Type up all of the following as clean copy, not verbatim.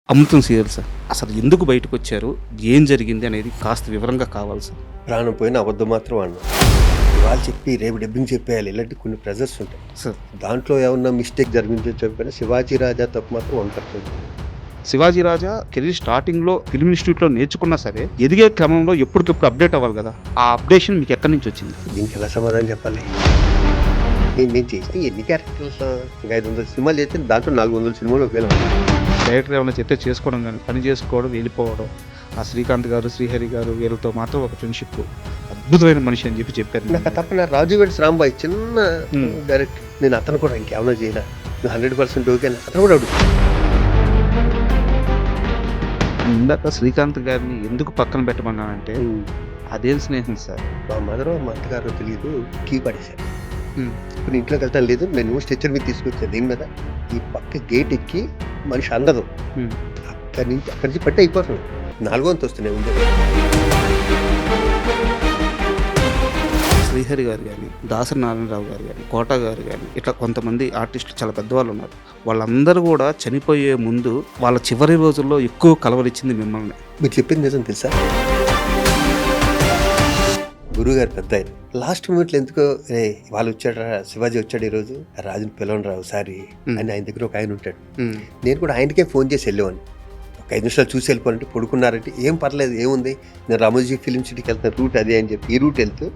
అమృతం serial sir అసలు ఎందుకు బయటకు వచ్చారు, ఏం జరిగింది అనేది కాస్త వివరంగా కావాలి సార్. ప్రాణం పోయిన అబద్ధం మాత్రం అన్న వాళ్ళు చెప్పి రేపు డబ్బింగ్ చెప్పేయాలి, ఇలాంటి కొన్ని ప్రెజర్స్ ఉంటాయి సార్. దాంట్లో ఏమన్నా మిస్టేక్ జరిగిందో చెప్పిన శివాజీ రాజా తప్పు మాత్రం 1%. శివాజీ రాజా కెరీర్ స్టార్టింగ్లో ఫిల్మ్ ఇన్స్టిట్యూట్లో నేర్చుకున్నా సరే ఎదిగే క్రమంలో ఎప్పటికెప్పుడు అప్డేట్ అవ్వాలి కదా. ఆ అప్డేషన్ మీకు ఎక్కడి నుంచి వచ్చింది? దీనికి ఎలా సమాధానం చెప్పాలి? నేను చేస్తే ఎన్ని క్యారెక్టర్స్ 500 సినిమాలు చేస్తే దాంట్లో 400 సినిమాలు ఒకవేళ డైరెక్టర్ ఏమైనా చెప్తే చేసుకోవడం కానీ పని చేసుకోవడం వెళ్ళిపోవడం. ఆ శ్రీకాంత్ గారు శ్రీహరి గారు వీళ్ళతో మాత్రం ఒక ఫ్రెండ్షిప్, అద్భుతమైన మనిషి అని చెప్పి చెప్పారు. నాకు తప్ప రాజు వెడ్స్ రాంబాయ్ చిన్న డైరెక్టర్, నేను అతను కూడా ఇంకేమైనా చేయనా 100% ఓకే అతను కూడా అడుగు. ఇందాక శ్రీకాంత్ గారిని ఎందుకు పక్కన పెట్టమన్నానంటే అదేం స్నేహం సార్. మా మదరు మా అత్తగారు తెలియదు కీ పడేశారు. ఇప్పుడు ఇంట్లోకి వెళ్తాను లేదు, నేను స్ట్రెచ్చర్ మీద తీసుకొచ్చాను. దీని మీద ఈ పక్క గేట్ ఎక్కి మనిషి అందదు, అక్కడి నుంచి పట్టి అయిపోతుంది. 4వ వంతు వస్తున్నాయి ఉంది. శ్రీహరి గారు కానీ, దాసరి నారాయణరావు గారు కానీ, కోట గారు కానీ, ఇట్లా కొంతమంది ఆర్టిస్టులు చాలా పెద్దవాళ్ళు ఉన్నారు. వాళ్ళందరూ కూడా చనిపోయే ముందు వాళ్ళ చివరి రోజుల్లో ఎక్కువ కలవరిచ్చింది మిమ్మల్ని. మీరు చెప్పింది నిజం తెలుసా? గురువుగారు పెద్ద ఆయన లాస్ట్ మూమెంట్లో ఎందుకో వాళ్ళు వచ్చాడు, శివాజీ వచ్చాడు ఈరోజు, రాజుని పిలవని రావు సారి అని ఆయన దగ్గర ఒక ఆయన ఉంటాడు. నేను కూడా ఆయనకే ఫోన్ చేసి వెళ్ళేవాడిని, ఒక 5 నిమిషాలు చూసి వెళ్ళిపోవాలంటే పడుకున్నారంటే ఏం పర్లేదు ఏముంది, నేను రామోజీ ఫిలిం సిటీకి వెళ్తాను, రూట్ అదే అని చెప్పి ఈ రూట్ వెళ్తూ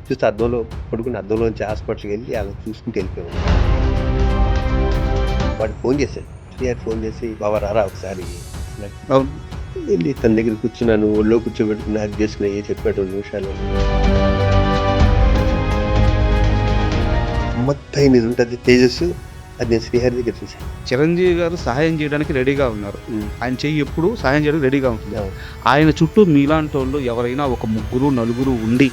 చూస్తే అద్దంలో పడుకుని అద్దంలోంచి హాస్పిటల్కి వెళ్ళి అలా చూసుకుంటూ వెళ్ళిపోయాను. వాడు ఫోన్ చేశాడు, శ్రీహరి ఫోన్ చేసి బాబా రారా ఒకసారి వెళ్ళి తన దగ్గర కూర్చున్నాను, ఒళ్ళో కూర్చోబెట్టుకుని అది చేసుకుని చెప్పాడు 2 నిమిషాలు. మొత్తం ఇది ఉంటుంది తేజస్సు, అది నేను శ్రీహరి దగ్గర చూశాను. చిరంజీవి గారు సహాయం చేయడానికి రెడీగా ఉన్నారు. ఆయన చెయ్యి ఎప్పుడు సహాయం చేయడానికి రెడీగా ఉంటుంది. ఆయన చుట్టూ మీలాంటి వాళ్ళు ఎవరైనా ఒక 3-4 ఉండి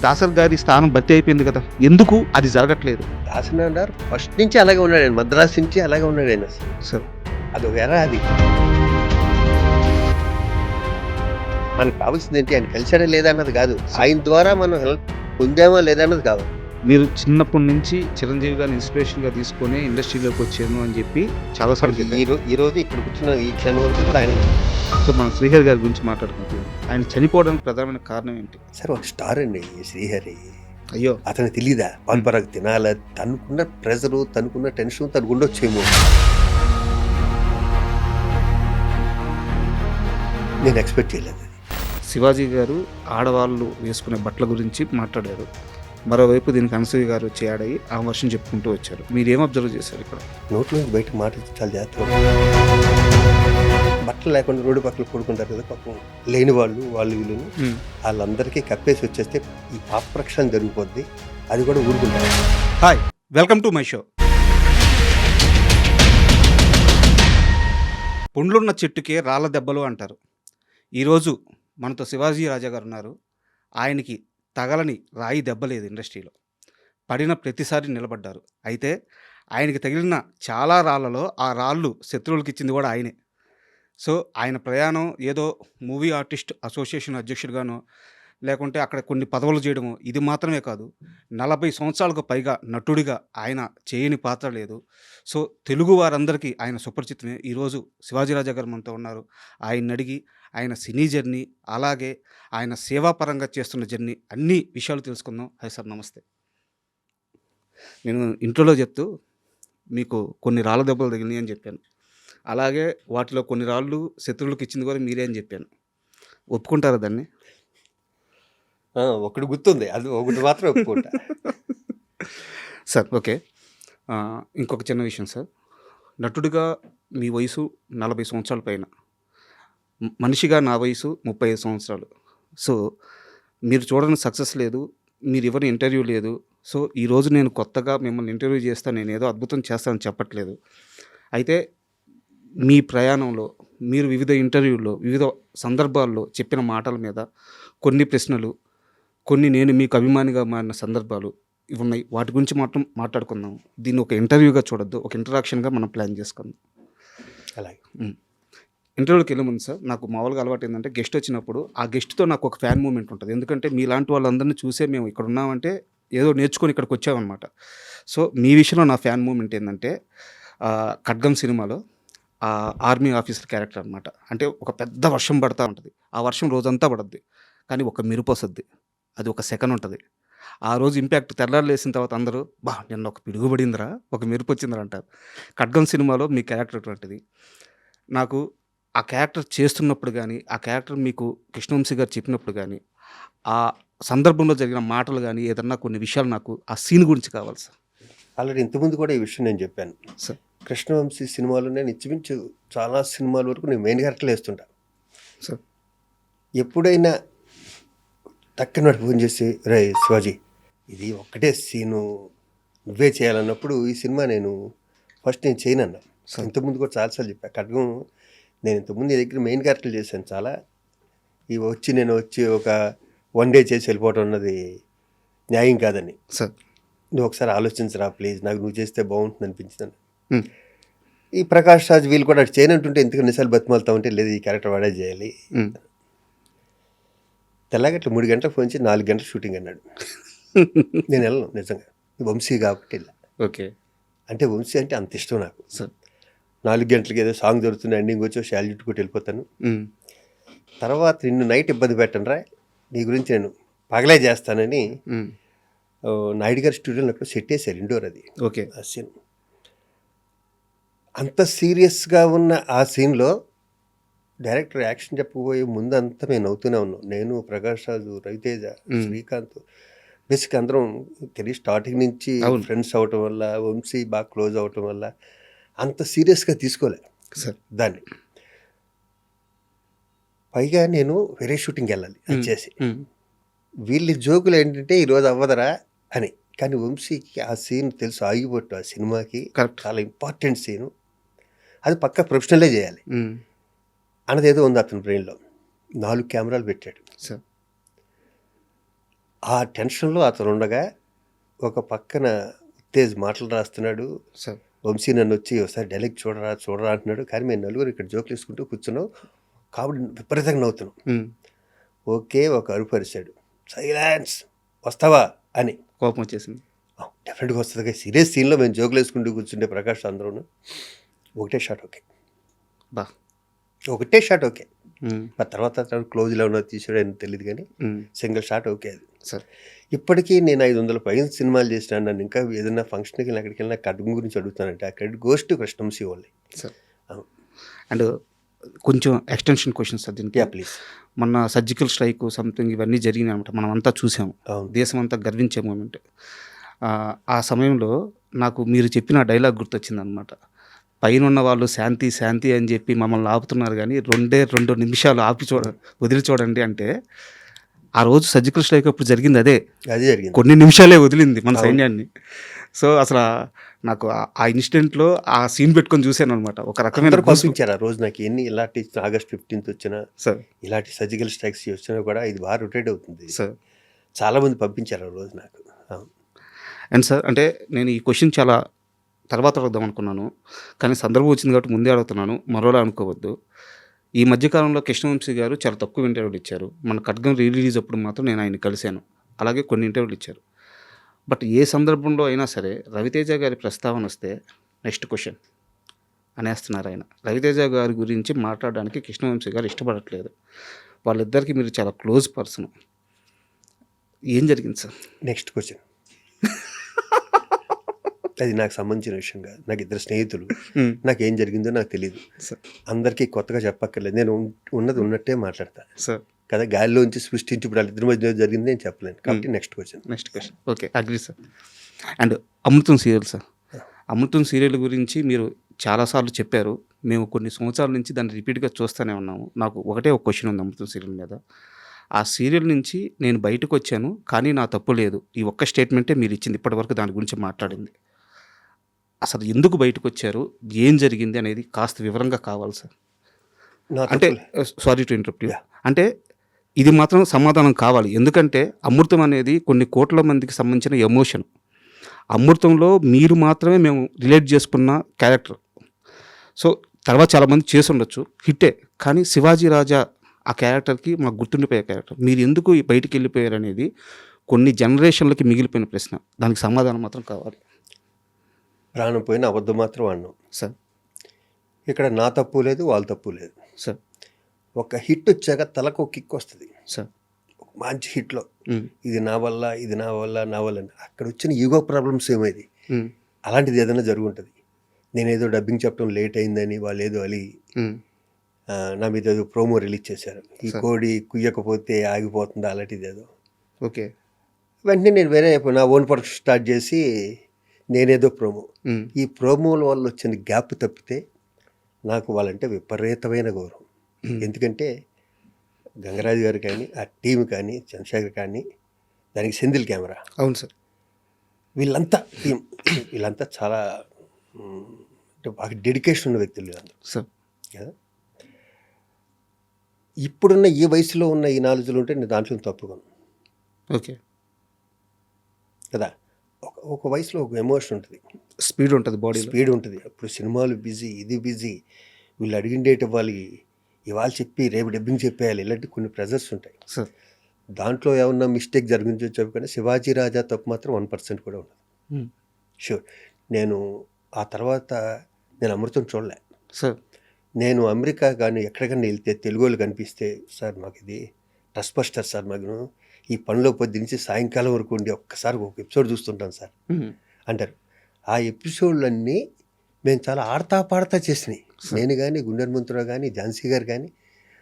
దాసర్ గారి స్థానం భర్తీ అయిపోయింది కదా, ఎందుకు అది జరగట్లేదు? దాసన్ అన్నారు ఫస్ట్ నుంచి అలాగే ఉన్నాడు ఆయన, మద్రాసు నుంచి అలాగే ఉన్నాడు ఆయన. సార్ అది వేరే, అది మనకు కావాల్సింది ఏంటి, ఆయన కలిసాడా లేదా అన్నది కాదు, ఆయన ద్వారా మనం హెల్ప్ పొందామా లేదా అన్నది కాదు. మీరు చిన్నప్పటి నుంచి చిరంజీవి గారిని ఇన్స్పిరేషన్గా తీసుకొని ఇండస్ట్రీలోకి వచ్చాను అని చెప్పి చాలాసార్లు ఈ రోజు ఇక్కడ కూర్చున్న ఈ క్షణం వరకు కూడా ఆయన. సో మనం శ్రీహరి గారి గురించి మాట్లాడుకుంటున్నాం. ఆయన చనిపోవడానికి ప్రధానమైన కారణం ఏంటి? సరే ఒక స్టార్ అండి శ్రీహరి. అయ్యో అతనికి తెలీదా పాల్పరాకు తినాల, తనుకున్న ప్రెజరు తనుకున్న టెన్షన్ తనకు ఉండొచ్చేమో. నేను ఎక్స్పెక్ట్ చేయలేదు. శివాజీ గారు ఆడవాళ్ళు వేసుకునే బట్టల గురించి మాట్లాడారు. మరోవైపు దీనికి అనసూయ గారు వచ్చి ఆడయి ఆ వర్షం చెప్పుకుంటూ వచ్చారు. మీరు ఏం అబ్జర్వ్ చేశారు ఇక్కడ? నోట్లో నుంచి బయట మాటలు చాలా జాగ్రత్తగా, బట్టలు లేకుండా రోడ్డు పక్కన పడుకుంటారు కదా పాపం, లేని వాళ్ళు వీళ్ళను వాళ్ళందరికీ కప్పేసి వచ్చేస్తే ఈ పాప ప్రక్షాళన జరిగిపోద్ది, అది కూడా ఊరుకుంటారు. Hi, welcome to my show. పుండ్లున్న చెట్టుకే రాళ్ళ దెబ్బలు అంటారు. ఈరోజు మనతో శివాజీ రాజా గారు ఉన్నారు. ఆయనకి తగలని రాయి దెబ్బలేదు, ఇండస్ట్రీలో పడిన ప్రతిసారి నిలబడ్డారు. అయితే ఆయనకి తగిలిన చాలా రాళ్లలో ఆ రాళ్ళు శత్రువులకి ఇచ్చింది కూడా ఆయనే. సో ఆయన ప్రయాణం ఏదో మూవీ ఆర్టిస్ట్ అసోసియేషన్ అధ్యక్షుడిగానో లేకుంటే అక్కడ కొన్ని పదవులు చేయడమో ఇది మాత్రమే కాదు, 40 సంవత్సరాలకు పైగా నటుడిగా ఆయన చేయని పాత్ర లేదు. సో తెలుగు వారందరికీ ఆయన సుపరిచితమే. ఈరోజు శివాజీ రాజా గారు మనతో ఉన్నారు. ఆయన అడిగి ఆయన సినీ జర్నీ, అలాగే ఆయన సేవాపరంగా చేస్తున్న జర్నీ, అన్ని విషయాలు తెలుసుకుందాం. హాయ్ సార్, నమస్తే. నేను ఇంట్రోలో చెప్తూ మీకు కొన్ని రాళ్ళ దెబ్బలు తగిలినాయి అని చెప్పాను. అలాగే వాటిలో కొన్ని రాళ్ళు శత్రువులకు ఇచ్చింది కూడా మీరే అని చెప్పాను. ఒప్పుకుంటారా దాన్ని? ఒకటి గుర్తుంది, అది ఒకటి మాత్రం ఒప్పుకుంటా. సార్ ఓకే, ఇంకొక చిన్న విషయం సార్. నటుడిగా మీ వయసు 40 సంవత్సరాల పైన, మనిషిగా నా వయసు 35 సంవత్సరాలు. సో మీరు చూడని సక్సెస్ లేదు, మీరు ఎవరి ఇంటర్వ్యూ లేదు. సో ఈరోజు నేను కొత్తగా మిమ్మల్ని ఇంటర్వ్యూ చేస్తాను, నేను ఏదో అద్భుతం చేస్తానని చెప్పట్లేదు. అయితే మీ ప్రయాణంలో మీరు వివిధ ఇంటర్వ్యూల్లో వివిధ సందర్భాల్లో చెప్పిన మాటల మీద కొన్ని ప్రశ్నలు, కొన్ని నేను మీకు అభిమానిగా మారిన సందర్భాలు ఇవి ఉన్నాయి. వాటి గురించి మాట్లాడుకుందాం. దీన్ని ఒక ఇంటర్వ్యూగా చూడొద్దు, ఒక ఇంటరాక్షన్గా మనం ప్లాన్ చేసుకుందాం. అలాగే ఇంటర్వ్యూకి వెళ్ళే ముందు సార్, నాకు మామూలుగా అలవాటు ఏంటంటే గెస్ట్ వచ్చినప్పుడు ఆ గెస్ట్తో నాకు ఒక ఫ్యాన్ మూమెంట్ ఉంటుంది. ఎందుకంటే మీలాంటి వాళ్ళందరినీ చూసే మేము ఇక్కడ ఉన్నామంటే ఏదో నేర్చుకొని ఇక్కడికి వచ్చామన్నమాట. సో మీ విషయంలో నా ఫ్యాన్ మూమెంట్ ఏంటంటే 'ఖడ్గం' సినిమాలో ఆర్మీ ఆఫీసర్ క్యారెక్టర్ అనమాట. అంటే ఒక పెద్ద వర్షం పడతా ఉంటది. ఆ వర్షం రోజంతా పడద్ది. కానీ ఒక మెరుపొస్తది. అది ఒక సెకన్ ఉంటది. ఆ రోజు ఇంపాక్ట్ తెల్లారి లేసిన తర్వాత అందరూ నిన్న ఒక పిడుగు పడిందిరా, ఒక మెరుపొచ్చిందిరా అంటారు. 'ఖడ్గం' సినిమాలో మీ క్యారెక్టర్ అటువంటిది. నాకు ఆ క్యారెక్టర్ చేస్తున్నప్పుడు గానీ, ఆ క్యారెక్టర్ మీకు కృష్ణవంశీ గారు చెప్పినప్పుడు గానీ, ఆ సందర్భంలో జరిగిన మాటలు గానీ, ఏదన్నా కొన్ని విషయాలు నాకు ఆ సీన్ గురించి కావాలి సార్. ఆల్రెడీ ఇంతకుముందు కూడా ఈ విషయం నేను చెప్పాను. సార్. కృష్ణవంశీ సినిమాలో నేను ఇంచుమించు చాలా సినిమాల వరకు నేను మెయిన్ క్యారెక్టర్లు వేస్తుంటా. సార్. ఎప్పుడైనా టక్కున వాడికి ఫోన్ చేసి, రేయ్ శివాజీ ఇది ఒక్కటే సీను నువ్వే చేయాలన్నప్పుడు ఈ సినిమా నేను ఫస్ట్ నేను చేయనన్నా. సార్. ఇంతకుముందు కూడా చాలాసార్లు చెప్పా. ఖడ్గం నేను ఇంతకుముందు నీ దగ్గర మెయిన్ క్యారెక్టర్లు చేశాను చాలా. నేను వచ్చి ఒక 1 డే చేసి వెళ్ళిపోవటం అన్నది న్యాయం కాదని. సార్. నువ్వు ఒకసారి ఆలోచించరా ప్లీజ్, నాకు నువ్వు చేస్తే బాగుంటుంది అనిపించింది. హ్మ్. ఈ ప్రకాష్ రాజ్ వీళ్ళు కూడా అటు చేయనంటుంటే ఎందుకు ఎన్నిసార్లు బతిమాలుతా ఉంటే, లేదు ఈ క్యారెక్టర్ వాడే చేయాలి. హ్మ్. తెల్లగట్ల 3 గంటలకు ఫోన్ చేసి 4 గంటల షూటింగ్ అన్నాడు. నేను వెళ్ళను నిజంగా, వంశీ కాబట్టి వెళ్ళా. ఓకే. అంటే వంశీ అంటే అంత ఇష్టం నాకు. సార్. 4 గంటలకి ఏదో సాంగ్ దొరుకుతుంది, ఎండింగ్ వచ్చి శాల్యూట్ కొట్టి వెళ్ళిపోతాను. హ్మ్. తర్వాత నిన్ను నైట్ ఇబ్బంది పెట్టను రా, నీ గురించి నేను పగలే చేస్తానని హ్మ్. నాయుడు గారి స్టూడియోలో అక్కడ సెట్ వేశారు, ఇండోర్ అది. ఓకే. ఆ సీన్ అంత సీరియస్గా ఉన్న ఆ సీన్లో డైరెక్టర్ యాక్షన్ చెప్పబోయే ముందు అంతా మేము నవ్వుతూనే ఉన్నాం. నేను, ప్రకాష్ రాజు, రవితేజ, శ్రీకాంత్, బేసిక్ అందరం తెలియ స్టార్టింగ్ నుంచి అవును. ఫ్రెండ్స్ అవటం వల్ల, వంశీ బాగా క్లోజ్ అవటం వల్ల అంత సీరియస్గా తీసుకోలే సార్. దాన్ని. పైగా నేను వేరే షూటింగ్కి వెళ్ళాలి వచ్చేసి. హ్మ్. వీళ్ళ జోకులు ఏంటంటే ఈరోజు అవ్వదరా అని. కానీ వంశీకి ఆ సీన్ తెలుసు, ఆగిపోట్టు ఆ సినిమాకి కరెక్ట్. చాలా ఇంపార్టెంట్ సీను. అది పక్కా ప్రొఫెషనలే చేయాలి హ్మ్. అన్నది ఏదో ఉంది అతని బ్రెయిన్లో. 4 కెమెరాలు పెట్టాడు. సార్. ఆ టెన్షన్లో అతను ఉండగా ఒక పక్కన ఉత్తేజ్ మాటలు రాస్తున్నాడు. సార్. వంశీ నన్ను వచ్చి ఒకసారి డైలాగ్ చూడరా అంటున్నాడు. కానీ మేము నలుగురు ఇక్కడ జోకులు వేసుకుంటూ కూర్చున్నాం, కాబట్టి విపరీతంగా నవ్వుతున్నాం. హ్మ్. ఓకే, ఒక అరుపు అరిశాడు, సైలెన్స్, వస్తావా అని. కోపం వచ్చేసింది. డెఫినెట్గా వస్తుంది. సీరియస్ సీన్లో మేము జోకులు వేసుకుంటూ కూర్చుంటే ప్రకాష్ అందరూ ఒకటే షాట్ ఓకే, బా. ఒకటే షాట్ ఓకే. హ్మ్. ఆ తర్వాత క్లోజ్లో ఉన్నది తీసాడు అని తెలియదు, కానీ హ్మ్. సింగిల్ షాట్ ఓకే అది. సార్. ఇప్పటికీ నేను 500 పైన సినిమాలు చేసినాను. నన్ను ఇంకా ఏదైనా ఫంక్షన్కి వెళ్ళి అక్కడికి వెళ్ళినా ఖడ్గం గురించి అడుగుతానంటే ఆ credit goes to Krishna Vamsi only. Sir. And కొంచెం ఎక్స్టెన్షన్ క్వశ్చన్స్ సార్ దీనికి. Yeah please. మొన్న సర్జికల్ స్ట్రైక్ సంథింగ్ ఇవన్నీ జరిగినాయి అనమాట. మనం అంతా చూసాము. అవును. దేశం అంతా గర్వించే మూమెంట్. ఆ సమయంలో నాకు మీరు చెప్పిన డైలాగ్ గుర్తొచ్చిందనమాట. పైనున్న వాళ్ళు శాంతి శాంతి అని చెప్పి మమ్మల్ని ఆపుతున్నారు, కానీ 2 నిమిషాలు ఆపి వదిలి చూడండి అంటే, ఆ రోజు సర్జికల్ స్ట్రైక్ అప్పుడు జరిగింది అదే. అది జరిగింది. కొన్ని నిమిషాలే వదిలింది మన సైన్యాన్ని. సో అసలు నాకు ఆ ఇన్సిడెంట్లో ఆ సీన్ పెట్టుకొని చూశాను అనమాట. ఒక రకమైన పంపించారు ఆ రోజు నాకు. ఎన్ని ఇలాంటి August 15th వచ్చినా, సార్. ఇలాంటి సర్జికల్ స్ట్రైక్స్ వచ్చినా కూడా ఇది బాగా రొటేట్ అవుతుంది. సార్. చాలామంది పంపించారు ఆ రోజు నాకు. అండ్ సార్, అంటే నేను ఈ క్వశ్చన్ చాలా తర్వాత అడుగుదాం అనుకున్నాను, కానీ సందర్భం వచ్చింది కాబట్టి ముందే అడుగుతున్నాను, మరోలా అనుకోవద్దు. ఈ మధ్యకాలంలో కృష్ణవంశీ గారు చాలా తక్కువ ఇంటర్వ్యూలు ఇచ్చారు. మన ఖడ్గం రిలీజ్ అప్పుడు మాత్రం నేను ఆయన కలిశాను, అలాగే కొన్ని ఇంటర్వ్యూలు ఇచ్చారు. బట్ ఏ సందర్భంలో అయినా సరే రవితేజ గారి ప్రస్తావన వస్తే నెక్స్ట్ క్వశ్చన్ అనేస్తున్నారు ఆయన. రవితేజ గారి గురించి మాట్లాడడానికి కృష్ణవంశీ గారు ఇష్టపడట్లేదు. వాళ్ళిద్దరికి మీరు చాలా క్లోజ్ పర్సన్. ఏం జరిగింది సార్? Next question. అది నాకు సంబంధించిన విషయం కాదు. నాకు 2 స్నేహితులు. నాకు ఏం జరిగిందో నాకు తెలియదు. అందరికీ కొత్తగా చెప్పక్కర్లేదు. నేను ఉన్నది ఉన్నట్టే మాట్లాడతా సార్ కదా. గాలిలోంచి సృష్టించి ఇప్పుడు వాళ్ళిద్దరి మధ్య జరిగింది నేను చెప్పలేను. కాబట్టి next question. Okay, agree sir. And Amrutham serial sir. Amrutham serial గురించి మీరు చాలాసార్లు చెప్పారు. మేము కొన్ని సంవత్సరాల నుంచి దాన్ని రిపీట్గా చూస్తూనే ఉన్నాము. నాకు ఒకటే ఒక క్వశ్చన్ ఉంది అమృతం సీరియల్ మీద. ఆ సీరియల్ నుంచి నేను బయటకు వచ్చాను, కానీ నా తప్పు లేదు. ఈ ఒక్క స్టేట్మెంటే మీరు ఇచ్చింది ఇప్పటివరకు, దాని గురించి మాట్లాడింది. అసలు ఎందుకు బయటకు వచ్చారు, ఏం జరిగింది అనేది కాస్త వివరంగా కావాలి సార్. అంటే సారీ టు ఇంటరప్ట్ యూ. అంటే ఇది మాత్రం సమాధానం కావాలి. ఎందుకంటే అమృతం అనేది కొన్ని కోట్ల మందికి సంబంధించిన ఎమోషన్. అమృతంలో మీరు మాత్రమే మేము రిలేట్ చేసుకున్న క్యారెక్టర్. సో తర్వాత చాలామంది చేసి ఉండొచ్చు, హిట్టే. కానీ శివాజీ రాజా ఆ క్యారెక్టర్కి మాకు గుర్తుండిపోయే క్యారెక్టర్. మీరు ఎందుకు బయటికి వెళ్ళిపోయారు అనేది కొన్ని జనరేషన్లకి మిగిలిపోయిన ప్రశ్న. దానికి సమాధానం మాత్రం కావాలి. ప్రాణం పోయిన అబద్ధం మాత్రం అన్నాం. సార్. ఇక్కడ నా తప్పు లేదు, వాళ్ళ తప్పు లేదు. సార్. ఒక హిట్ వచ్చాక తలకు ఒక కిక్ వస్తుంది. సార్. ఒక మంచి హిట్లో ఇది నా వల్ల, ఇది నా వల్ల, నా వల్ల అని. అక్కడ వచ్చిన ఈగో ప్రాబ్లమ్స్ ఏమైంది, అలాంటిది ఏదైనా జరుగుంటుంది. నేనేదో డబ్బింగ్ చెప్పడం లేట్ అయిందని వాళ్ళు ఏదో అలి నా మీద ఏదో ప్రోమో రిలీజ్ చేశారు. ఈ కోడి కుయ్యకపోతే ఆగిపోతుంది అలాంటిది ఏదో. ఓకే. వెంటనే నేను వేరే నా ఓన్ ప్రొడక్షన్ స్టార్ట్ చేసి నేనేదో ప్రోమో. ఈ ప్రోమోల వల్ల వచ్చిన గ్యాప్ తప్పితే నాకు వాళ్ళంటే విపరీతమైన గౌరవం. ఎందుకంటే గంగరాజు గారు కానీ, ఆ టీం కానీ, చంద్రశేఖర్ కానీ, దానికి సెంధిల్ కెమెరా, అవును సార్, వీళ్ళంతా టీం, వీళ్ళంతా చాలా అంటే బాగా డెడికేషన్ ఉన్న వ్యక్తులు వీళ్ళందరూ సార్ కదా. ఇప్పుడున్న ఈ వయసులో ఉన్న ఈ నాలెడ్జ్లు ఉంటే నేను దాంట్లో తప్పుకోను. ఓకే కదా. ఒక వయసులో ఒక ఎమోషన్ ఉంటుంది, స్పీడ్ ఉంటుంది, బాడీ స్పీడ్ ఉంటుంది. అప్పుడు సినిమాలు బిజీ, ఇది బిజీ, వీళ్ళు అడిగిన డేట్ ఇవ్వాలి, ఇవాళ చెప్పి రేపు డబ్బింగ్ చెప్పేయాలి, ఇలాంటి కొన్ని ప్రెజర్స్ ఉంటాయి సార్. దాంట్లో ఏమన్నా మిస్టేక్ జరిగించో చెప్పకుండా శివాజీ రాజా తప్పు మాత్రం 1% కూడా ఉండదు. షూర్. నేను ఆ తర్వాత నేను అమృతం చూడలే సార్. నేను అమెరికా కానీ ఎక్కడికన్నా వెళ్తే తెలుగు వాళ్ళు కనిపిస్తే, సార్ మాకు ఇది ట్రస్ట్ బస్టర్ సార్, మాకు ఈ పనిలో పొద్దు నుంచి సాయంకాలం వరకు ఉండి ఒక్కసారి ఒక ఎపిసోడ్ చూస్తుంటాను సార్ అంటారు. ఆ ఎపిసోడ్లన్నీ మేము చాలా ఆడతా పాడతా చేసినాయి. నేను కానీ, గుండె హనుమంతరావు కానీ, ఝాన్సీ గారు కానీ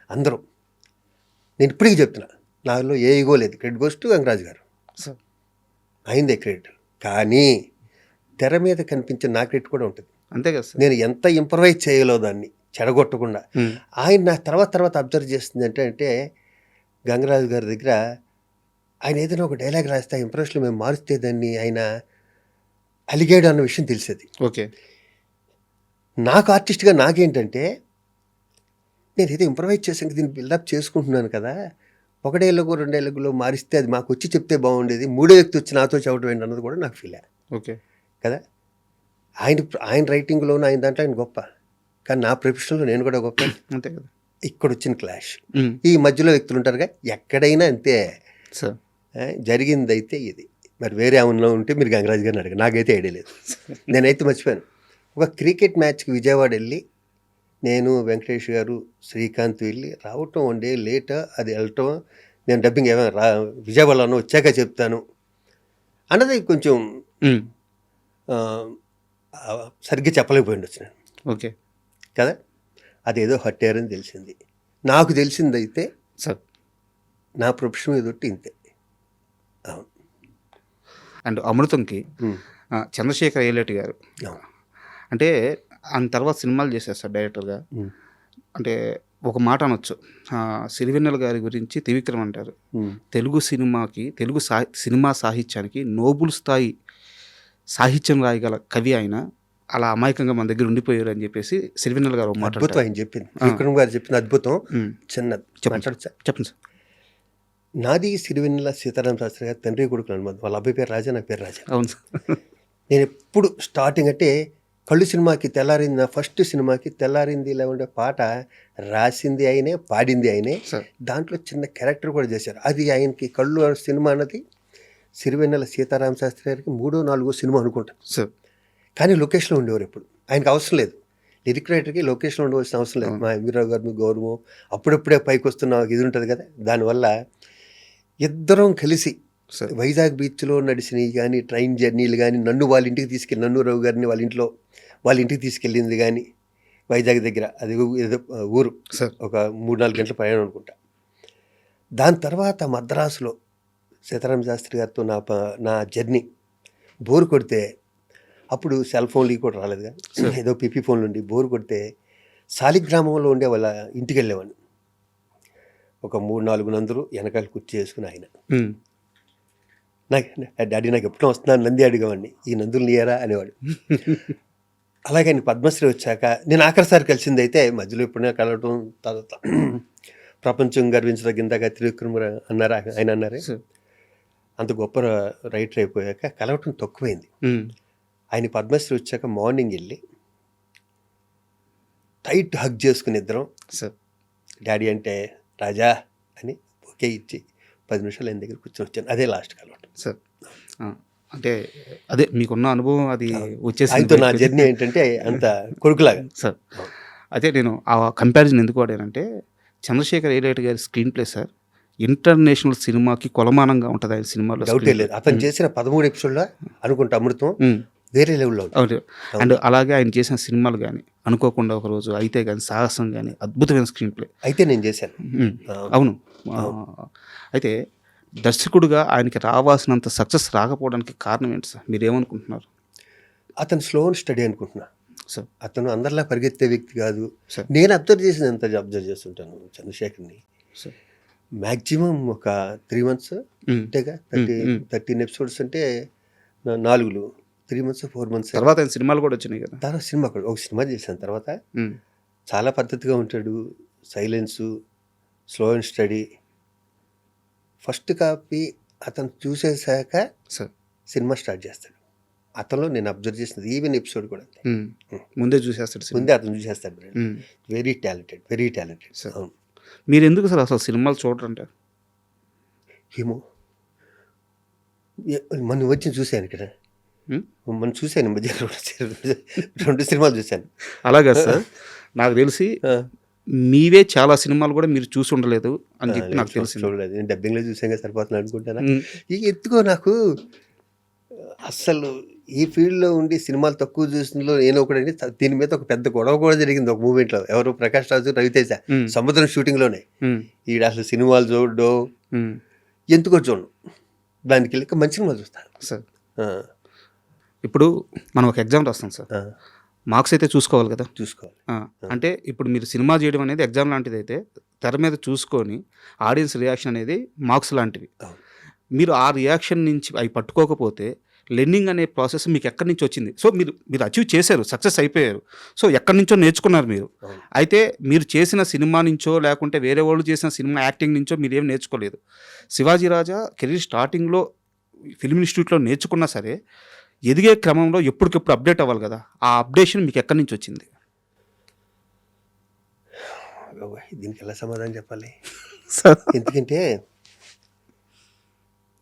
అందరం. నేను ఇప్పటికీ చెప్తున్నా, నాలో ఏ ఈగో లేదు. క్రెడిట్ గోస్ టు గంగరాజు గారు, అయిందే క్రెడిట్. కానీ తెర మీద కనిపించిన నా క్రెడిట్ కూడా ఉంటుంది. అంతే కదా సార్. నేను ఎంత ఇంప్రవైజ్ చేయగలో దాన్ని చెడగొట్టకుండా. ఆయన నా తర్వాత అబ్జర్వ్ చేస్తుంది అంటే గంగరాజు గారి దగ్గర ఆయన ఏదైనా ఒక డైలాగ్ రాస్తే ఆ ఇంప్రెషన్లో మేము మారుస్తే దాన్ని ఆయన అలిగాడు అన్న విషయం తెలిసేది. ఓకే. నాకు ఆర్టిస్ట్గా నాకేంటంటే, నేను ఏదో ఇంప్రవైజ్ చేసాక దీన్ని బిల్డప్ చేసుకుంటున్నాను కదా, ఒకటేళ్ళకు రెండేళ్ళకులో మారిస్తే అది మాకు వచ్చి చెప్తే బాగుండేది, మూడో వ్యక్తి వచ్చి నాతో చెప్పడం ఏంటి అన్నది కూడా నాకు ఫీల్. ఓకే కదా. ఆయన రైటింగ్లోనూ ఆయన దాంట్లో ఆయన గొప్ప, కానీ నా ప్రొఫెషన్లో నేను కూడా గొప్ప. అంతే కదా. ఇక్కడ వచ్చిన క్లాష్, ఈ మధ్యలో వ్యక్తులు ఉంటారుగా, ఎక్కడైనా అంతే సార్. జరిగింది అయితే ఇది. మరి వేరే ఏమన్నా ఉంటే మీరు గంగరాజు గారిని అడగ, నాకైతే ఐడియా లేదు. నేనైతే మర్చిపోయాను. ఒక క్రికెట్ మ్యాచ్కి విజయవాడ వెళ్ళి నేను, వెంకటేష్ గారు, శ్రీకాంత్ వెళ్ళి రావటం వన్ డే లేట్, అది వెళ్ళటం, నేను డబ్బింగ్ ఏమైనా విజయవాడలో వచ్చాక చెప్తాను అన్నది కొంచెం సరిగ్గా చెప్పలేకపోయింది నేను. ఓకే కదా. అదేదో హట్టారని తెలిసింది. నాకు తెలిసిందైతే సార్ నా ప్రొఫెషన్ ఏదొట్టి ఇంతే. అవును. అండ్ అమృతంకి చంద్రశేఖర్ అయ్యలేటి గారు అంటే ఆయన తర్వాత సినిమాలు చేశారు సార్ డైరెక్టర్గా. అంటే ఒక మాట అనొచ్చు, సిరివెన్నెల గారి గురించి త్రివిక్రమ్ అంటారు, తెలుగు సినిమాకి, తెలుగు సినిమా సాహిత్యానికి నోబుల్ స్థాయి సాహిత్యం రాయగల కవి ఆయన, అలా అమాయకంగా మన దగ్గర ఉండిపోయారు అని చెప్పేసి సిరివెన్నెల గారు ఒక మాట. అద్భుతం ఆయన చెప్పింది, త్రివిక్రమ్ గారు చెప్పింది అద్భుతం. చిన్నది చెప్పండి సార్. నాది సిరివెన్నెల సీతారామ శాస్త్రి గారు తండ్రి కొడుకులు అనుబంధం. వాళ్ళ అబ్బాయి పేరు రాజా, నా పేరు రాజా. అవును సార్. నేను ఎప్పుడు స్టార్టింగ్ అంటే కళ్ళు సినిమాకి తెల్లారింది, నా ఫస్ట్ సినిమాకి తెల్లారింది ఇలా ఉండే పాట రాసింది ఆయనే, పాడింది ఆయనే. దాంట్లో చిన్న క్యారెక్టర్ కూడా చేశారు. అది ఆయనకి కళ్ళు సినిమా అన్నది సిరివెన్నెల సీతారామ శాస్త్రి గారికి 3వ 4వ సినిమా అనుకుంటాను సార్. కానీ లొకేషన్లో ఉండేవారు ఎప్పుడు. ఆయనకు అవసరం లేదు, లిరిక్ రైటర్కి లొకేషన్లో ఉండవలసిన అవసరం లేదు. మా ఎంవీరావు గారిని గౌరవం, అప్పుడప్పుడే పైకి వస్తున్న ఇది ఉంటుంది కదా, దానివల్ల ఇద్దరం కలిసి వైజాగ్ బీచ్లో నడిచినవి కానీ, ట్రైన్ జర్నీలు కానీ, నన్ను వాళ్ళ ఇంటికి తీసుకెళ్ళి, నన్ను రావు గారిని వాళ్ళ ఇంటికి తీసుకెళ్ళింది కానీ, వైజాగ్ దగ్గర అది ఏదో ఊరు, ఒక 3-4 గంటల ప్రయాణం అనుకుంటా. దాని తర్వాత మద్రాసులో సీతారామ శాస్త్రి గారితో నా జర్నీ బోరు కొడితే, అప్పుడు సెల్ ఫోన్లు కూడా రాలేదు కానీ, ఏదో పిపి ఫోన్లు ఉండి బోరు కొడితే శాలిగ్రామంలో ఉండే వాళ్ళ ఇంటికి వెళ్ళేవాడిని. ఒక 3-4 నందులు వెనకాల కుర్చీ చేసుకుని ఆయన, డాడీ నాకు ఎప్పుడో వస్తున్నాను నంది అడిగేవాడిని, ఈ నందులు నీయరా అనేవాడు. అలాగే ఆయన పద్మశ్రీ వచ్చాక నేను ఆఖరిసారి కలిసింది అయితే, మధ్యలో ఎప్పుడైనా కలవటం, తర్వాత ప్రపంచం గర్వించదగిందాక త్రివిక్రమ్ అన్నారు ఆయన అన్నారే, అంత గొప్ప రైటర్ అయిపోయాక కలవటం తక్కువైంది. ఆయన పద్మశ్రీ వచ్చాక మార్నింగ్ వెళ్ళి టైట్ హగ్ చేసుకుని ఇద్దరం, డాడీ అంటే రాజా అని బొకే ఇచ్చి 10 నిమిషాలు ఆయన దగ్గర కూర్చొని వచ్చాను. అదే లాస్ట్ కలవటం. సార్ అంటే అదే మీకున్న అనుభవం అది వచ్చేసింది ఆయనతో నా బయటకి. జర్నీ ఏంటంటే అంత కొడుకులాగా. సార్ అయితే నేను ఆ కంపారిజన్ ఎందుకు వాడానంటే చంద్రశేఖర్ ఏలేటి గారి స్క్రీన్ ప్లే సార్ ఇంటర్నేషనల్ సినిమాకి కొలమానంగా ఉంటుంది ఆయన సినిమాలో. డౌటే లేదు. అతను చేసిన 13 ఎపిసోడ్లో అనుకుంటా అమృతం వేరే లెవెల్లో ఉంటుంది. అవును. అండ్ అలాగే ఆయన చేసిన సినిమాలు కానీ అనుకోకుండా ఒకరోజు అయితే కానీ సాహసం కానీ అద్భుతమైన స్క్రీన్ ప్లే. అయితే నేను చేశాను. అవును. అయితే దర్శకుడిగా ఆయనకి రావాల్సినంత సక్సెస్ రాకపోవడానికి కారణం ఏంటి సార్? మీరు ఏమనుకుంటున్నారు? అతను స్లో అండ్ స్టడీ అనుకుంటున్నా. సార్ అతను అందరిలా పరిగెత్తే వ్యక్తి కాదు. సార్ నేను అబ్జర్వ్ చేసినంత అబ్జర్వ్ చేస్తుంటాను చంద్రశేఖర్ని. సార్ మ్యాక్సిమం ఒక 3 months అంతేగా. 13 ఎపిసోడ్స్ అంటే 4 3 months 4 months. తర్వాత ఆయన సినిమాలు కూడా వచ్చినాయి కదా. తర్వాత సినిమా ఒక సినిమా చేశాను. తర్వాత చాలా పద్ధతిగా ఉంటాడు. Silence, slow and study. First copy అతను చూసేసాక సార్ సినిమా స్టార్ట్ చేస్తాడు. అతనిలో నేను అబ్జర్వ్ చేసినది ఈవెన్ ఎపిసోడ్ కూడా అంతే. ముందే చూసేస్తాడు సినిమా. ముందే అతను చూసేస్తాడు. Very talented, very talented. Sir. అవును. మీరు ఎందుకు సార్ అసలు సినిమాలు చూడరంటే? ఏమో మొన్న వచ్చి చూశాను ఇక్కడ. మొన్న చూశాను మధ్య 2 సినిమాలు చూశాను. అలాగా సార్ నాకు తెలిసి మీవే చాలా సినిమాలు కూడా మీరు చూసి ఉండలేదు అని చెప్పి నాకు తెలిసింది. చూడలేదు. నేను డబ్బింగ్లో చూసాక సరిపోతున్నాను అనుకుంటాను. ఇక ఎత్తుకో నాకు అస్సలు ఈ ఫీల్డ్లో ఉండి సినిమాలు తక్కువ చూసినలో నేను ఒకటి. దీని మీద ఒక పెద్ద గొడవ కూడా జరిగింది ఒక మూమెంట్లో. ఎవరు ప్రకాష్ రాజు, రవితేజ సముద్రం షూటింగ్లోనే. ఈడ అసలు సినిమాలు చూడడం ఎందుకో చూడను. దానికి వెళ్ళి మంచి సినిమాలు చూస్తాను సార్. ఇప్పుడు మనం ఒక ఎగ్జామ్ రాస్తాం సార్. మార్క్స్ అయితే చూసుకోవాలి కదా. చూసుకోవాలి. అంటే ఇప్పుడు మీరు సినిమా చేయడం అనేది ఎగ్జామ్ లాంటిది అయితే తెర మీద చూసుకొని ఆడియన్స్ రియాక్షన్ అనేది మార్క్స్ లాంటివి. మీరు ఆ రియాక్షన్ నుంచి అవి పట్టుకోకపోతే లెర్నింగ్ అనే ప్రాసెస్ మీకు ఎక్కడి నుంచి వచ్చింది? సో మీరు అచీవ్ చేశారు, సక్సెస్ అయిపోయారు. సో ఎక్కడి నుంచో నేర్చుకున్నారు మీరు. అయితే మీరు చేసిన సినిమా నుంచో లేకుంటే వేరే వాళ్ళు చేసిన సినిమా యాక్టింగ్ నుంచో మీరు ఏం నేర్చుకోలేదు. శివాజీ రాజా కెరీర్ స్టార్టింగ్లో ఫిల్మ్ ఇన్స్టిట్యూట్లో నేర్చుకున్నా సరే ఎదిగే క్రమంలో ఎప్పటికెప్పుడు అప్డేట్ అవ్వాలి కదా. ఆ అప్డేషన్ మీకు ఎక్కడి నుంచి వచ్చింది? దీనికి ఎలా సమాధానం చెప్పాలి? సార్ ఎందుకంటే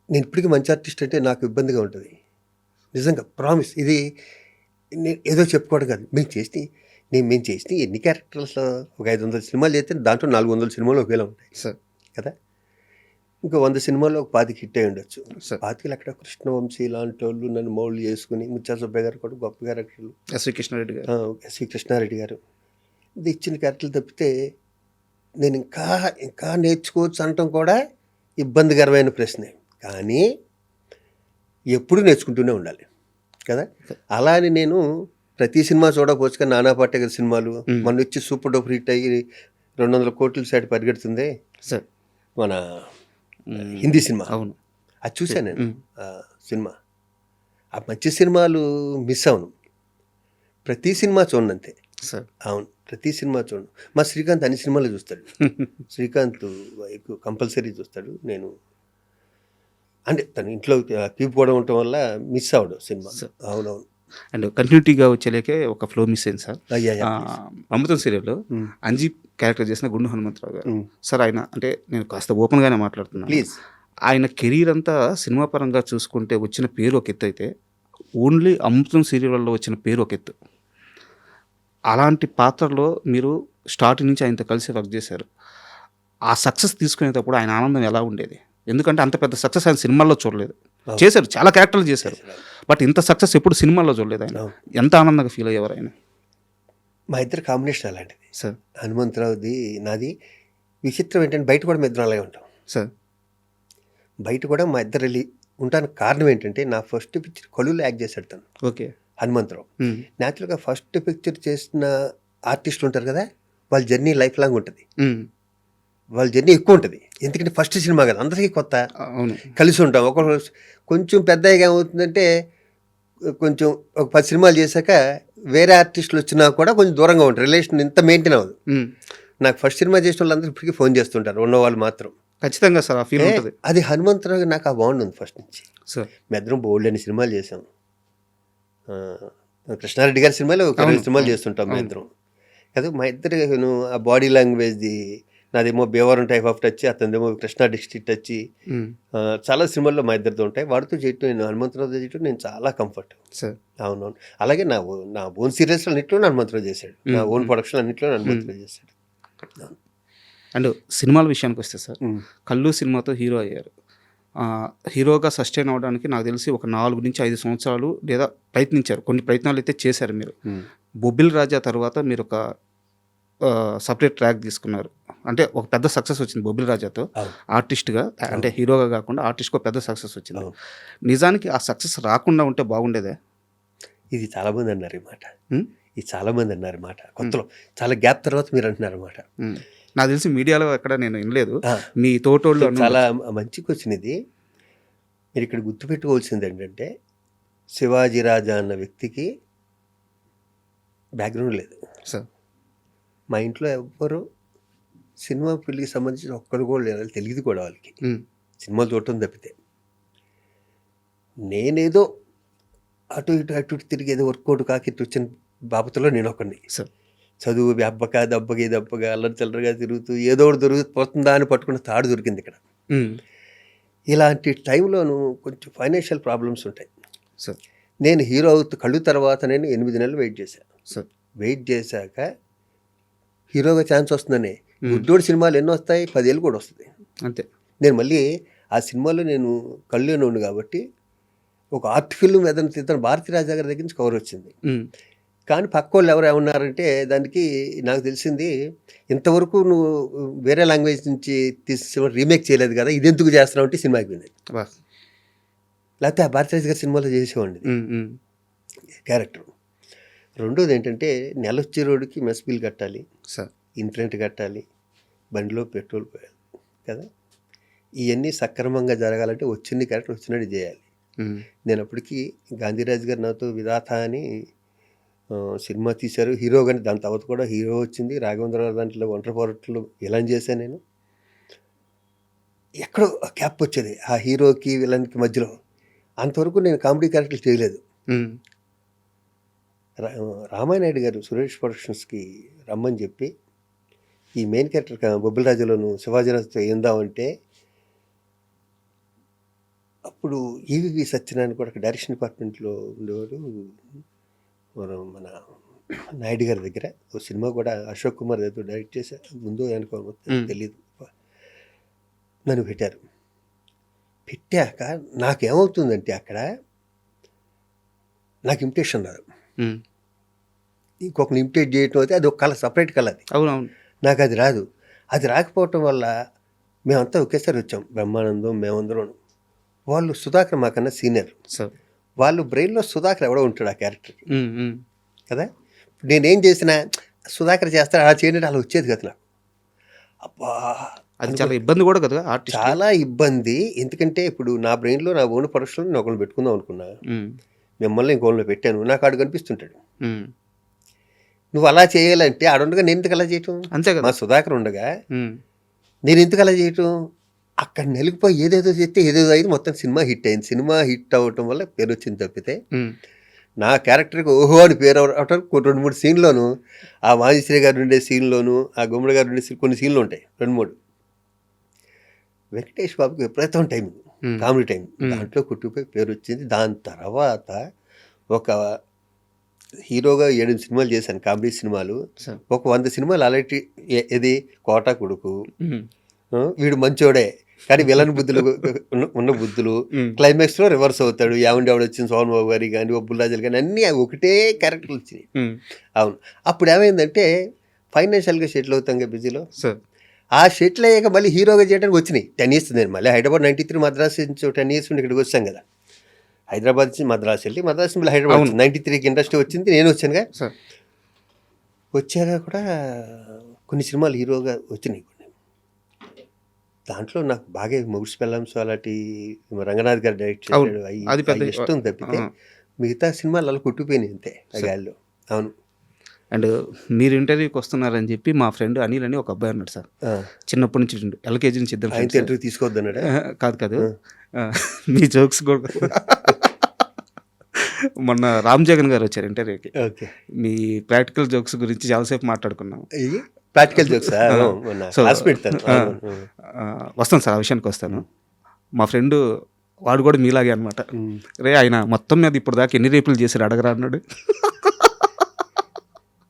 నేను ఇప్పటికీ మంచి ఆర్టిస్ట్ అంటే నాకు ఇబ్బందిగా ఉంటుంది నిజంగా. ప్రామిస్. ఇది నేను ఏదో చెప్పుకోవడం కాదు. మేము చేస్తే ఎన్ని క్యారెక్టర్స్లో ఒక 500 సినిమాలు చేస్తే దాంట్లో 400 సినిమాలు ఒకేలా ఉంటాయి సార్ కదా. ఇంకా 100 సినిమాల్లో ఒక 25 హిట్ అయి ఉండొచ్చు. సార్ 25 అక్కడ కృష్ణవంశీ లాంటి వాళ్ళు నన్ను మౌల్డ్ చేసుకుని, ముత్యాల సుబ్బయ్య గారు కూడా గొప్ప క్యారెక్టర్లు, ఎస్వి కృష్ణారెడ్డి గారు, ఎస్వి కృష్ణారెడ్డి గారు ఇది ఇచ్చిన క్యారెక్టర్లు తప్పితే నేను ఇంకా నేర్చుకోవచ్చు అనటం కూడా ఇబ్బందికరమైన ప్రశ్నే. కానీ ఎప్పుడు నేర్చుకుంటూనే ఉండాలి కదా. అలా అని నేను ప్రతి సినిమా చూడకపోవచ్చు. కానీ నానా పాటేకర్ సినిమాలు మొన్న వచ్చి సూపర్ డూపర్ హిట్ అయ్యి 200 కోట్ల సైడ్ పరిగెడుతుంది సార్. మన హిందీ సినిమా. అవును, అది చూశాను నేను. సినిమా ఆ మంచి సినిమాలు మిస్ అవును. ప్రతి సినిమా చూడండి అంతే సార్. అవును, ప్రతి సినిమా చూడండి. మా శ్రీకాంత్ అన్ని సినిమాలు చూస్తాడు. శ్రీకాంత్ కంపల్సరీ చూస్తాడు. నేను అంటే తన ఇంట్లో కీపుకోవడం ఉండటం వల్ల మిస్ అవడు సినిమా. అవునవును. అండ్ కంటిన్యూటీగా వచ్చేలేకే ఒక ఫ్లో మిస్ అయింది సార్. అయ్యా అమృతం సీరియల్లో అంజీ క్యారెక్టర్ చేసిన గుండు హనుమంతరావు గారు సార్. ఆయన అంటే నేను కాస్త ఓపెన్గానే మాట్లాడుతున్నాను. ప్లీజ్. ఆయన కెరీర్ అంతా సినిమా పరంగా చూసుకుంటే వచ్చిన పేరు ఒక ఎత్తు అయితే ఓన్లీ అమృతం సీరియల్లో వచ్చిన పేరు ఒక ఎత్తు. అలాంటి పాత్రలో మీరు స్టార్టింగ్ నుంచి ఆయనతో కలిసి వర్క్ చేశారు. ఆ సక్సెస్ తీసుకునేటప్పుడు ఆయన ఆనందం ఎలా ఉండేది? ఎందుకంటే అంత పెద్ద సక్సెస్ ఆయన సినిమాల్లో చూడలేదు. చేశారు, చాలా క్యారెక్టర్లు చేశారు, బట్ ఇంత సక్సెస్ ఎప్పుడు సినిమాల్లో చూడలేదు ఆయన. ఎంత ఆనందంగా ఫీల్ అయ్యేవారు ఆయన? మా ఇద్దరు కాంబినేషన్ అలాంటిది సార్. హనుమంతరావుది నాది. విచిత్రం ఏంటంటే బయట కూడా మా ఇద్దరు అలాగే ఉంటాం సార్. బయట కూడా మా ఇద్దరు వెళ్ళి ఉంటానికి కారణం ఏంటంటే నా ఫస్ట్ పిక్చర్ కొలువులో యాక్ట్ చేశాడు తను. ఓకే. హనుమంతరావు న్యాచురల్గా ఫస్ట్ పిక్చర్ చేసిన ఆర్టిస్టులు ఉంటారు కదా, వాళ్ళ జర్నీ లైఫ్ లాంగ్ ఉంటుంది. వాళ్ళ జర్నీ ఎక్కువ ఉంటుంది. ఎందుకంటే ఫస్ట్ సినిమా కదా, అందరికీ కొత్త. కలిసి ఉంటాం. ఒకరు కొంచెం పెద్దగా ఏమవుతుందంటే కొంచెం ఒక 10 సినిమాలు చేశాక వేరే ఆర్టిస్టులు వచ్చినా కూడా కొంచెం దూరంగా ఉంటారు. రిలేషన్ ఇంత మెయింటైన్ అవ్వదు. నాకు ఫస్ట్ సినిమా చేసిన వాళ్ళందరూ ఇప్పటికీ ఫోన్ చేస్తుంటారు, ఉన్నవాళ్ళు మాత్రం. ఖచ్చితంగా సార్, ఆ ఫీల్ ఉంటుంది. అది హనుమంతరావు నాకు ఆ బాండ్ ఉంది ఫస్ట్ నుంచి. సార్ మీ ఇద్దరం బోల్డ్ అని సినిమాలు చేసాం. కృష్ణారెడ్డి గారి సినిమాలు ఒక 2 సినిమాలు చేస్తుంటాం మీ ఇద్దరం కదా. మా ఇద్దరు ఆ బాడీ లాంగ్వేజ్ది నాదేమో భీమవరం టైప్ ఆఫ్ టచ్, అతనిదేమో కృష్ణా డిస్ట్రిక్ట్ టచ్. ఉమ్, చాలా సినిమాల్లో మా ఇద్దరితో ఉంటాయి. వాడితో చేయటం, నేను హనుమంతరావుతో చేయటం నేను చాలా కంఫర్ట్. సార్ అవునవును. అలాగే నా ఓన్ సీరియల్స్ అన్నింటిలో హనుమంతరావు చేశాడు, నా ఓన్ ప్రొడక్షన్ అన్నింటిలో హనుమంతరావు చేశాడు. అండ్ సినిమాల విషయానికి వస్తే సార్, ఉమ్. కల్లు సినిమాతో హీరో అయ్యారు. హీరోగా సస్టైన్ అవ్వడానికి నాకు తెలిసి ఒక 4 నుంచి 5 సంవత్సరాలు లేదా ప్రయత్నించారు. కొన్ని ప్రయత్నాలు అయితే చేశారు మీరు. ఉమ్. బొబ్బిల్ రాజా తర్వాత మీరు ఒక సపరేట్ ట్రాక్ తీసుకున్నారు. అంటే ఒక పెద్ద సక్సెస్ వచ్చింది బొబ్బిల్ రాజాతో అవును. ఆర్టిస్ట్గా, అంటే హీరోగా కాకుండా ఆర్టిస్ట్గా పెద్ద సక్సెస్ వచ్చింది. అవును. నిజానికి ఆ సక్సెస్ రాకుండా ఉంటే బాగుండేదే. ఇది చాలామంది అన్నారు ఈ మాట. ఉమ్, ఇది చాలామంది అన్నారు మాట. కొత్తలో చాలా గ్యాప్ తర్వాత మీరు అంటున్నారు మాట. ఉమ్. నాకు తెలిసి మీడియాలో ఎక్కడ నేను వినలేదు. మీ తోటోళ్ళు చాలా మంచి క్వశ్చన్ ఇది. మీరు ఇక్కడ గుర్తుపెట్టుకోవాల్సింది ఏంటంటే, శివాజీ రాజా అన్న వ్యక్తికి బ్యాక్గ్రౌండ్ లేదు. సార్ మా ఇంట్లో ఎవ్వరు సినిమా ఫీల్డ్కి సంబంధించిన ఒక్కరు కూడా లేదు, తెలియదు కూడా వాళ్ళకి. ఉమ్, సినిమాలు చూడటం తప్పితే నేనేదో అటు ఇటు తిరిగి ఏదో వర్కౌట్ కాకి ఇటు వచ్చిన బాబతులో నేను ఒకడిని. సార్ చదువు దెబ్బగా అల్లరి చల్లరగా తిరుగుతూ ఏదో ఒకటి దొరికిపోతుందా అని పట్టుకున్న తాడు దొరికింది ఇక్కడ. ఉమ్, ఇలాంటి టైంలోనూ కొంచెం ఫైనాన్షియల్ ప్రాబ్లమ్స్ ఉంటాయి. సార్ నేను హీరో కళ్ళు తర్వాత నేను 8 నెలలు వెయిట్ చేశాను. సార్ వెయిట్ చేశాక హీరోగా ఛాన్స్ వస్తుందని, గుడ్డోడి సినిమాలు ఎన్నో వస్తాయి, 10 ఏళ్ళు కూడా వస్తుంది. అంతే. నేను మళ్ళీ ఆ సినిమాలో నేను కళ్ళునే ఉండు కాబట్టి ఒక ఆర్ట్ ఫిల్మ్ ఏదైనా తీద్దాం భారతీ రాజా గారి దగ్గర నుంచి కవర్ వచ్చింది. ఉమ్, కానీ పక్క వాళ్ళు ఎవరు ఏమన్నారంటే, దానికి నాకు తెలిసింది, ఇంతవరకు నువ్వు వేరే లాంగ్వేజ్ నుంచి తీసి రీమేక్ చేయలేదు కదా, ఇది ఎందుకు చేస్తున్నావు అంటే సినిమాకి పోయింది. బా. లేకపోతే ఆ భారతీ రాజా గారి సినిమాలో చేసేవాడిని ఉమ్, ఉమ్, క్యారెక్టర్. రెండోది ఏంటంటే, నెలొచ్చే రోడ్డుకి మెస్ బిల్ కట్టాలి, సార్ ఇంటర్నెట్ కట్టాలి, బండిలో పెట్రోల్ పోయాలి కదా. ఇవన్నీ సక్రమంగా జరగాలంటే వచ్చింది క్యారెక్టర్ వచ్చినట్టు చేయాలి. ఉమ్, నేను అప్పటికి గాంధీరాజు గారు నాతో విధాత అని సినిమా తీశారు, హీరో కానీ దాని తర్వాత కూడా హీరో వచ్చింది. రాఘవేంద్రరావు దాంట్లో ఒంటరి పోరాటంలో విలన్ చేశాను నేను. ఎక్కడో గ్యాప్ వచ్చేది ఆ హీరోకి విలన్కి మధ్యలో. అంతవరకు నేను కామెడీ క్యారెక్టర్లు చేయలేదు. ఉమ్, రామానాయుడు గారు సురేష్ ప్రొడక్షన్స్కి రమ్మని చెప్పి, ఈ మెయిన్ క్యారెక్టర్ బొబ్బిల్ రాజులోను శివాజీరాజుతో ఏందామంటే, అప్పుడు ఈవివి సత్యనారాయణ కూడా డైరెక్షన్ డిపార్ట్మెంట్లో ఉండేవాడు. మన నాయుడు గారి దగ్గర ఓ సినిమా కూడా అశోక్ కుమార్ ఏదో డైరెక్ట్ చేశారు, ముందు అనుకో తెలియదు. నన్ను పెట్టారు. పెట్టాక నాకేమవుతుందంటే, అక్కడ నాకు ఇమిటేషన్ రాదు. ఉమ్, ఇంకొకరిని ఇమిటేట్ చేయటం అయితే అది ఒక కళ, సపరేట్ కళ. అది అవునవును. నాకు అది రాదు. అది రాకపోవటం వల్ల మేమంతా ఒకేసారి వచ్చాం, బ్రహ్మానందం మేమందరం. వాళ్ళు సుధాకర్ మాకన్నా సీనియర్. సార్ వాళ్ళు బ్రెయిన్లో సుధాకర్ ఎవడో ఉంటాడు ఆ క్యారెక్టర్కి ఉమ్, ఉమ్, కదా. నేనేం చేసినా సుధాకర్ చేస్తాడు, అలా చేయడం అలా వచ్చేది కదా నాకు. అబ్బా, అది చాలా ఇబ్బంది కూడా కదా ఆర్టిస్ట్. చాలా ఇబ్బంది. ఎందుకంటే ఇప్పుడు నా బ్రెయిన్లో నా ఓన్ ప్రొడక్షన్లో నేను ఒకళ్ళు పెట్టుకుందాం అనుకున్నా, ఉమ్, మిమ్మల్ని ఇంకోళ్ళు పెట్టాను. నాకు ఆడు కనిపిస్తుంటాడు. ఉమ్, నువ్వు అలా చేయాలంటే ఆడుండగా నేను ఎందుకు అలా చేయటం? అంతే కదా. మా సుధాకర్ ఉండగా ఉమ్, నేను ఎందుకు అలా చేయటం? అక్కడ నెలిగిపోయి ఏదేదో చేస్తే ఏదేదో అయింది, మొత్తం సినిమా హిట్ అయింది. సినిమా హిట్ అవ్వటం వల్ల పేరు వచ్చింది తప్పితే ఉమ్, నా క్యారెక్టర్కి ఓహో అని పేరు అవటం 2-3 సీన్లోను, ఆ వాణిశ్రీ గారు ఉండే సీన్లోను, ఆ గుమ్మడి గారు ఉండే కొన్ని సీన్లు ఉంటాయి, 2-3. వెంకటేష్ బాబుకి విపరీతం టైం, కామెడీ టైం, దాంట్లో కుట్టుకుపోయి పేరు వచ్చింది. దాని తర్వాత ఒక హీరోగా 7 సినిమాలు చేశాను, కామెడీ సినిమాలు. సార్ ఒక 100 సినిమాలు అలాంటి ఇది కోటా కొడుకు, ఉమ్, వీడు మంచోడే కానీ విలన్ బుద్ధులు ఉన్న బుద్ధులు, ఉమ్, క్లైమాక్స్లో రివర్స్ అవుతాడు. యావండి ఆవిడ వచ్చింది, సోహన్ బాబు గారి కానీ బొబ్బుల్ రాజులు కానీ అన్నీ ఒకటే క్యారెక్టర్లు వచ్చినాయి. ఉమ్, అవును. అప్పుడు ఏమైందంటే ఫైనాన్షియల్గా సెటిల్ అవుతాం కదా బిజీలో. సార్ ఆ సెటిల్ అయ్యాక మళ్ళీ హీరోగా చేయడానికి వచ్చినాయి 10 years. నేను మళ్ళీ హైదరాబాద్ 93 మద్రాసు నుంచి 10 years నుండి ఇక్కడికి వచ్చాం కదా. హైదరాబాద్ నుంచి మద్రాసు వెళ్ళి మద్రాసు మళ్ళీ హైదరాబాద్ 93కి ఇండస్ట్రీ వచ్చింది, నేను వచ్చానుగా. సార్ వచ్చాక కూడా కొన్ని సినిమాలు హీరోగా వచ్చినాయి. దాంట్లో నాకు బాగా మొగుడ్స్ పెళ్ళాంస్ అలాంటి రంగనాథ్ గారు డైరెక్ట్ చేశాడు, అది పెద్ద అవి ఇష్టం తప్పితే మిగతా సినిమాలు అలా కొట్టుకుపోయినాయి అంతే ఆ గాల్లో. అవును. అండ్ మీరు ఇంటర్వ్యూకి వస్తున్నారని చెప్పి మా ఫ్రెండ్ అనిల్ అని ఒక అబ్బాయి అన్నాడు సార్. చిన్నప్పటి నుంచి ఎల్కేజీ నుంచి ఇద్దరు ఆయన ఇంటర్వ్యూ తీసుకోవద్దన్నాడా? కాదు మీ జోక్స్ కూడా మొన్న రామ్ జగన్ గారు వచ్చారు ఇంటర్వ్యూకి. ఓకే. మీ ప్రాక్టికల్ జోక్స్ గురించి చాలాసేపు మాట్లాడుకున్నాం. ప్రాక్టికల్ జోక్స్ సో క్లాస్ పెడతాను. వస్తాను సార్, ఆ విషయానికి వస్తాను. మా ఫ్రెండ్ వాడు కూడా మీలాగే అనమాట. రే ఆయన మొత్తం మీద ఇప్పుడు దాకా ఎన్ని రేపులు చేశారు అడగరా అన్నాడు.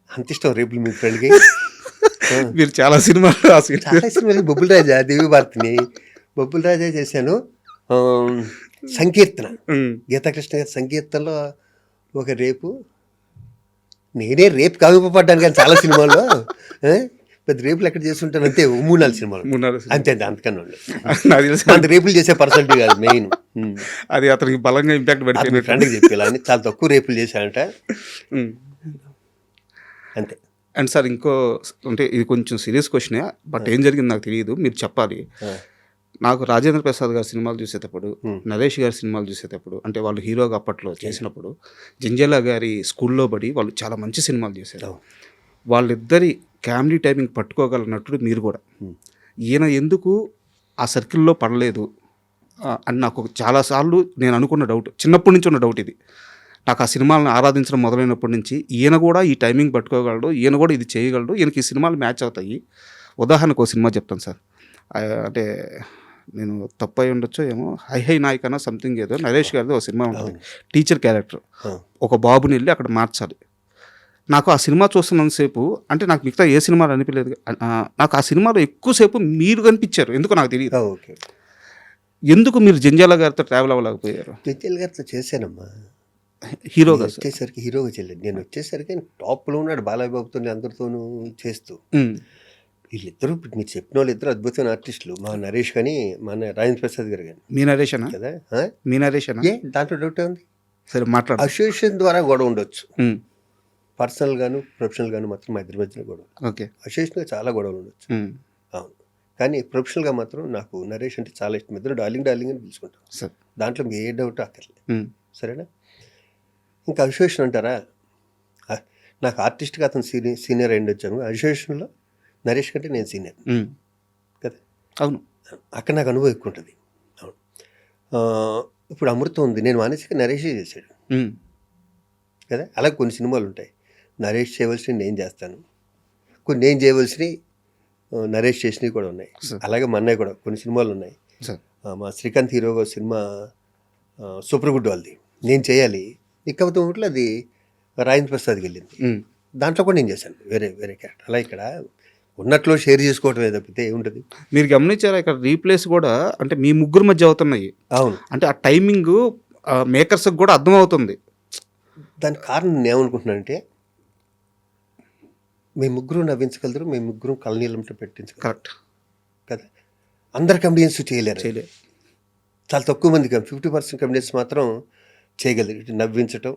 అంత ఇష్టం రేపులు మీ ఫ్రెండ్కి. మీరు చాలా సినిమాలు చాలా సినిమాలు. బొబ్బుల రాజా, దేవి భారతిని బొబ్బుల రాజా చేశాను. సంకీర్తన, గీతాకృష్ణ గారి సంకీర్తనలో ఒక రేపు, నేనే రేపు కావింపబడ్డాను కానీ చాలా సినిమాల్లో పెద్ద రేపులు ఎక్కడ చేస్తుంటాను అంతే, 3-4 సినిమాలు అంతే, అంతకన్నా నాకు తెలుసు. అంత రేపులు చేసే పర్సనాలిటీ కాదు మెయిన్. అది అతనికి బలంగా ఇంపాక్ట్ పడిపోయింది. ఫ్రెండ్కి చెప్పేలా అని చాలా తక్కువ రేపులు చేశానంట అంతే. అండ్ సార్ ఇంకో, అంటే ఇది కొంచెం సీరియస్ క్వశ్చనే, బట్ ఏం జరిగింది నాకు తెలియదు, మీరు చెప్పాలి. నాకు రాజేంద్ర ప్రసాద్ గారి సినిమాలు చూసేటప్పుడు, నరేష్ గారి సినిమాలు చూసేటప్పుడు, అంటే వాళ్ళు హీరోగా అప్పట్లో చేసినప్పుడు, జంజాల గారి స్కూల్లో పడి వాళ్ళు చాలా మంచి సినిమాలు చేశారు. వాళ్ళిద్దరి కామెడీ టైమింగ్ పట్టుకోగల నటుడు మీరు కూడా. ఈయన ఎందుకు ఆ సర్కిల్లో పడలేదు అని నాకు చాలాసార్లు నేను అనుకున్న డౌట్, చిన్నప్పటి నుంచి ఉన్న డౌట్ ఇది. నాకు ఆ సినిమాలను ఆరాధించడం మొదలైనప్పటి నుంచి ఈయన కూడా ఈ టైమింగ్ పట్టుకోగలడు, ఈయన కూడా ఇది చేయగలడు, ఈయనకి ఈ సినిమాలు మ్యాచ్ అవుతాయి. ఉదాహరణకు ఒక సినిమా చెప్తాను సార్, అంటే నేను తప్పు అయి ఉండొచ్చో ఏమో, హై హై నాయక్ అన్న సంథింగ్ ఏదో నరేష్ గారిది ఒక సినిమా ఉంటుంది, టీచర్ క్యారెక్టర్, ఒక బాబుని వెళ్ళి అక్కడ మార్చాలి. నాకు ఆ సినిమా చూస్తున్నంతసేపు, అంటే నాకు మిగతా ఏ సినిమాలు అనిపించలేదు, నాకు ఆ సినిమాలో ఎక్కువసేపు మీరు కనిపించారు, ఎందుకు నాకు తెలియదు. ఎందుకు మీరు జంజాల గారితో ట్రావెల్ అవ్వలేకపోయారు? జంజాల గారితో చేశానమ్మా, హీరోగా వచ్చేసరికి హీరోగా చేయలేదు. నేను వచ్చేసరికి టాప్లో ఉన్నాడు బాలయ్యబాబుతో అందరితోనూ చేస్తూ. వీళ్ళిద్దరూ ఇప్పుడు మీరు చెప్పిన వాళ్ళు ఇద్దరు అద్భుతమైన ఆర్టిస్టులు, మా నరేష్ కానీ మన రాజేంద్ర ప్రసాద్ గారు కానీ. మీ నరేష్ అన్న కదా, మీ నరేష్ అన్న, దాంట్లో డౌట్ ఉంది. సరే మాట్లాడు. అసోసియేషన్ ద్వారా గొడవ ఉండొచ్చు, పర్సనల్ గాను ప్రొఫెషనల్ గాను మాత్రం మా ఇద్దరి మధ్యన గొడవ. ఓకే, అసోసియేషన్గా చాలా గొడవలు ఉండొచ్చు, అవును. కానీ ప్రొఫెషనల్గా మాత్రం నాకు నరేష్ అంటే చాలా ఇష్టం. ఇద్దరు డార్లింగ్ డార్లింగ్ అని పిలుచుకుంటాం, దాంట్లో మీకు ఏ డౌట్ అక్కర్లేదు, సరేనా. ఇంకా అసోసియేషన్ అంటారా, నాకు ఆర్టిస్ట్గా అతను సీనియర్ అయ్యి వచ్చాను, అసోసియేషన్లో నరేష్ కంటే నేను సీనియర్ కదా. అవును, అక్కడ నాకు అనుభవం ఎక్కువ ఉంటుంది. అవును. ఇప్పుడు అమృతం ఉంది, నేను మానేసి నరేషే చేశాడు కదా. అలాగే కొన్ని సినిమాలు ఉంటాయి, నరేష్ చేయవలసినవి నేను చేస్తాను, కొన్ని నేను చేయవలసినవి నరేష్ చేసినవి కూడా ఉన్నాయి. అలాగే మా అన్నయ్య కూడా కొన్ని సినిమాలు ఉన్నాయి. మా శ్రీకాంత్ హీరోగా సినిమా సూపర్ గుడ్ వాళ్ళది నేను చేయాలి, ఇకపోతే ఒకటి అది రాజేంద్ర ప్రసాద్కి వెళ్ళింది, దాంట్లో కూడా నేను చేశాను వేరే వేరే క్యారెక్టర్. అలా ఇక్కడ ఉన్నట్లో షేర్ చేసుకోవటమే తప్పితే ఏముంటుంది. మీరు గమనించారా ఇక్కడ రీప్లేస్ కూడా అంటే మీ ముగ్గురు మధ్య అవుతున్నాయి. అవును, అంటే ఆ టైమింగ్ మేకర్స్కి కూడా అర్థమవుతుంది. దానికి కారణం నేను ఏమనుకుంటున్నానంటే, మీ ముగ్గురు నవ్వించగలరు, మీ ముగ్గురు కళ్ళనీళ్ళంతో పెట్టించగలరు. కరెక్ట్ కదా. అందరు కమెడియన్స్ చేయలేరు, చాలా తక్కువ మంది, 50% కమెడియన్స్ మాత్రం చేయగలరు. ఇటు నవ్వించటం,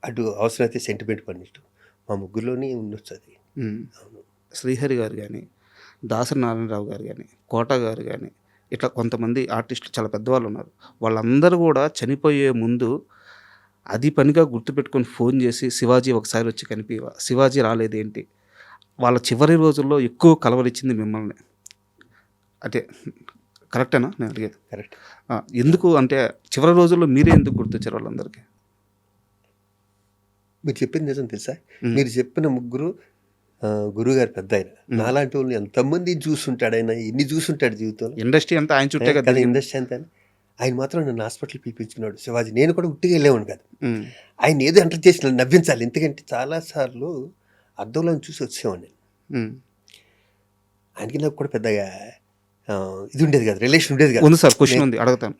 అటు అవసరమైతే సెంటిమెంట్ పండించడం, మా ముగ్గురులోనే ఉండొచ్చు అది. అవును. శ్రీహరి గారు కానీ, దాసరి నారాయణరావు గారు కానీ, కోట గారు కానీ, ఇట్లా కొంతమంది ఆర్టిస్టులు చాలా పెద్దవాళ్ళు ఉన్నారు. వాళ్ళందరూ కూడా చనిపోయే ముందు అది పనిగా గుర్తుపెట్టుకొని ఫోన్ చేసి శివాజీ ఒకసారి వచ్చి కనిపివా, శివాజీ రాలేదేంటి, వాళ్ళ చివరి రోజుల్లో ఎక్కువ కలవరిచ్చింది మిమ్మల్ని. అంటే కరెక్టేనా నేను అడిగేది? కరెక్ట్. ఎందుకు అంటే చివరి రోజుల్లో మీరే ఎందుకు గుర్తొచ్చారు వాళ్ళందరికీ? మీరు చెప్పింది నిజం తెలుసా, మీరు చెప్పిన ముగ్గురు గురువుగారు పెద్ద ఆయన, నాలాంటి వాళ్ళు ఎంతమంది చూస్తుంటాడు, ఆయన ఎన్ని చూస్తుంటాడు జీవితంలో. ఇండస్ట్రీ అంతా ఆయన చుట్టే కదా, ఇండస్ట్రీ అంతా. ఆయన మాత్రం నన్ను హాస్పిటల్ పిలిపించుకున్నాడు శివాజీ. నేను కూడా ఉట్టిగా వెళ్ళేవాడు కాదు, ఆయన ఏదో ఎంటర్ చేసి నవ్వించాలి. ఎందుకంటే చాలాసార్లు అద్దంలో చూసి వచ్చేవాడిని నేను. ఆయనకి నాకు కూడా పెద్దగా ఇది ఉండేది కదా, రిలేషన్ ఉండేది కదా. ఉంది సార్, క్వశ్చన్ ఉంది అడుగుతాను.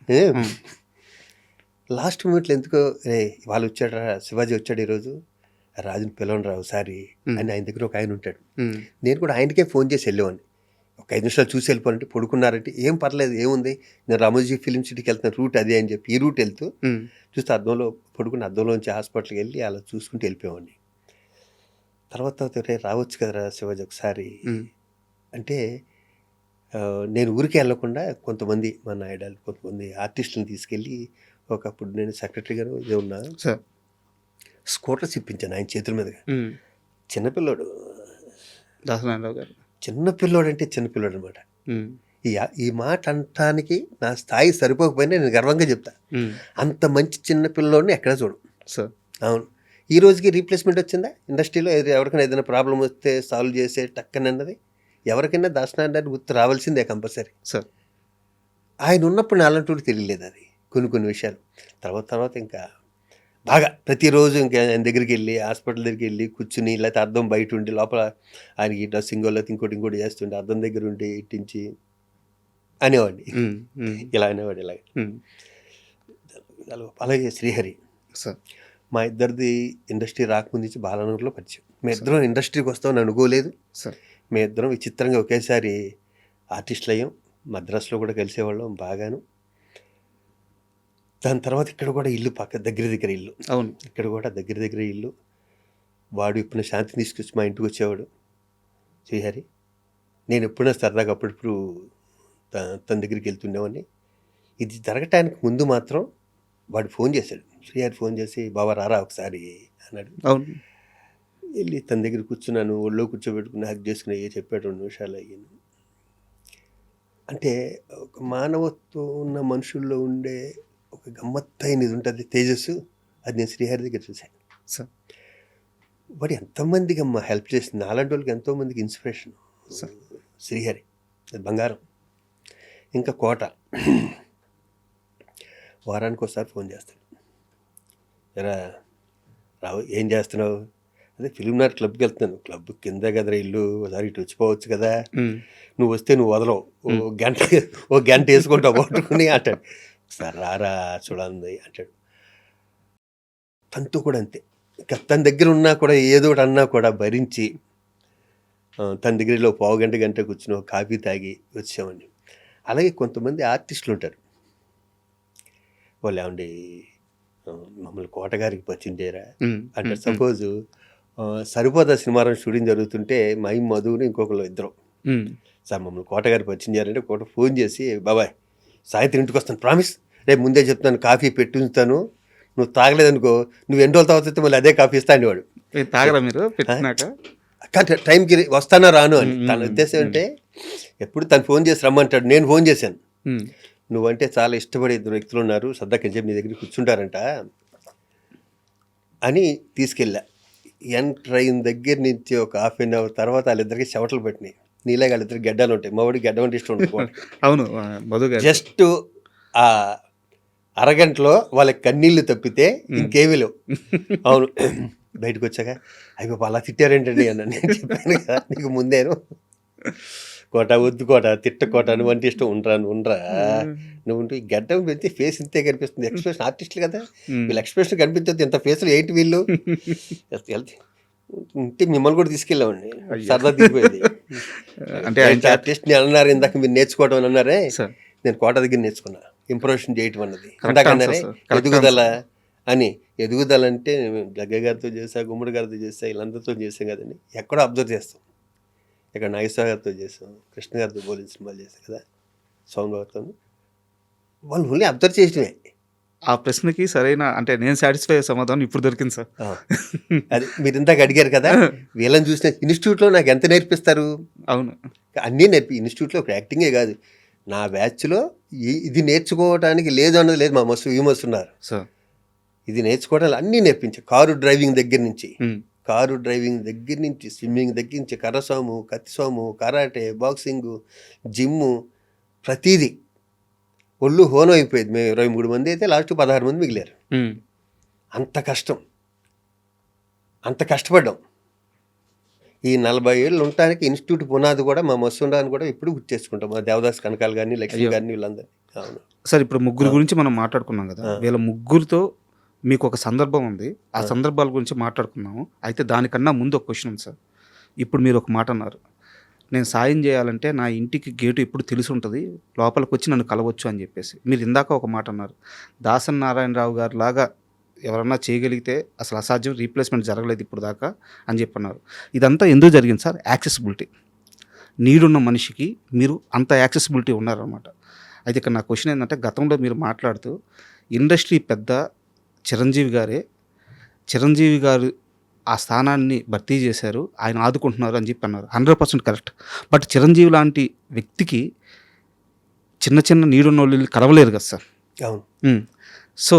లాస్ట్ మూమెంట్లో ఎందుకో వాళ్ళు వచ్చాడు, శివాజీ వచ్చాడు ఈరోజు, రాజుని పిలవను రా ఒకసారి అని. ఆయన దగ్గర ఒక ఆయన ఉంటాడు, నేను కూడా ఆయనకే ఫోన్ చేసి వెళ్ళేవాడిని. ఒక 5 నిమిషాలు చూసి వెళ్ళిపోవాలంటే, పడుకున్నారంటే ఏం పర్లేదు, ఏముంది, నేను రామోజీ ఫిలిం సిటీకి వెళ్తున్న రూట్ అదే అని చెప్పి ఈ రూట్ వెళ్తూ చూస్తే అద్దంలో పడుకుని అద్దంలోంచి హాస్పిటల్కి వెళ్ళి అలా చూసుకుంటూ వెళ్ళిపోయేవాడిని. తర్వాత రావచ్చు కదరా శివాజీ ఒకసారి అంటే, నేను ఊరికి వెళ్ళకుండా కొంతమంది మా నాయుడాలు, కొంతమంది ఆర్టిస్టులను తీసుకెళ్ళి, ఒకప్పుడు నేను సెక్రటరీగాను ఇదే ఉన్నా, స్కూటర్స్ ఇప్పించాను ఆయన చేతుల మీదుగా. చిన్నపిల్లోడు దాసనారాయణరావు గారు, చిన్నపిల్లోడు అంటే చిన్నపిల్లోడు అనమాట. ఈ మాట అనటానికి నా స్థాయి సరిపోకపోయినా నేను గర్వంగా చెప్తా, అంత మంచి చిన్నపిల్లోడిని ఎక్కడ చూడు. అవును. ఈ రోజుకి రీప్లేస్మెంట్ వచ్చిందా ఇండస్ట్రీలో? ఎవరికైనా ఏదైనా ప్రాబ్లం వస్తే సాల్వ్ చేసే టక్కనన్నది ఎవరికైనా దాసనారాయణ గుర్తు రావాల్సిందే కంపల్సరీ. సార్. ఆయన ఉన్నప్పుడు నాలంటూ తెలియలేదు అది కొన్ని విషయాలు. తర్వాత ఇంకా బాగా ప్రతిరోజు ఇంకా ఆయన దగ్గరికి వెళ్ళి హాస్పిటల్ దగ్గరికి వెళ్ళి కూర్చుని, లేకపోతే అద్దం బయట ఉండి లోపల ఆయనకి డ్రెస్సింగో లేకపోతే ఇంకోటి చేస్తుంటే అద్దం దగ్గర ఉండి ఇట్టించి అనేవాడిని. ఇలా అనేవాడు ఇలాగ. అలాగే శ్రీహరి సార్. మా ఇద్దరిది ఇండస్ట్రీ రాకముందు నుంచి బాలానగర్లో పరిచయం. మేము ఇద్దరం ఇండస్ట్రీకి వస్తామని అనుకోలేదు. సార్. మేము ఇద్దరం విచిత్రంగా ఒకేసారి ఆర్టిస్టులు అయ్యాం. మద్రాసులో కూడా కలిసేవాళ్ళం బాగాను. దాని తర్వాత ఇక్కడ కూడా ఇల్లు దగ్గర ఇల్లు. అవును. ఇక్కడ కూడా దగ్గర ఇల్లు. వాడు ఇప్పుడు శాంతి తీసుకొచ్చి మా ఇంటికి వచ్చేవాడు శ్రీహరి. నేను ఎప్పుడైనా సరదాగా అప్పుడప్పుడు తన దగ్గరికి వెళ్తుండేవాడిని. ఇది జరగటానికి ముందు మాత్రం వాడు ఫోన్ చేశాడు. శ్రీహరి ఫోన్ చేసి, బాబా రారా ఒకసారి అన్నాడు. అవును. వెళ్ళి తన దగ్గర కూర్చున్నాను, ఒళ్ళో కూర్చోబెట్టుకుని హక్ చేసుకుని చెప్పాడు. 2 నిమిషాలు అయ్యాను. అంటే ఒక మానవత్వం ఉన్న మనుషుల్లో ఉండే ఒక గమ్మత్తైనది ఉంటుంది, తేజస్సు. అది నేను శ్రీహరి దగ్గర చూశాను. సార్. వాడు ఎంతోమందికి అమ్మ హెల్ప్ చేసింది. అలాంటి వాళ్ళకి ఎంతోమందికి ఇన్స్పిరేషన్ శ్రీహరి. అది బంగారం. ఇంకా కోట వారానికి ఒకసారి ఫోన్ చేస్తాడు. ఎరా రావు, ఏం చేస్తున్నావు? అదే ఫిలిం నగర్ క్లబ్కి వెళ్తున్నాను. క్లబ్ కింద కదరా ఇల్లు, ఒకసారి ఇటు వచ్చిపోవచ్చు కదా, నువ్వు వస్తే నువ్వు వదలవు, ఓ గంట వేసుకుంటావు పట్టుకుని అంటాడు. ఒకసారి రారా చూడండి అంటాడు. తనతో కూడా అంతే. ఇంకా తన దగ్గర ఉన్నా కూడా ఏదో ఒకటి అన్నా కూడా భరించి తన దగ్గరలో పావు గంట కూర్చుని కాఫీ తాగి వచ్చామని. అలాగే కొంతమంది ఆర్టిస్టులు ఉంటారు. వాళ్ళు ఏమండి మమ్మల్ని కోటగారికి పరిచయం చేయరా అంటే, సపోజు సరిపోదా సినిమాలో షూటింగ్ జరుగుతుంటే మై మధుని ఇంకొకరు ఇద్దరు, సార్ మమ్మల్ని కోటగారికి పరిచయం చేయాలంటే కోట ఫోన్ చేసి, బాబాయ్ సాయంత్రం ఇంటికి వస్తాను, ప్రామిస్, రేపు ముందే చెప్తాను, కాఫీ పెట్టుంచుతాను, నువ్వు తాగలేదనుకో నువ్వు 2 రోజుల తర్వాత మళ్ళీ అదే కాఫీ ఇస్తా అనేవాడు. తాగరా మీరు పెట్టినాక? కానీ టైంకి వస్తానా రాను అని తన ఉద్దేశం. అంటే ఎప్పుడు తను ఫోన్ చేసి రమ్మంటాడు. నేను ఫోన్ చేశాను, నువ్వంటే చాలా ఇష్టపడే 2 వ్యక్తులు ఉన్నారు, సరదాకి చెప్పి నీ దగ్గర కూర్చుంటారంట అని తీసుకెళ్ళా. ఎంటర్ అయిన దగ్గర నుంచి ఒక ½ అవర్ తర్వాత వాళ్ళిద్దరికి చెవటలు పెట్టినాయి. నీలాగా వాళ్ళిద్దరికి గడ్డలు ఉంటాయి. మా వాడికి గడ్డ అంటే ఇష్టం ఉంటుంది. అవును. జస్ట్ ఆ అరగంటలో వాళ్ళకి కన్నీళ్ళు తప్పితే ఇంకేమీ లేవు. అవును. బయటకు వచ్చాక అయ్యో అలా తిట్టారేంటండి అన్న. నేను చెప్పాను కదా నీకు ముందేను, కోట వద్దు కోట తిట్ట కోట నువ్వు అంటే ఇష్టం ఉండరా నువ్వు ఈ గడ్డం పెడితే ఫేస్ ఇంతే కనిపిస్తుంది. ఎక్స్ప్రెషన్ ఆర్టిస్టులు కదా, వీళ్ళ ఎక్స్ప్రెషన్ కనిపించదు, ఇంత ఫేస్లు ఏంటి వీళ్ళు ఉంటే మిమ్మల్ని కూడా తీసుకెళ్ళామండి. సరదా దిగిపోయేది. అంటే ఆర్టిస్ట్ ని అన్నారు ఇందాక, మీరు నేర్చుకోవడం అని అన్నారే, నేను కోట దగ్గర నేర్చుకున్నా ఇంప్రూవేషన్ చేయటం అన్నది. ఇందాకన్నారే ఎదుగుదల అని. ఎదుగుదల అంటే జగ్గ గారితో చేసా, గుమ్మడి గారితో చేసా, వీళ్ళందరితో చేసాం కదండి. ఎక్కడో అబ్జర్వ్ చేస్తాం. ఇక్కడ నాగేశ్వర గారితో చేసాం, కృష్ణ గారితో పోలిన సినిమాలు చేసాం కదా, సౌండ్ గారితో. వాళ్ళు ఓన్లీ అబ్జర్వ్ చేయటమే. ఆ ప్రశ్నకి సరైన అంటే నేను సాటిస్ఫై అయ్యే సమాధానం ఇప్పుడు దొరికింది సార్. అది మీరు ఇందాక అడిగారు కదా, వీళ్ళని చూసిన ఇన్స్టిట్యూట్లో నాకు ఎంత నేర్పిస్తారు? అవును, అన్నీ ఇన్స్టిట్యూట్లో ఒక యాక్టింగే కాదు, నా బ్యాచ్లో ఇది నేర్చుకోవడానికి లేదు అన్నది లేదు. మా మస్తు ఉన్నారు సార్, ఇది నేర్చుకోవడానికి అన్నీ నేర్పించారు. కారు డ్రైవింగ్ దగ్గర నుంచి స్విమ్మింగ్ దగ్గర నుంచి కర్రసాము, కత్తిసాము, కరాటే, బాక్సింగ్, జిమ్ము, ప్రతీది. ఒళ్ళు హోనం అయిపోయేది. మేము 23 మంది అయితే లాస్ట్ 16 మంది మిగిలారు. అంత కష్టపడ్డాం. ఈ 40 ఏళ్ళు ఉండటానికి ఇన్స్టిట్యూట్ పునాది కూడా మా మస్తుండాన్ని కూడా ఇప్పుడు గుర్తు చేసుకుంటాం. మా దేవదాస్ కనకాలు కానీ, లక్ష్మి గారిని, వీళ్ళందరూ. అవును సార్, ఇప్పుడు ముగ్గురు గురించి మనం మాట్లాడుకున్నాం కదా, వీళ్ళ ముగ్గురితో మీకు ఒక సందర్భం ఉంది. ఆ సందర్భాల గురించి మాట్లాడుకున్నాము. అయితే దానికన్నా ముందు ఒక క్వశ్చన్ ఉంది సార్. ఇప్పుడు మీరు ఒక మాట అన్నారు, నేను సాయం చేయాలంటే నా ఇంటికి గేటు ఎప్పుడు తెలిసి ఉంటుంది, లోపలికి వచ్చి నన్ను కలవచ్చు అని చెప్పేసి. మీరు ఇందాక ఒక మాట అన్నారు, దాసన్ నారాయణరావు గారు లాగా ఎవరన్నా చేయగలిగితే అసలు అసాధ్యం, రీప్లేస్మెంట్ జరగలేదు ఇప్పుడు దాకా అని చెప్పన్నారు. ఇదంతా ఎందుకు జరిగింది సార్? యాక్సెసిబిలిటీ. నీడున్న మనిషికి మీరు అంత యాక్సెసిబిలిటీ ఉన్నారనమాట. అయితే ఇక్కడ నా క్వశ్చన్ ఏంటంటే, గతంలో మీరు మాట్లాడుతూ ఇండస్ట్రీ పెద్ద చిరంజీవి గారు ఆ స్థానాన్ని భర్తీ చేశారు, ఆయన ఆదుకుంటున్నారు అని చెప్పి అన్నారు. 100% కరెక్ట్. బట్ చిరంజీవి లాంటి వ్యక్తికి చిన్న నీడున్న వాళ్ళు కలవలేరు కదా సార్. సో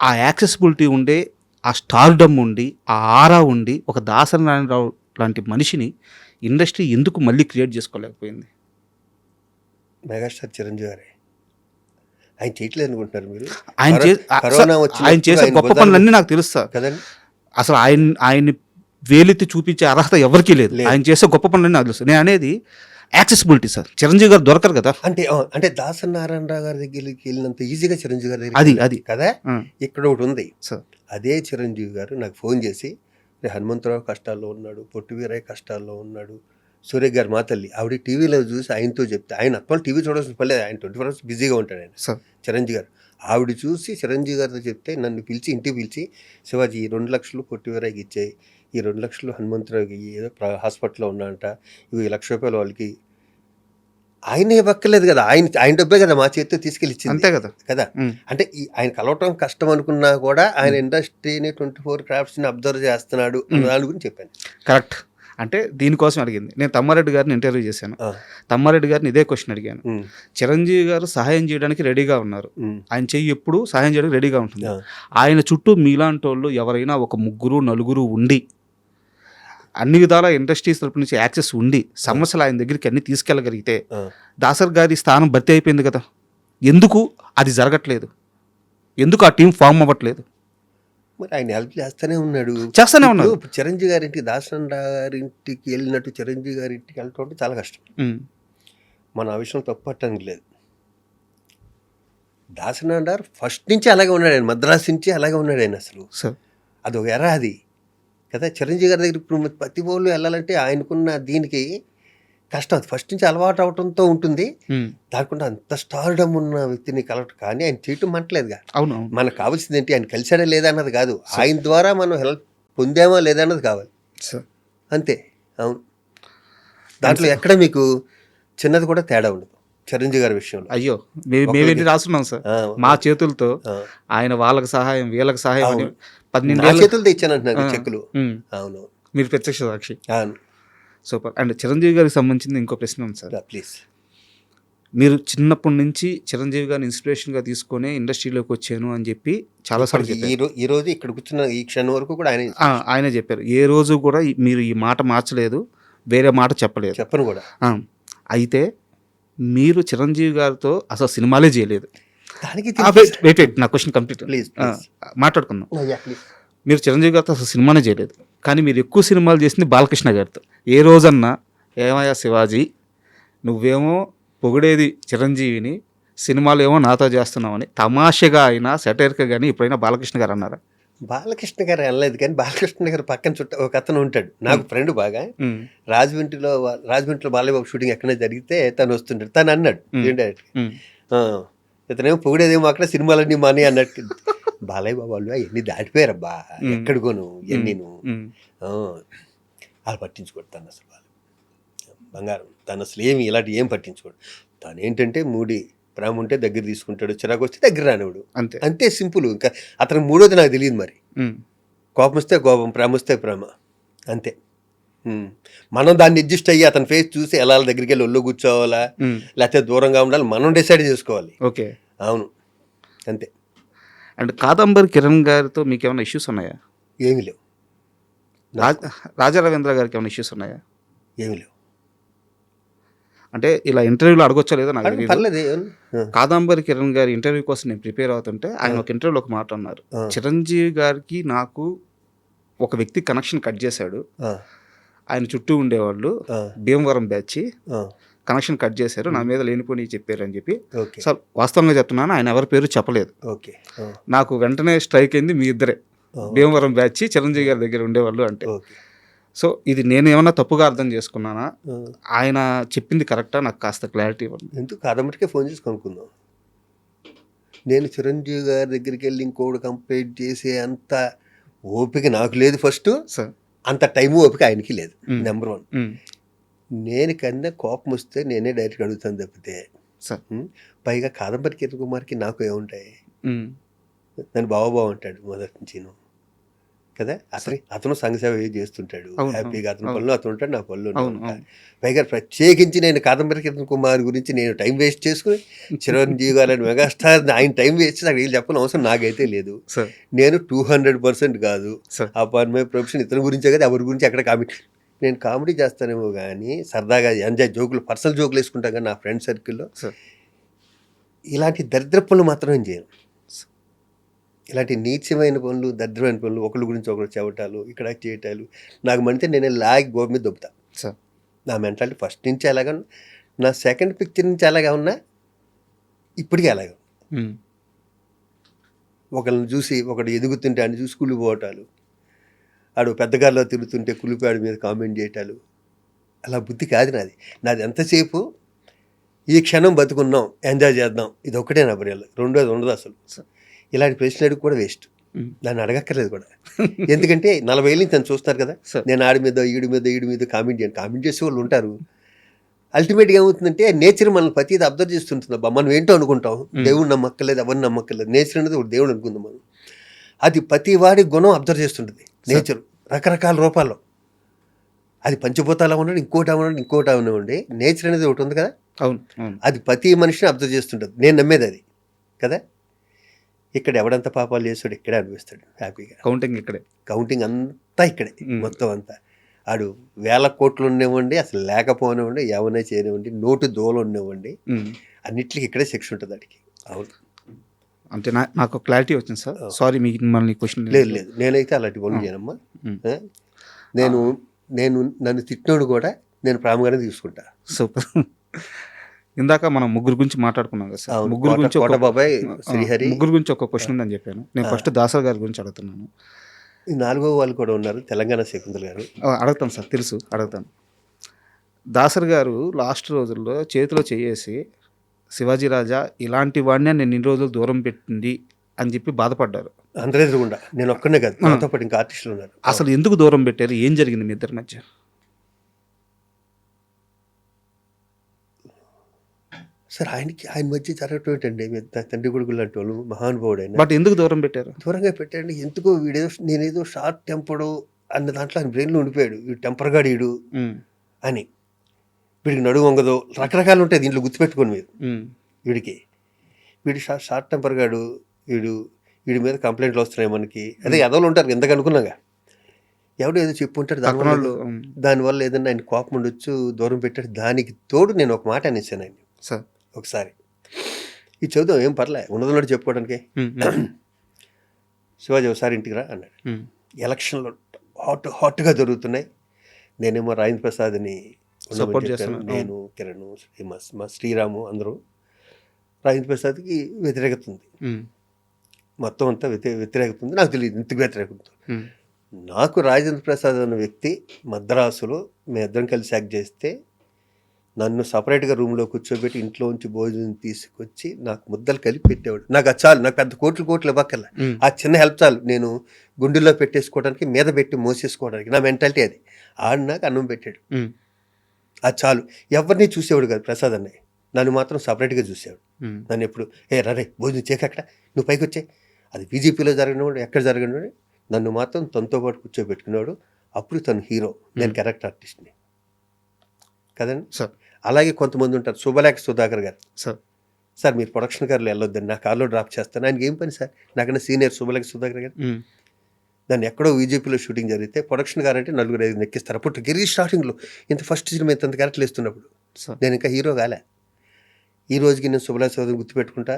ఆ యాక్సెసిబిలిటీ ఉండే, ఆ స్టార్డమ్ ఉండి, ఆ ఆరా ఉండి, ఒక దాసరి నారాయణరావు లాంటి మనిషిని ఇండస్ట్రీ ఎందుకు మళ్ళీ క్రియేట్ చేసుకోలేకపోయింది? మెగాస్టార్ చిరంజీవి గారే. ఆయన చేయట్లేదు అనుకుంటున్నారు మీరు? ఆయన కరోనా ఆయన చేసే గొప్ప పనులన్నీ నాకు తెలుసు సార్. కదండి. అసలు ఆయన్ని వేలెత్తి చూపించే అర్హత ఎవరికీ లేదు. ఆయన చేసే గొప్ప పనులన్నీ నాకు తెలుసు. నేను అనేది యాక్సెసిబిలిటీ సార్. చిరంజీవి గారు దొరకరు కదా. అంటే దాసరి నారాయణరావు గారి దగ్గరికి వెళ్ళినంత ఈజీగా చిరంజీవి గారి అది దగ్గర కదా. ఆ, ఇక్కడ ఒకటి ఉంది సార్. అదే చిరంజీవి గారు నాకు ఫోన్ చేసి హనుమంతరావు కష్టాల్లో ఉన్నాడు, పొట్టి వీరయ్య కష్టాల్లో ఉన్నాడు, సూర్య గారు మా తల్లి ఆవిడ టీవీలో చూసి ఆయనతో చెప్తే ఆయన అప్పటి టీవీ చూడాల్సిన పర్లేదు, ఆయన 24 hours బిజీగా ఉంటాడు ఆయన సార్. చిరంజీవి గారు. ఆవిడ చూసి చిరంజీవి గారితో చెప్తే నన్ను పిలిచి ఇంటికి పిలిచి శివాజీ ఈ 2 లక్షలు పొట్టి వీరయ్యకి ఇచ్చాయి, ఈ 2 లక్షలు హనుమంతరావుకి ఏదో హాస్పిటల్లో ఉన్నాయంట, ఇవి ₹1,00,000 వాళ్ళకి. ఆయన ఇవ్వక్కర్లేదు కదా, ఆయన డబ్బే కదా మా చేతితో తీసుకెళ్ళి ఇచ్చింది. అంతే కదా కదా. ఉమ్, అంటే ఆయన కలవటం కష్టం అనుకున్నా కూడా ఆయన ఇండస్ట్రీని 24 క్రాఫ్ట్స్ని అబ్జర్వ్ చేస్తున్నాడు అన్న దాని గురించి చెప్పాను. కరెక్ట్. అంటే దీనికోసం అడిగింది. నేను తమ్మారెడ్డి గారిని ఇంటర్వ్యూ చేశాను. ఆ, తమ్మారెడ్డి గారిని ఇదే క్వశ్చన్ అడిగాను. ఉమ్, చిరంజీవి గారు సహాయం చేయడానికి రెడీగా ఉన్నారు. ఉమ్, ఆయన చెయ్యి ఎప్పుడు సహాయం చేయడానికి రెడీగా ఉంటుంది. ఆ, ఆయన చుట్టూ మీలాంటి వాళ్ళు ఎవరైనా ఒక 3 4 ఉండి అన్ని విధాల ఇండస్ట్రీస్ తరపు నుంచి యాక్సెస్ ఉండి సమస్యలు ఆయన దగ్గరికి అన్ని తీసుకెళ్ళగలిగితే ఆ. దాసర్ గారి స్థానం భర్తీ అయిపోయింది కదా. ఎందుకు అది జరగట్లేదు? ఎందుకు ఆ టీం ఫామ్ అవ్వట్లేదు? మరి ఆయన హెల్ప్ చేస్తూనే ఉన్నాడు. చేస్తూనే ఉన్నారు. ఇప్పుడు చిరంజీవి గారింటికి దాసన్ గారింటికి వెళ్ళినట్టు చిరంజీవి గారింటికి వెళ్ళటం అంటే చాలా కష్టం. ఉమ్, మన ఆ విషయం తప్పట్టడానికి లేదు. దాసన్ గారు ఫస్ట్ నుంచి అలాగే ఉన్నాడు, ఆయన మద్రాసు నుంచి అలాగే ఉన్నాడు ఆయన. అసలు సార్. అదొక ఎరా అది కదా. చిరంజీవి గారి దగ్గర ఇప్పుడు ప్రతి వాళ్ళు వెళ్ళాలంటే ఆయనకున్న దీనికి కష్టం. అది ఫస్ట్ నుంచి అలవాటు అవడంతో ఉంటుంది. ఉమ్, దానికుండా అంత స్టార్డమ్ ఉన్న వ్యక్తిని కలవటం కానీ ఆయన చేయటం మంటలేదుగా. అవును అవును మనకు కావాల్సింది ఏంటి, ఆయన కలిసాడా లేదా అన్నది కాదు, ఆయన ద్వారా మనం హెల్ప్ పొందామా లేదా అన్నది కావాలి. సార్. అంతే. అవును. దాంట్లో ఎక్కడ మీకు చిన్నది కూడా తేడా ఉండదు చిరంజీవి గారి విషయంలో. అయ్యో మేమేంటి రాస్తున్నాం సార్ ఆ, మా చేతులతో. ఆ. ఆయన వాళ్ళకి సహాయం వీళ్ళకి సహాయం అని అవును. 12 నా ఏళ్ళ. చేతులతో ఇచ్చానంటున్నారు ఆ. చెక్కులు. ఉమ్, అవును. మీరు ప్రత్యక్ష సాక్షి. అవును. సూపర్. అండ్ చిరంజీవి గారికి సంబంధించింది ఇంకో ప్రశ్న ఉంది సార్. ప్లీజ్. మీరు చిన్నప్పటి నుంచి చిరంజీవి గారిని ఇన్స్పిరేషన్గా తీసుకొని ఇండస్ట్రీలోకి వచ్చాను అని చెప్పి చాలాసార్లు చెప్పారు. ఈ రోజు ఇక్కడ కూర్చున్న ఈ క్షణం వరకు కూడా ఆయన ఆయనే చెప్పారు. ఏ రోజు కూడా మీరు ఈ మాట మార్చలేదు, వేరే మాట చెప్పలేదు. చెప్పను కూడా. ఆ, అయితే మీరు చిరంజీవి గారితో అసలు సినిమాలే చేయలేదు. దానికి వెయిట్ నా క్వశ్చన్ కంప్లీట్ ప్లీజ్ మాట్లాడుకుందాం. ప్లీజ్. మీరు చిరంజీవి గారితో అసలు సినిమానే చేయలేదు, కానీ మీరు ఎక్కువ సినిమాలు చేసింది బాలకృష్ణ గారితో. ఏ రోజన్నా ఏమయ్యా శివాజీ నువ్వేమో పొగిడేది చిరంజీవిని, సినిమాలు ఏమో నాతో చేస్తున్నామని తమాషగా అయినా సెటైర్గా కానీ ఎప్పుడైనా బాలకృష్ణ గారు అన్నారా? బాలకృష్ణ గారు వెళ్ళలేదు, కానీ బాలకృష్ణ గారు పక్కన ఒక అతను ఉంటాడు నాకు ఫ్రెండ్ బాగా. రాజమండ్రిలో బాలయ్య బాబు షూటింగ్ ఎక్కడైనా జరిగితే తను వస్తుంటాడు. తను అన్నాడు ఇతనేమో పొగిడేదేమో అక్కడ సినిమాలన్నీ మానే అన్నట్టు. బాలయ్య బాబు వాళ్ళు అవన్నీ దాటిపోయారబ్బా, ఎక్కడికోను ఇవన్నీ వాళ్ళు పట్టించుకోడు. తను అసలు వాళ్ళు బంగారం, తను అసలు ఏమి ఇలాంటి ఏం పట్టించుకోడు. తను ఏంటంటే మూడి ప్రేమ ఉంటే దగ్గర తీసుకుంటాడు, చిరాకు వస్తే దగ్గర రానివాడు. అంతే అంతే సింపుల్. ఇంకా అతనికి మూడోది నాకు తెలియదు మరి. కోపం వస్తే కోపం, ప్రేమ వస్తే ప్రేమ, అంతే. మనం దాన్ని అడ్జస్ట్ అయ్యి అతని ఫేస్ చూసి ఎలా దగ్గరికి వెళ్ళి ఒళ్ళు కూర్చోవాలా లేకపోతే దూరంగా ఉండాలి మనం డిసైడ్ చేసుకోవాలి. ఓకే. అవును, అంతే. అండ్ కాదంబరి కిరణ్ గారితో మీకు ఏమైనా ఇష్యూస్ ఉన్నాయా? ఏమి లేవు. రాజా రవీంద్ర గారికి ఏమైనా ఇష్యూస్ ఉన్నాయా? ఏమి లేవు. అంటే ఇలా ఇంటర్వ్యూలో అడగొచ్చా లేదా నాకు తెలియదు. పర్లేదు. కాదంబరి కిరణ్ గారి ఇంటర్వ్యూ కోసం నేను ప్రిపేర్ అవుతుంటే ఆయన ఒక ఇంటర్వ్యూలో ఒక మాట అన్నారు, చిరంజీవి గారికి నాకు ఒక వ్యక్తి కనెక్షన్ కట్ చేశాడు, ఆయన చుట్టూ ఉండేవాళ్ళు భీమవరం బ్యాచ్ కనెక్షన్ కట్ చేశారు, నా మీద లేనిపోని చెప్పారు అని చెప్పి. సార్ వాస్తవంగా చెప్తున్నాను, ఆయన ఎవరి పేరు చెప్పలేదు. నాకు వెంటనే స్ట్రైక్ అయింది, మీ ఇద్దరే భీమవరం బ్యాచ్ చిరంజీవి గారి దగ్గర ఉండేవాళ్ళు అంటే. సో ఇది నేను ఏమన్నా తప్పుగా అర్థం చేసుకున్నానా, ఆయన చెప్పింది కరెక్టా, నాకు కాస్త క్లారిటీ ఇవ్వండి. ఎందుకు కాదమ్మటికే ఫోన్ చేసి కనుక్కుందాం. నేను చిరంజీవి గారి దగ్గరికి వెళ్ళి ఇంకోటి కంప్లైంట్ చేసే అంత ఓపిక నాకు లేదు ఫస్ట్, సార్ అంత టైం ఓపిక ఆయనకి లేదు. నెంబర్ 1. నేను కన్నా కోపం వస్తే నేనే డైరెక్ట్గా అడుగుతాను తప్పితే సార్. పైగా కాదంబరి కిరణ్ కుమార్కి నాకు ఏముంటాయి, నన్ను బావ అంటాడు మొదటి నుంచి కదా. అతను సంఘసేవ చేస్తుంటాడు హ్యాపీగా, అతని పనులు అతను ఉంటాడు, నా పనులు ఉంటాడు. పైగా ప్రత్యేకించి నేను కాదంబరి కిరణ్ కుమార్ గురించి నేను టైం వేస్ట్ చేసుకుని చిరంజీవి గారు మెగాస్టార్ ఆయన టైం వేస్ట్ నాకు వీళ్ళు చెప్పని అవసరం నాకైతే లేదు. నేను 200% కాదు. అపాన్ మై ప్రొఫెషన్ ఇతని గురించే కదా, ఎవరి గురించి ఎక్కడ కామెంట్ నేను కామెడీ చేస్తానేమో కానీ సరదాగా ఎంజాయ్ జోకులు పర్సనల్ జోకులు వేసుకుంటాం కానీ నా ఫ్రెండ్ సర్కిల్లో సార్ ఇలాంటి దరిద్ర పనులు మాత్రం నేను చేయను. ఇలాంటి నీచమైన పనులు, దరిద్రమైన పనులు, ఒకళ్ళ గురించి ఒకరు చెవటాలు, ఇక్కడ చేయటాలు నాకు మంచితే నేను లాగి గోపు మీద దొబ్బుతా. సార్ నా మెంటాలిటీ ఫస్ట్ నుంచి అలాగా నా సెకండ్ పిక్చర్ నుంచి అలాగా ఉన్నా ఇప్పటికీ అలాగే ఒకళ్ళని చూసి ఒకడు ఎదుగుతుంటే అని చూసి కుళ్ళిపోవటాలు, ఆడు పెద్దగారిలో తిరుగుతుంటే కులిపాడి మీద కామెంట్ చేయటాలు, అలా బుద్ధి కాదు నాది. నాది ఎంతసేపు ఈ క్షణం బతుకున్నాం, ఎంజాయ్ చేద్దాం, ఇది ఒక్కటే నా బ్రెయిన్. రెండోది ఉండదు అసలు. ఇలాంటి ప్రశ్నలు అడిగి కూడా వేస్ట్, దాన్ని అడగక్కర్లేదు కూడా. ఎందుకంటే 40 ఏళ్ళ నుంచి నన్ను చూస్తారు కదా, నేను ఆడి మీద ఈడి మీద కామెంట్ చేసే వాళ్ళు ఉంటారు. అల్టిమేట్గా ఏమవుతుందంటే నేచర్ మనల్ని ప్రతిది అబ్జర్వ్ చేస్తుంటుంది. అబ్బా మనం ఏంటో అనుకుంటాం, దేవుడు నమ్మక్కర్లేదు, ఎవరిని నమ్మక్కర్లేదు, నేచర్ అనేది ఒక దేవుడు అనుకుందాం మనం. అది ప్రతి వాడి గుణం అబ్జర్వ్ చేస్తుంటుంది నేచర్ రకరకాల రూపాల్లో. అది పంచభూతాలు అవ్వనండి, ఇంకోటి అవనివ్వండి, నేచర్ అనేది ఒకటి ఉంది కదా, అవును అది ప్రతి మనిషిని అబ్జర్వ్ చేస్తుంటుంది. నేను నమ్మేది అది కదా. ఇక్కడ ఎవడంత పాపాలు చేస్తాడు ఇక్కడే అనిపిస్తాడు హ్యాపీగా. కౌంటింగ్ అంతా ఇక్కడే, మొత్తం అంతా. ఆడు 1000 కోట్లు ఉండేవ్వండి, అసలు లేకపోనివ్వండి, ఎవరైనా చేయనివ్వండి, నోటు దోలు ఉండేవ్వండి, అన్నిటికీ ఇక్కడే శిక్ష ఉంటుంది వాడికి. అవును, అంటే నాకు క్లారిటీ వచ్చింది సార్. సారీ మిమ్మల్ని క్వశ్చన్. లేదు నేనైతే అలాంటి పనులు చేయనమ్మా. నేను నన్ను తిట్టినోడు కూడా నేను ప్రాముఖ్యంగా తీసుకుంటా. సూపర్. ఇందాక మనం ముగ్గురు గురించి మాట్లాడుకున్నాం కదా సార్. ముగ్గురు గురించి ఒక క్వశ్చన్ ఉందని చెప్పాను. నేను ఫస్ట్ దాసర్ గారి గురించి అడుగుతున్నాను. 4వ వాళ్ళు కూడా ఉన్నారు, తెలంగాణ శకుంతల గారు. అడుగుతాను సార్, తెలుసు, అడుగుతాను. దాసర్ గారు లాస్ట్ రోజుల్లో చేతిలో చేసి శివాజీ రాజా ఇలాంటి వాడిని నేను ఇన్ని రోజులు దూరం పెట్టింది అని చెప్పి బాధపడ్డారు. అందరూ ఎదురుగుండా, నేను ఒక్కనే కాదు, నాతో పాటు ఇంకా ఆర్టిస్టులు ఉన్నారు. అసలు ఎందుకు దూరం పెట్టారు, ఏం జరిగింది మీ ఇద్దరి మధ్య? సార్ ఆయన మధ్య జరగటండి, తండ్రి కొడుకులు లాంటి వాళ్ళు, మహానుభావుడు అయినా. బట్ ఎందుకు దూరం పెట్టారు? దూరంగా పెట్టండి ఎందుకో, నేనేదో షార్ట్ టెంపర్డు అన్న దాంట్లో ఆయన బ్రెయిన్లో ఉండిపోయాడు. వీడు టెంపర్గా ఈడు అని, వీడికి నడువు వంగదు, రకరకాలు ఉంటాయి దీంట్లో, గుర్తుపెట్టుకోండి మీరు. వీడి షార్ట్ టెంపర్ గాడు, వీడి మీద కంప్లైంట్లు వస్తున్నాయి మనకి. అదే ఎదవలు ఉంటారు ఎందుకు అనుకున్నాగా, ఎవడో ఏదో చెప్పుంటాడు, దానివల్ల ఏదన్నా ఆయన కోపం ఉండొచ్చు, దూరం పెట్టాడు. దానికి తోడు నేను ఒక మాట అనేసాను ఆయన ఒకసారి, ఇది చదువుదాం ఏం పర్లే, ఉన్నదన్నట్టు చెప్పుకోవడానికి. శివాజీ ఒకసారి ఇంటికి రా అన్నాడు. ఎలక్షన్లో హాట్గా జరుగుతున్నాయి, నేనేమో రాజేంద్ర ప్రసాద్ని సపోర్ట్ చేస్తాను, నేను కిరణ్, మా శ్రీరాము అందరూ. రాజేంద్ర ప్రసాద్కి వ్యతిరేకత ఉంది, మొత్తం అంతా వ్యతిరేకత ఉంది. నాకు తెలియదు ఇంతకు వ్యతిరేకత. నాకు రాజేంద్ర ప్రసాద్ అన్న వ్యక్తి మద్రాసులో మేమిద్దరం కలిసి యాక్ట్ చేస్తే నన్ను సపరేట్గా రూమ్లో కూర్చోబెట్టి ఇంట్లోంచి భోజనం తీసుకొచ్చి నాకు ముద్దలు కలిపి పెట్టేవాడు. నాకు అది చాలు, నాకు పెద్ద కోట్లు ఇవ్వక్కర్లా, ఆ చిన్న హెల్ప్ చాలు. నేను గుండెల్లో పెట్టేసుకోవడానికి, మీద పెట్టి మోసేసుకోవడానికి, నా మెంటాలిటీ అది. ఆడు నాకు అన్నం పెట్టాడు, అది చాలు. ఎవరిని చూసేవాడు కాదు ప్రసాద్ అన్నయ్య, నన్ను మాత్రం సపరేట్గా చూసేవాడు. నన్ను ఎప్పుడు రే భోజనం చేయకక్కడ, నువ్వు పైకి వచ్చే, అది బీజేపీలో జరగనివాడు, ఎక్కడ జరగనివాడు, నన్ను మాత్రం తనతో పాటు కూర్చోబెట్టుకునేవాడు. అప్పుడు తను హీరో, నేను క్యారెక్టర్ ఆర్టిస్ట్ని కదండి సార్. అలాగే కొంతమంది ఉంటారు, శుభలేఖ సుధాకర్ గారు. సార్ మీరు ప్రొడక్షన్ కార్లో వెళ్ళొద్దండి, నా కార్లో డ్రాప్ చేస్తాను. ఆయనకి ఏం పని సార్, నాకన్నా సీనియర్ శుభలేఖ సుధాకర్ గారు. దాన్ని ఎక్కడో బీజేపీలో షూటింగ్ జరిగితే ప్రొడక్షన్ గారు అంటే 4-5 ఎక్కిస్తారు. అప్పుడు కెరీర్ స్టార్టింగ్లో ఇంత ఫస్ట్ సినిమా ఇంత క్యారెక్టర్లు ఇస్తున్నప్పుడు నేను ఇంకా హీరో కాలే. ఈ రోజుకి నేను శుభలేఖ సుధాకర్ గుర్తుపెట్టుకుంటా,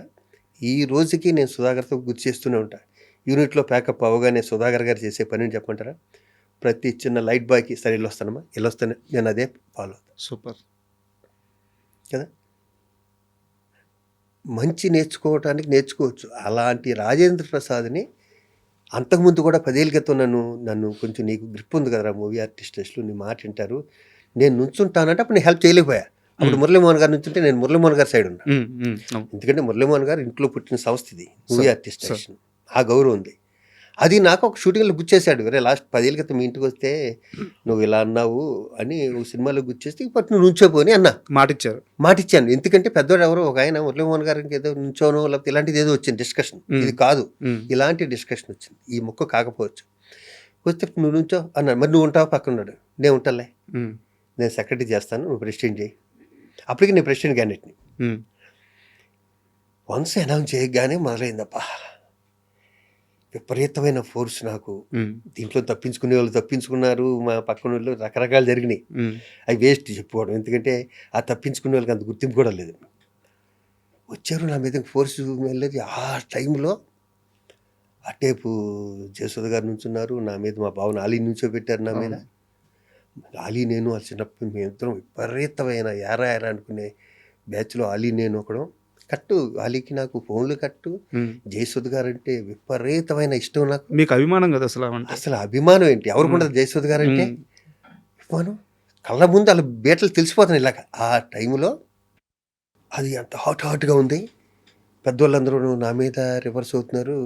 ఈ రోజుకి నేను సుధాకర్తో గుర్తు చేస్తూనే ఉంటా. యూనిట్లో ప్యాకప్ అవగానే సుధాకర్ గారు చేసే పని అని చెప్పమంటారా, ప్రతి చిన్న లైట్ బాయ్కి సరే వెళ్ళొస్తానమ్మా, వెళ్ళొస్తానే, నేను అదే ఫాలో అవుతాను. సూపర్ కదా, మంచి నేర్చుకోవచ్చు. అలాంటి రాజేంద్ర ప్రసాద్ని అంతకుముందు కూడా 10 ఏళ్ళ క్రితం నన్ను కొంచెం నీకు గ్రిప్ ఉంది కదరా మూవీ ఆర్టిస్టులు, నీ మాట వింటారు, నేను నుంచుంటానంటే అప్పుడు నేను హెల్ప్ చేయలేకపోయా. అప్పుడు మురళీమోహన్ గారు నుంచుంటే నేను మురళీమోహన్ గారి సైడ్ ఉన్నా. ఎందుకంటే మురళీమోహన్ గారు ఇంట్లో పుట్టిన సంస్థ ఇది, మూవీ ఆర్టిస్ట్, ఆ గౌరవం ఉంది. అది నాకు ఒక షూటింగ్లో గుర్చేశాడు. అరే లాస్ట్ 10 ఏళ్ళ క్రితం మీ ఇంటికి వస్తే నువ్వు ఇలా అన్నావు అని ఒక సినిమాలో గుర్చేస్తే ఇప్పటి నువ్వు నుంచోపోని అన్నా, మాటిచ్చాను. ఎందుకంటే పెద్దవాడు ఎవరో ఒక ఆయన మురళీమోహన్ గారికి ఏదో నుంచోనో లేకపోతే ఇలాంటిది ఏదో వచ్చింది డిస్కషన్, ఇది కాదు, ఇలాంటి డిస్కషన్ వచ్చింది, ఈ మొక్క కాకపోవచ్చు, వస్తే నువ్వు నుంచో అన్నాడు. మరి నువ్వు ఉంటావు పక్కన ఉన్నాడు, నేను ఉంటాలే, నేను సెక్రటరీ చేస్తాను, నువ్వు ప్రెసిడెంట్ చేయి. అప్పటికి నేను ప్రెసిడెంట్ క్యాండిడేట్ని. వన్స్ అనౌన్స్ చేయగానే మొదలైందప్ప, విపరీతమైన ఫోర్స్ నాకు. ఉమ్, దీంట్లో తప్పించుకునే వాళ్ళు తప్పించుకున్నారు, మా పక్కన వాళ్ళు రకరకాలు జరిగినాయి. ఉమ్, అవి వేస్ట్ చెప్పుకోవడం, ఎందుకంటే ఆ తప్పించుకునే వాళ్ళకి అంత గుర్తింపు కూడా లేదు. వచ్చారు నా మీద ఫోర్స్ వెళ్ళేది. ఆ టైంలో అటేపు జయసుధ గారు నుంచున్నారు నా మీద, మా బావని ఆలీ నుంచోబెట్టారు నా మీద. ఆలీ నేను ఆ చిన్నప్పుడు మేమిద్దరం విపరీతమైన యారా యారా అనుకునే బ్యాచ్లో ఆలీ నేను ఒకడు. కట్టు ఆలీకి నాకు ఫోన్లు కట్టు. ఉమ్. జయసుధ గారు అంటే విపరీతమైన ఇష్టం నాకు. మీకు అభిమానం కదా అసలు అంటే. అసలు అభిమానం ఏంటి, ఎవరికి ఉండదు జయసుధ గారు అంటే అభిమానం. కళ్ళ ముందు వాళ్ళ బీటలు తెలిసిపోతున్నాయి ఇలాగ. ఆ టైంలో అది అంత హాట్గా ఉంది. పెద్దవాళ్ళందరూ నా మీద రివర్స్ అవుతున్నారు,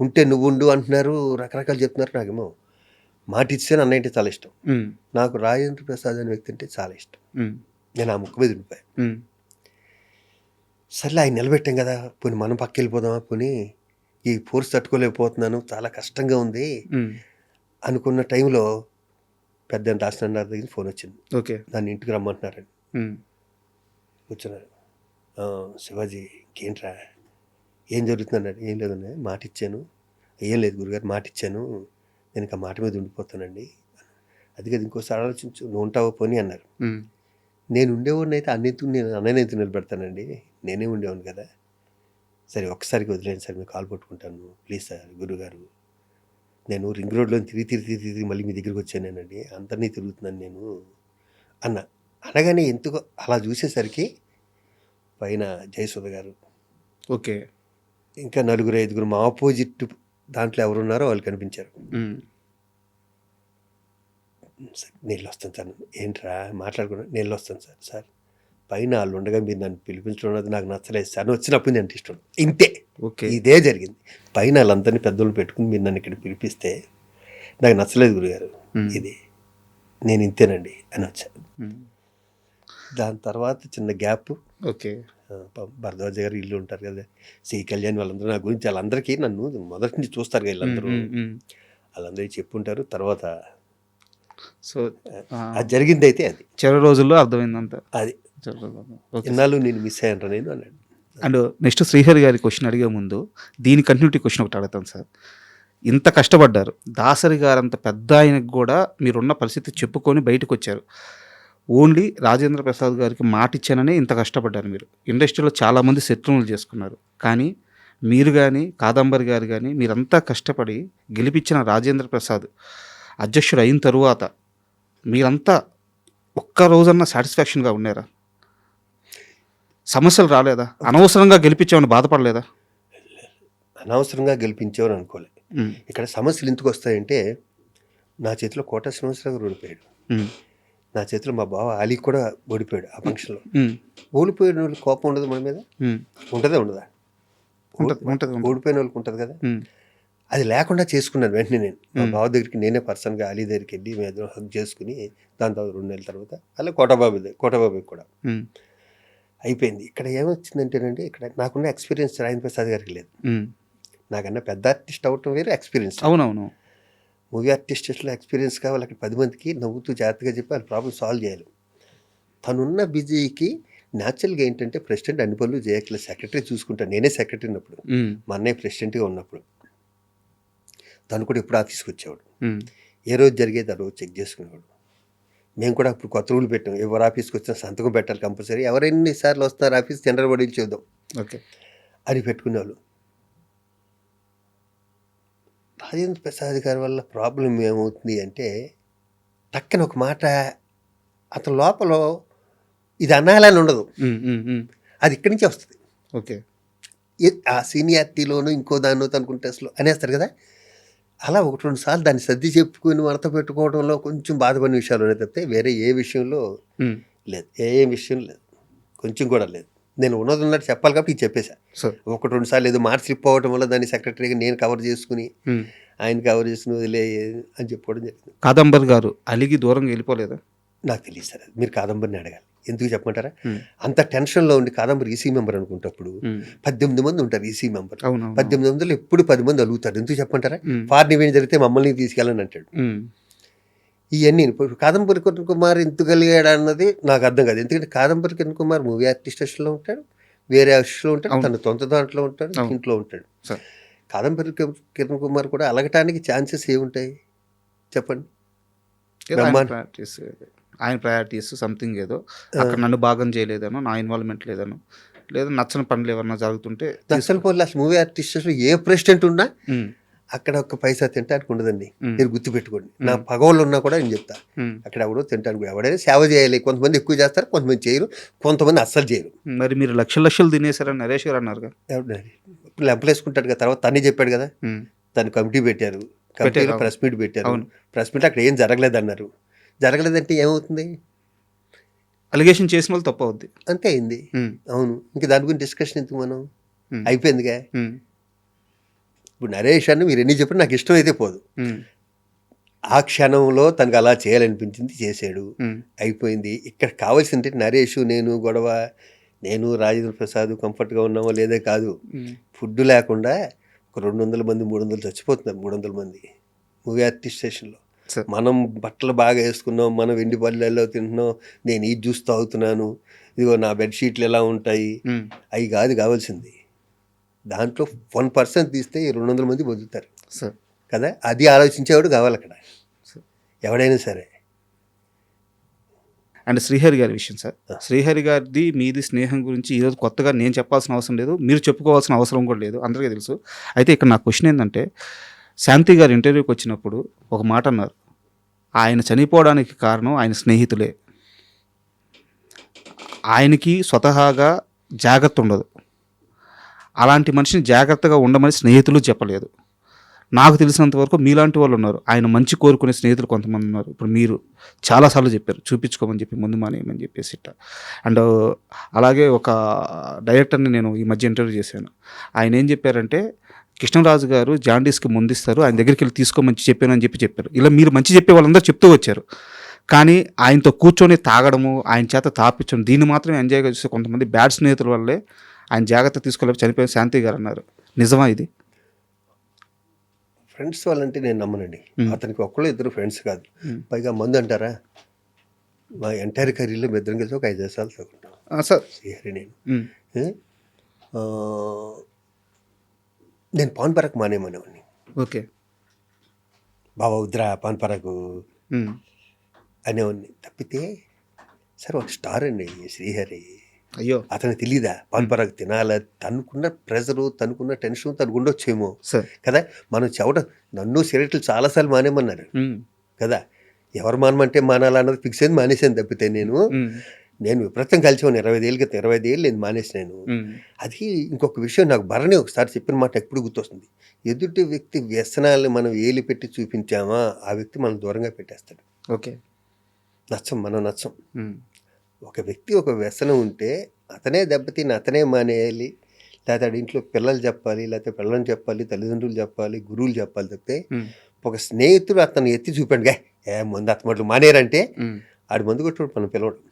ఉంటే నువ్వు ఉండు అంటున్నారు, రకరకాలు చెప్తున్నారు. నాకేమో మాట ఇస్తే నన్ను అంటే చాలా ఇష్టం. నాకు రాజేంద్ర ప్రసాద్ అనే వ్యక్తి అంటే చాలా ఇష్టం. నేను ఆ ముక్క మీద ఉండిపోయాను. సర్లే ఆయన నిలబెట్టాం కదా, పోనీ మనం పక్క వెళ్ళిపోదామా, పోనీ ఈ ఫోర్స్ తట్టుకోలేకపోతున్నాను, చాలా కష్టంగా ఉంది అనుకున్న టైంలో పెద్ద దాసనారాయణ దగ్గర ఫోన్ వచ్చింది. ఓకే. నన్ను ఇంటికి రమ్మంటున్నారండి. కూర్చున్నారు. శివాజీ ఇంకేంట్రా, ఏం జరుగుతుందన్నాడు. ఏం లేదన్నా, మాట ఇచ్చాను. ఏం లేదు గురుగారు, మాట ఇచ్చాను, నేను ఇంకా మాట మీద ఉండిపోతానండి. అది కదా, ఇంకోసారి ఆలోచించు, నువ్వు ఉంటావో పోనీ అన్నారు. నేను ఉండేవాడిని అయితే నేను అన్నయ్యనైతే నిలబెడతానండి, నేనే ఉండేవాడిని కదా. సరే ఒక్కసారికి వదిలేండి సార్, మీరు కాల్ పట్టుకుంటాను ప్లీజ్ సార్. గురుగారు నేను రింగ్ రోడ్లో తిరిగి మళ్ళీ మీ దగ్గరికి వచ్చానేనండి, అందరినీ తిరుగుతున్నాను నేను అన్న. అనగానే ఎందుకో అలా చూసేసరికి పైన జయసుధ గారు, ఓకే, ఇంకా 4-5 మా ఆపోజిట్ దాంట్లో ఎవరున్నారో వాళ్ళు కనిపించారు. సార్ నేను వస్తాను సార్. ఏంట్రా మాట్లాడుకున్నా, నేను వస్తాను సార్. సార్ పైన వాళ్ళు ఉండగా మీరు నన్ను పిలిపించడం అనేది నాకు నచ్చలేదు సార్, వచ్చినప్పుడు నేను ఇష్టం ఇంతే. ఓకే, ఇదే జరిగింది. పైన వాళ్ళందరినీ పెద్దోళ్ళు పెట్టుకుని మీరు నన్ను ఇక్కడ పిలిపిస్తే నాకు నచ్చలేదు గురుగారు, ఇది నేను ఇంతేనండి అని వచ్చాను. దాని తర్వాత చిన్న గ్యాప్. ఓకే. భరద్వాజ గారు ఇల్లు ఉంటారు కదా, శ్రీ కళ్యాణ్, వాళ్ళందరూ నా గురించి, వాళ్ళందరికీ నన్ను మొదటి నుంచి చూస్తారు కదా వీళ్ళందరూ, వాళ్ళందరికీ చెప్పుంటారు. తర్వాత సో అది జరిగింది అయితే అది చివరి రోజుల్లో అర్థమైందంత. అది ఇన్నాళ్ళు నేను మిస్ అయ్యాను నేను అన్నాడు. అండ్ నెక్స్ట్ శ్రీహరి గారి క్వశ్చన్ అడిగే ముందు దీని కంటిన్యూటీ క్వశ్చన్ ఒకటి అడుగుతాను సార్. ఇంత కష్టపడ్డారు, దాసరి గారు అంత పెద్ద ఆయనకు కూడా మీరున్న పరిస్థితి చెప్పుకొని బయటకు వచ్చారు. ఓన్లీ రాజేంద్ర ప్రసాద్ గారికి మాట ఇచ్చాననే ఇంత కష్టపడ్డారు మీరు. ఇండస్ట్రీలో చాలామంది శత్రువులు చేసుకున్నారు, కానీ మీరు కానీ కాదంబరి గారు కానీ మీరంతా కష్టపడి గెలిపించిన రాజేంద్ర ప్రసాద్ అధ్యక్షుడు అయిన తరువాత మీరంతా ఒక్క రోజన్నా సాటిస్ఫాక్షన్గా ఉన్నారా? సమస్యలు రాలేదా? అనవసరంగా గెలిపించామని బాధపడలేదా? అనవసరంగా గెలిపించామని అనుకోలే. ఇక్కడ సమస్యలు ఎందుకు వస్తాయంటే, నా చేతిలో కోట శ్రీనివాసరావు గారు ఓడిపోయాడు, నా చేతిలో మా బావ అలీ కూడా ఓడిపోయాడు ఆ ఫంక్షన్లో. ఓడిపోయిన వాళ్ళకి కోపం ఉండదు మన మీద? ఉంటుందా ఉండదా? ఓడిపోయిన వాళ్ళకి ఉంటుంది కదా. అది లేకుండా చేసుకున్నాను వెంటనే. నేను మా బావ దగ్గరికి నేనే పర్సనల్గా అలీ దగ్గరికి వెళ్ళి మేము హక్ చేసుకుని, దాని తర్వాత 2 నెలల తర్వాత అలా కోటబాబుకి కూడా అయిపోయింది. ఇక్కడ ఏమొచ్చిందంటేనండి, ఇక్కడ నాకున్న ఎక్స్పీరియన్స్ రాజేంద్ర ప్రసాద్ గారికి లేదు. నాకన్నా పెద్ద ఆర్టిస్ట్ అవటం వేరు, ఎక్స్పీరియన్స్. అవునవును. మూవీ ఆర్టిస్ట్లో ఎక్స్పీరియన్స్ కావాలి. అక్కడ 10 మందికి నవ్వుతూ జాగ్రత్తగా చెప్పి వాళ్ళ ప్రాబ్లమ్ సాల్వ్ చేయాలి. తనున్న బిజీకి న్యాచురల్గా ఏంటంటే, ప్రెసిడెంట్ అన్ని పనులు చేయట్లేదు, సెక్రటరీ చూసుకుంటాను. నేనే సెక్రటరీ ఉన్నప్పుడు, మా అన్నయ్య ప్రెసిడెంట్గా ఉన్నప్పుడు తను కూడా ఎప్పుడు ఆఫీస్కి వచ్చేవాడు. ఏ రోజు జరిగేది ఆ రోజు చెక్ చేసుకునేవాడు. మేము కూడా అప్పుడు కొత్త రూల్ పెట్టాం, ఎవరు ఆఫీస్కి వచ్చినా సంతకం పెట్టాలి కంపల్సరీ, ఎవరెన్నిసార్లు వస్తున్నారు ఆఫీస్ జనరల్ బాడీలు చూద్దాం ఓకే అని పెట్టుకునేవాళ్ళు. రాజేంద్ర ప్రసాద్ గారి వల్ల ప్రాబ్లం ఏమవుతుంది అంటే, టక్కన ఒక మాట అతని లోపల ఇది అనాలని ఉండదు, అది ఇక్కడి నుంచే వస్తుంది. ఓకే. ఆ సీనియారిటీలోనూ ఇంకో దాన్నో అనుకుంటే అసలు అనేస్తారు కదా, అలా 1-2 సార్లు దాన్ని సర్ది చెప్పుకుని మడత పెట్టుకోవడంలో కొంచెం బాధపడిన విషయాలు ఉన్నాయి తప్పితే వేరే ఏ విషయంలో లేదు, ఏ విషయం లేదు, కొంచెం కూడా లేదు. నేను ఉన్నట్టు చెప్పాలి కాబట్టి ఇది చెప్పేశా. 1-2 సార్లు ఏదో మాట స్లిప్ అవ్వడం వల్ల దాన్ని సెక్రటరీగా నేను కవర్ చేసుకుని ఆయన కవర్ చేసుకుని వదిలే అని చెప్పుకోవడం జరిగింది. కాదంబరి గారు అలిగి దూరంగా వెళ్ళిపోలేదా? నాకు తెలియదు సార్, మీరు కాదంబరిని అడగాలి. ఎందుకు చెప్పమంటారా, అంత టెన్షన్లో ఉండి కాదంబరి ఈసీ మెంబర్ అనుకుంటప్పుడు 18 మంది ఉంటారు ఈసీ మెంబర్. 18 మందిలో ఎప్పుడు 10 మంది అలుగుతారు. ఎందుకు చెప్పమంటారా, ఫారిన్ ఈవెంట్ జరిగితే మమ్మల్ని తీసుకెళ్ళని అంటాడు. ఇవన్నీ ఇప్పుడు కాదంబరి కిరణ్ కుమార్ ఎందుకు కలిగాడు అన్నది నాకు అర్థం కాదు. ఎందుకంటే కాదంబరి కిరణ్ కుమార్ మూవీ ఆర్టిస్ట్లో ఉంటాడు, వేరే ఆర్టిస్ట్లో ఉంటాడు, తన సొంత దాంట్లో ఉంటాడు, ఇంట్లో ఉంటాడు. కాదంబరి కిరణ్ కుమార్ కూడా అలగటానికి ఛాన్సెస్ ఏముంటాయి చెప్పండి? ఏదో ఆయన బ్రహ్మాండ ప్రయారిటీస్ ఆయన ప్రయారిటీస్ సంథింగ్ ఏదో అక్కడ నన్ను భాగం చేయలేదనో, నా ఇన్వాల్వ్మెంట్ లేదనో, లేదా నచ్చని పనులు ఏమన్నా జరుగుతుంటే నచ్చని పోలు అసలు మూవీ ఆర్టిస్టులు ఏ ప్రెసిడెంట్ ఉన్నా ఉమ్, అక్కడ ఒక పైసా తింటానికి ఉండదండి. ఉమ్, మీరు గుర్తుపెట్టుకోండి. నా పగవాళ్ళు ఉన్నా కూడా నేను చెప్తా, ఉమ్. అక్కడ ఎవడో తింటానికి ఎవడైనా సేవ చేయాలి. కొంతమంది ఎక్కువ చేస్తారు, కొంతమంది చేయరు, కొంతమంది అస్సలు చేయరు. మరి మీరు లక్షలు తినేశారని నరేష్ గారు అన్నారుగా. ఇప్పుడు లెంపలేసుకుంటాడు కదా. తర్వాత తనే చెప్పాడు కదా, ఉమ్, దాని కమిటీ పెట్టారు, కమిటీలో అవును. ప్రెస్ మీట్ పెట్టారు. అవును. ప్రెస్ మీట్ అక్కడ ఏం జరగలేదు అన్నారు. జరగలేదంటే ఏమవుతుంది? అలిగేషన్ చేసిన వాళ్ళు తప్పు అవుద్ది. అంతే అయింది. ఉమ్, అవును, ఇంకా దాని గురించి డిస్కషన్ ఎందుకు మనం? ఉమ్, అయిపోయిందిగా. ఉమ్, ఇప్పుడు నరేష్ అని మీరు ఎన్ని చెప్పినా నాకు ఇష్టం అయితే పోదు. ఉమ్, ఆ క్షణంలో తనకు అలా చేయాలనిపించింది, చేశాడు, ఉమ్, అయిపోయింది. ఇక్కడ కావాల్సింది నరేష్, నేను గొడవ, నేను రాజేంద్ర ప్రసాద్ కంఫర్ట్గా ఉన్నామో లేదే కాదు. ఉమ్. ఫుడ్ లేకుండా ఒక 200 మంది 300 చచ్చిపోతున్నారు. 300 మంది మూవీ ఆర్టిస్ట్ స్టేషన్లో. సరే. మనం బట్టలు బాగా వేసుకున్నాం, మనం వెండి పల్లెల్లో తింటున్నాం, నేను ఈ జ్యూస్ తాగుతున్నాను, ఇదిగో నా బెడ్షీట్లు ఎలా ఉంటాయి, ఉమ్, అవి కాదు కావాల్సింది. దాంట్లో 1% తీస్తే ఈ 200 మంది బతుకుతారు సరే. కదా. అది ఆలోచించేవాడు కావాలి అక్కడ, సరే. ఎవడైనా సరే. అండ్ శ్రీహరి గారి విషయం సార్, శ్రీహరి గారిది మీది స్నేహం గురించి ఈరోజు కొత్తగా నేను చెప్పాల్సిన అవసరం లేదు, మీరు చెప్పుకోవాల్సిన అవసరం కూడా లేదు, అందరికీ తెలుసు. అయితే ఇక్కడ నా క్వశ్చన్ ఏంటంటే, శాంతి గారు ఇంటర్వ్యూకి వచ్చినప్పుడు ఒక మాట అన్నారు, ఆయన చనిపోవడానికి కారణం ఆయన స్నేహితులే, ఆయనకి స్వతహాగా జాగ్రత్త ఉండదు, అలాంటి మనిషిని జాగ్రత్తగా ఉండమని స్నేహితులు చెప్పలేదు. నాకు తెలిసినంత వరకు మీలాంటి వాళ్ళు ఉన్నారు, ఆయన మంచి కోరుకునే స్నేహితులు కొంతమంది ఉన్నారు. ఇప్పుడు మీరు చాలాసార్లు చెప్పారు చూపించుకోమని చెప్పి, ముందు మానేయమని చెప్పేసి ఇట్లా. అండ్ అలాగే ఒక డైరెక్టర్ని నేను ఈ మధ్య ఇంటర్వ్యూ చేశాను. ఆయన ఏం చెప్పారంటే, కృష్ణరాజు గారు జాండీస్కి ముందిస్తారు, ఆయన దగ్గరికి వెళ్ళి తీసుకోమని చెప్పాను అని చెప్పారు. ఇలా మీరు మంచి చెప్పే వాళ్ళందరూ చెప్తూ వచ్చారు, కానీ ఆయనతో కూర్చొని తాగడము, ఆయన చేత తాపించడం, దీన్ని మాత్రమే ఎంజాయ్గా చూస్తే కొంతమంది బ్యాడ్ స్నేహితుల వల్లే ఆయన జాగ్రత్త తీసుకోలేక చనిపోయిన శాంతి గారు అన్నారు. నిజమా ఇది? ఫ్రెండ్స్ వాళ్ళంటే నేను నమ్మనండి. అతనికి ఒక్కళ్ళు ఇద్దరు ఫ్రెండ్స్ కాదు. పైగా మందు అంటారా, మా ఎంటైర్ కెరీర్లో మీ ఇద్దరం కలిసి ఒక 5 దేశాలు తగ్గుంటాం సార్. శ్రీహరి నేను. ఆ, నేను పాన్ పరాకు మానేమనేవాడిని. ఓకే. బాబా వద్దురా పాన్ పరాకు ఉమ్, అనేవాడిని. తప్పితే సరే ఒక స్టార్ అండి శ్రీహరి, అయ్యో అతనికి తెలీదా పాన్ పరాకు తినాలా? తనుకున్న ప్రెజరు, తనుకున్న టెన్షన్ తనకు ఉండొచ్చేమో సార్. కదా. మనం చెవట నన్ను సిగరెట్లు చాలాసార్లు మానేమన్నారు ఉమ్, కదా. ఎవరు మానమంటే మానాలన్నది ఫిక్స్ అయింది, మానేసాను. తప్పితే ఉమ్, నేను విపరీతం కలిసేవాడిని 25 ఏళ్ళ క్రితం. 25 ఏళ్ళు నేను మానేసినాను. ఉమ్, అది ఇంకొక విషయం నాకు భరణి ఒకసారి చెప్పిన మాట ఎప్పుడు గుర్తొస్తుంది. ఎదుటి వ్యక్తి వ్యసనాలను మనం ఏలి పెట్టి చూపించామా, ఆ వ్యక్తి మనం దూరంగా పెట్టేస్తాడు. ఓకే. మనం నచ్చం. ఉమ్, ఒక వ్యక్తి ఒక వ్యసనం ఉంటే అతనే దెబ్బతిని అతనే మానేయాలి, లేకపోతే ఆడి ఇంట్లో పిల్లలు చెప్పాలి, లేకపోతే పిల్లలు చెప్పాలి, తల్లిదండ్రులు చెప్పాలి, గురువులు చెప్పాలి. తప్పితే ఉమ్, ఒక స్నేహితుడు అతను ఎత్తి చూపాడుగా, ముందు అతమట్లు మానేరంటే ఉమ్. ఆడి మందు కొట్టుడు మనం పిలవడం.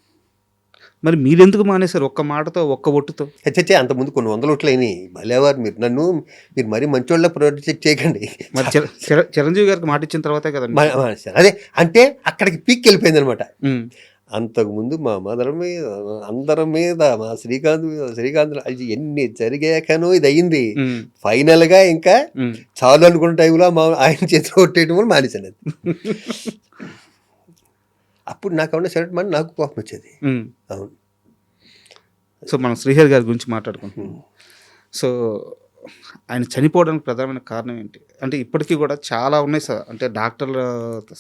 మరి మీరెందుకు మానేశారు? ఒక్క మాటతో, ఒక్క ఒట్టుతో? చచ్చే అంతకుముందు కొన్ని 100 ఓట్లు అయినాయి. భలేవారు మీరు మరీ మంచోళ్ళ ప్రొజెక్ట్ చేయకండి. మరి చిరంజీవి గారికి మాట ఇచ్చిన తర్వాతే కదా. అదే అంటే అక్కడికి పీక్ వెళ్ళిపోయింది అనమాట. ఉమ్, అంతకుముందు మా మదర్ మీద, అందరి మీద, మా శ్రీకాంత్ అది ఎన్ని జరిగాకనో ఇది అయ్యింది. ఉమ్, ఫైనల్గా ఇంకా ఉమ్. చాలు అనుకున్న టైంలో ఆయన చేతిలో కొట్టేయడం వల్ల మానేశాను అది. అప్పుడు నాకు ఏమన్నా సరే మన నాకు కోపం వచ్చేది. ఉమ్. అవును. సో మనం శ్రీహరి గారి గురించి మాట్లాడుకుంటున్నాం. సో ఆయన చనిపోవడానికి ప్రధానమైన కారణం ఏంటి అంటే, ఇప్పటికీ కూడా చాలా ఉన్నాయి సార్. అంటే డాక్టర్లు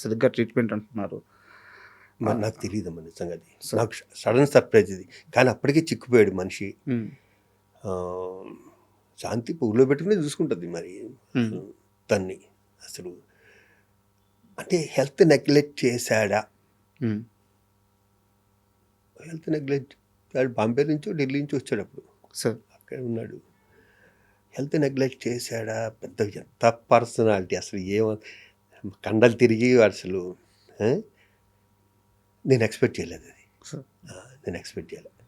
సరిగ్గా ట్రీట్మెంట్ అంటున్నారు. నాకు తెలియదమ్మా నిజంగా. అది నాకు సడన్ సర్ప్రైజ్ ఇది. కానీ అప్పటికే చిక్కుపోయాడు మనిషి. ఉమ్, శాంతి పువ్వులో పెట్టుకుని చూసుకుంటుంది మరి తన్ని. అసలు అంటే హెల్త్ నెగ్లెక్ట్ చేశాడా? ఉమ్, హెల్త్ నెగ్లెక్ట్, బాంబే నుంచో ఢిల్లీ నుంచి వచ్చాడు, అప్పుడు సార్. అక్కడ ఉన్నాడు. హెల్త్ నెగ్లెక్ట్ చేశాడా? పెద్ద ఎంత పర్సనాలిటీ అసలు, కండలు తిరిగి అసలు నేను ఎక్స్పెక్ట్ చేయలేదు అది. నేను ఎక్స్పెక్ట్ చేయలేదు.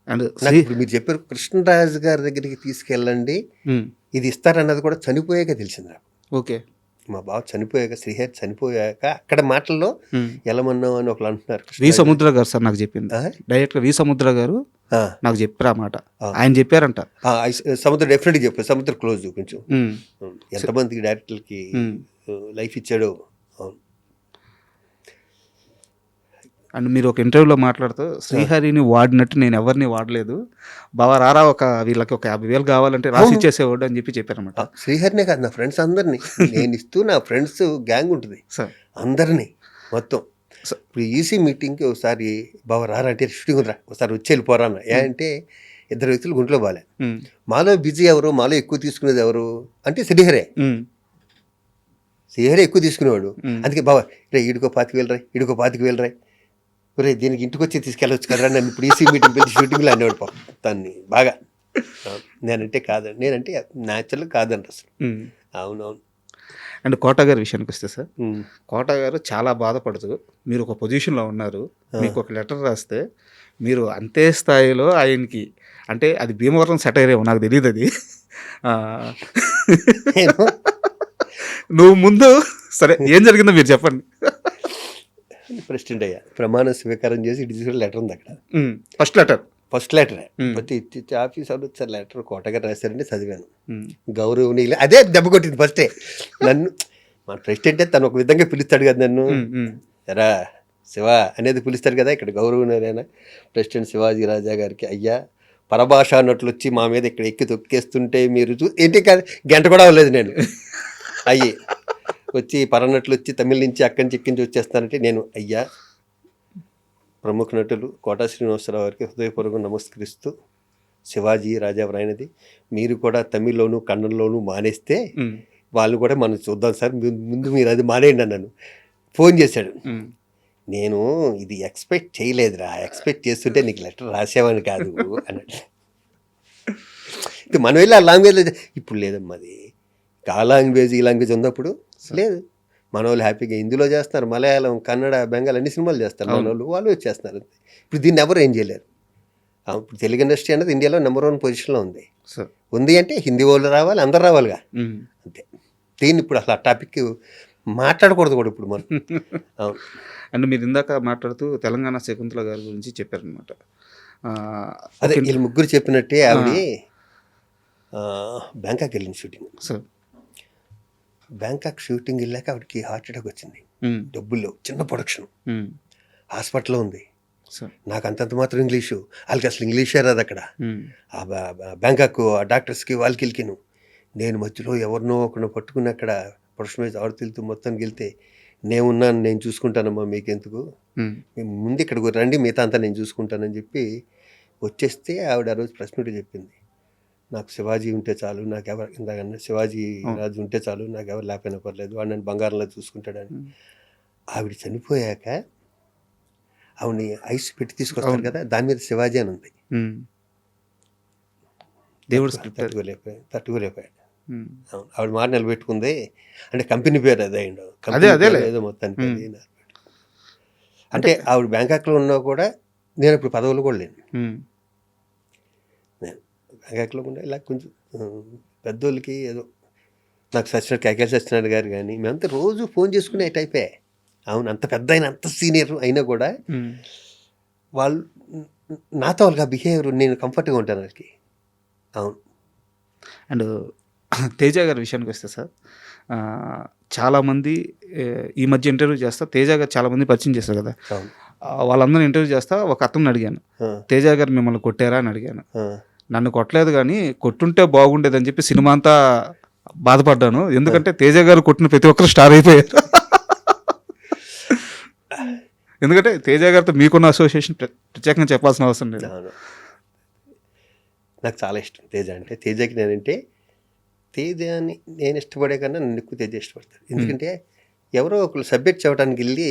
అండ్ నాకు ఇప్పుడు మీరు చెప్పారు కృష్ణరాజు గారి దగ్గరికి తీసుకెళ్ళండి, ఇది ఇస్తారన్నది కూడా చనిపోయాక తెలిసింది నాకు. ఓకే. మా బావ చనిపోయాక, శ్రీహరి చనిపోయాక అక్కడ మాటల్లో ఉమ్. ఎలమన్నావు అని ఒకళ్ళు అంటున్నారు. వి సముద్ర గారు సార్ నాకు చెప్పింది, ఆ? డైరెక్ట్గా వి సముద్ర గారు ఆ, నాకు చెప్పారు ఆ మాట. ఆ. ఆయన చెప్పారంట. ఆ, సముద్రం డెఫినెట్గా చెప్పారు. సముద్రం క్లోజ్ కొంచెం. ఉమ్. ఎంతమందికి డైరెక్టర్లకి ఉమ్. లైఫ్ ఇచ్చాడో. అవును. అండ్ మీరు ఒక ఇంటర్వ్యూలో మాట్లాడుతూ శ్రీహరిని వాడినట్టు నేను ఎవరిని వాడలేదు, బావా రారా ఒక వీళ్ళకి ఒక 50,000 కావాలంటే రాసి అవును. ఇచ్చేసేవాడు అని చెప్పి చెప్పారనమాట. శ్రీహరినే కాదు, నా ఫ్రెండ్స్ అందరినీ నేను ఇస్తూ, నా ఫ్రెండ్స్ గ్యాంగ్ ఉంటుంది సార్ అందరినీ మొత్తం. స- ఇప్పుడు ఈసీ మీటింగ్కి ఒకసారి బావ రారా అంటే షూటింగ్ ఉందిరా ఒకసారి వచ్చి వెళ్ళిపోరా అన్న. ఏ అంటే ఇద్దరు వ్యక్తులు గుంట్లో బాలే. ఉమ్. మాలో బిజీ ఎవరు, మాలో ఎక్కువ తీసుకునేది ఎవరు అంటే శ్రీహరే. ఉమ్. శ్రీహరే ఎక్కువ తీసుకునేవాడు. ఉమ్. అందుకే బావ రే ఈడుకో 25,000 రా, ఈడుకో 25,000 రా, రే దీనికి ఇంటికి వచ్చి తీసుకెళ్ళొచ్చు కదా నన్ను ఇప్పుడు ఈసీ మీటింగ్ పిలిచి షూటింగ్లో అనేవాడు పాపం దాన్ని బాగా. నేనంటే కాదండి, నేనంటే న్యాచురల్ కాదండి అసలు. ఉమ్. అవునవును. అండ్ కోట గారి విషయానికి వస్తే సార్, ఉమ్. కోట గారు చాలా బాధపడుతూ మీరు ఒక పొజిషన్లో ఉన్నారు, మీకు ఒక లెటర్ రాస్తే మీరు అంతే స్థాయిలో ఆయనకి, అంటే అది భీమవరం సెటైర్ ఏమో నాకు తెలియదు అది, ఆ, నేను నువ్వు ముందు సరే ఏం జరిగిందో మీరు చెప్పండి. ప్రెసిడెంట్ అయ్యా, ప్రమాణ స్వీకారం చేసి ఇటు తీసుకుని లెటర్ ఉంది అక్కడ. First letter. ఫస్ట్ లెటరే ఉమ్. ప్రతి ఆఫీస్ వాళ్ళు వచ్చారు, లెటర్ కోటగారు రాశారంటే చదివాను. గౌరవనీయులు అదే దెబ్బ కొట్టింది ఫస్టే నన్ను. మన ప్రెసిడెంటే తను ఒక విధంగా పిలుస్తాడు కదా నన్ను, ఎరా శివ అనేది పిలుస్తాడు కదా. ఇక్కడ గౌరవనీయులైన ప్రెసిడెంట్ శివాజీ రాజా గారికి, అయ్యా పరభాషా నటులు వచ్చి మా మీద ఇక్కడ ఎక్కి తొక్కేస్తుంటే మీరు ఏంటి కాదు, గంట కూడా అవ్వలేదు నేను అయ్యి వచ్చి పరనట్లు వచ్చి తమిళ నుంచి అక్కడి నుంచి ఎక్కించి వచ్చేస్తానంటే నేను, అయ్యా ప్రముఖ నటులు కోటా శ్రీనివాసరావు గారికి హృదయపూర్వకంగా నమస్కరిస్తూ, శివాజీ రాజా వ్రాయినది మీరు కూడా తమిళ్లోను కన్నడలోను మానేస్తే వాళ్ళు కూడా మనం చూద్దాం సార్, ముందు మీరు అది మానేయండి అన్నాను. ఫోన్ చేశాడు, నేను ఇది ఎక్స్పెక్ట్ చేయలేదురా, ఎక్స్పెక్ట్ చేస్తుంటే నీకు లెటర్ రాసేవాని కాదు అన్నాడు. మనం వెళ్ళి ఆ లాంగ్వేజ్లో ఇప్పుడు లేదమ్మా, అది ఆ లాంగ్వేజ్ ఈ లాంగ్వేజ్ ఉన్నప్పుడు లేదు. మన వాళ్ళు హ్యాపీగా హిందీలో చేస్తున్నారు, మలయాళం కన్నడ బెంగాల్ అన్ని సినిమాలు చేస్తారు మన వాళ్ళు, వాళ్ళు వచ్చేస్తున్నారు. ఇప్పుడు దీన్ని ఎవరు ఏం చేయలేరు. ఇప్పుడు తెలుగు ఇండస్ట్రీ అనేది ఇండియాలో నెంబర్ 1 పొజిషన్లో ఉంది. ఉంది అంటే హిందీ వాళ్ళు రావాలి, అందరు రావాలిగా, అంతే. దీన్ని ఇప్పుడు అసలు ఆ టాపిక్ మాట్లాడకూడదు కూడా ఇప్పుడు మనం. అవును. అండ్ మీరు ఇందాక మాట్లాడుతూ తెలంగాణ శకుంతల గారి గురించి చెప్పారనమాట. అదే వీళ్ళు ముగ్గురు చెప్పినట్టే ఆవిడ బ్యాంకాక్ వెళ్ళింది షూటింగ్. సార్ బ్యాంకాక్ షూటింగ్ వెళ్ళాక ఆవిడకి హార్ట్ అటాక్ వచ్చింది. డబ్బుల్లో చిన్న ప్రొడక్షన్, హాస్పిటల్లో ఉంది. నాకు అంతంత మాత్రం ఇంగ్లీషు, వాళ్ళకి అసలు ఇంగ్లీషే రాదు అక్కడ. ఆ బ్యాంకాక్ ఆ డాక్టర్స్కి వాళ్ళకి వెళ్ళిను. నేను మధ్యలో ఎవరినో ఒకరిని పట్టుకుని అక్కడ ప్రొడక్షన్ వైజ్ ఆడుతూ మొత్తం వెళ్తే, నేనున్నాను, నేను చూసుకుంటానమ్మా, మీకెందుకు, మేము ముందు ఇక్కడికి రండి, మిగతా అంతా నేను చూసుకుంటానని చెప్పి వచ్చేస్తే ఆవిడ ఆ రోజు ప్రెస్ మీట్ చెప్పింది, నాకు శివాజీ ఉంటే చాలు, నాకు ఎవరు ఇందాకన్నా శివాజీ రాజు ఉంటే చాలు, నాకు ఎవరు లేకపోయినా పర్లేదు, వాడు నన్ను బంగారంలో చూసుకుంటాడని. ఆవిడ చనిపోయాక ఆవిడని ఐస్ పెట్టి తీసుకొస్తారు కదా, దాని మీద శివాజీ అని ఉంది. దేవుడు తట్టుకోలేకపోయాడు. అవును, ఆవిడ మాట నిలబెట్టుకుంది. అంటే కంపెనీ పేరు అదే అయిండు, ఏదో మొత్తానికి అది. అంటే ఆవిడ బ్యాంకాక్లో ఉన్నా కూడా నేను ఇప్పుడు పదవులు కూడా లేను. నేను బ్యాంకాక్లో కూడా ఇలా కొంచెం పెద్దోళ్ళకి ఏదో నాకు సచ్చినాడు, కేకేల్ సత్యనారాయణ గారు కానీ మేమంతా రోజు ఫోన్ చేసుకునే టైపే. అవును, అంత పెద్ద అయినా అంత సీనియర్ అయినా కూడా వాళ్ళు నాతో వాళ్ళకి బిహేవియర్ నేను కంఫర్ట్గా ఉంటాను వాళ్ళకి. అవును. అండ్ తేజ గారి విషయానికి వస్తే సార్, చాలామంది ఈ మధ్య ఇంటర్వ్యూ చేస్తా తేజ గారు చాలామంది పరిచయం చేస్తారు కదా, వాళ్ళందరూ ఇంటర్వ్యూ చేస్తా ఒక అతను అడిగాను, తేజ గారు మిమ్మల్ని కొట్టారా అని అడిగాను. నన్ను కొట్టలేదు కానీ కొట్టుంటే బాగుండేదని చెప్పి సినిమా అంతా బాధపడ్డాను, ఎందుకంటే తేజ గారు కొట్టిన ప్రతి ఒక్కరు స్టార్ అయిపోయారు. ఎందుకంటే తేజ గారితో మీకున్న అసోసియేషన్ ప్రత్యేకంగా చెప్పాల్సిన అవసరం లేదు. నాకు చాలా ఇష్టం తేజ అంటే. తేజకి నేనంటే, తేజని నేను ఇష్టపడే కన్నా నన్ను ఎక్కువ తేజ ఇష్టపడతాడు. ఎందుకంటే ఎవరో ఒకరు సబ్జెక్ట్ చెప్పడానికి వెళ్ళి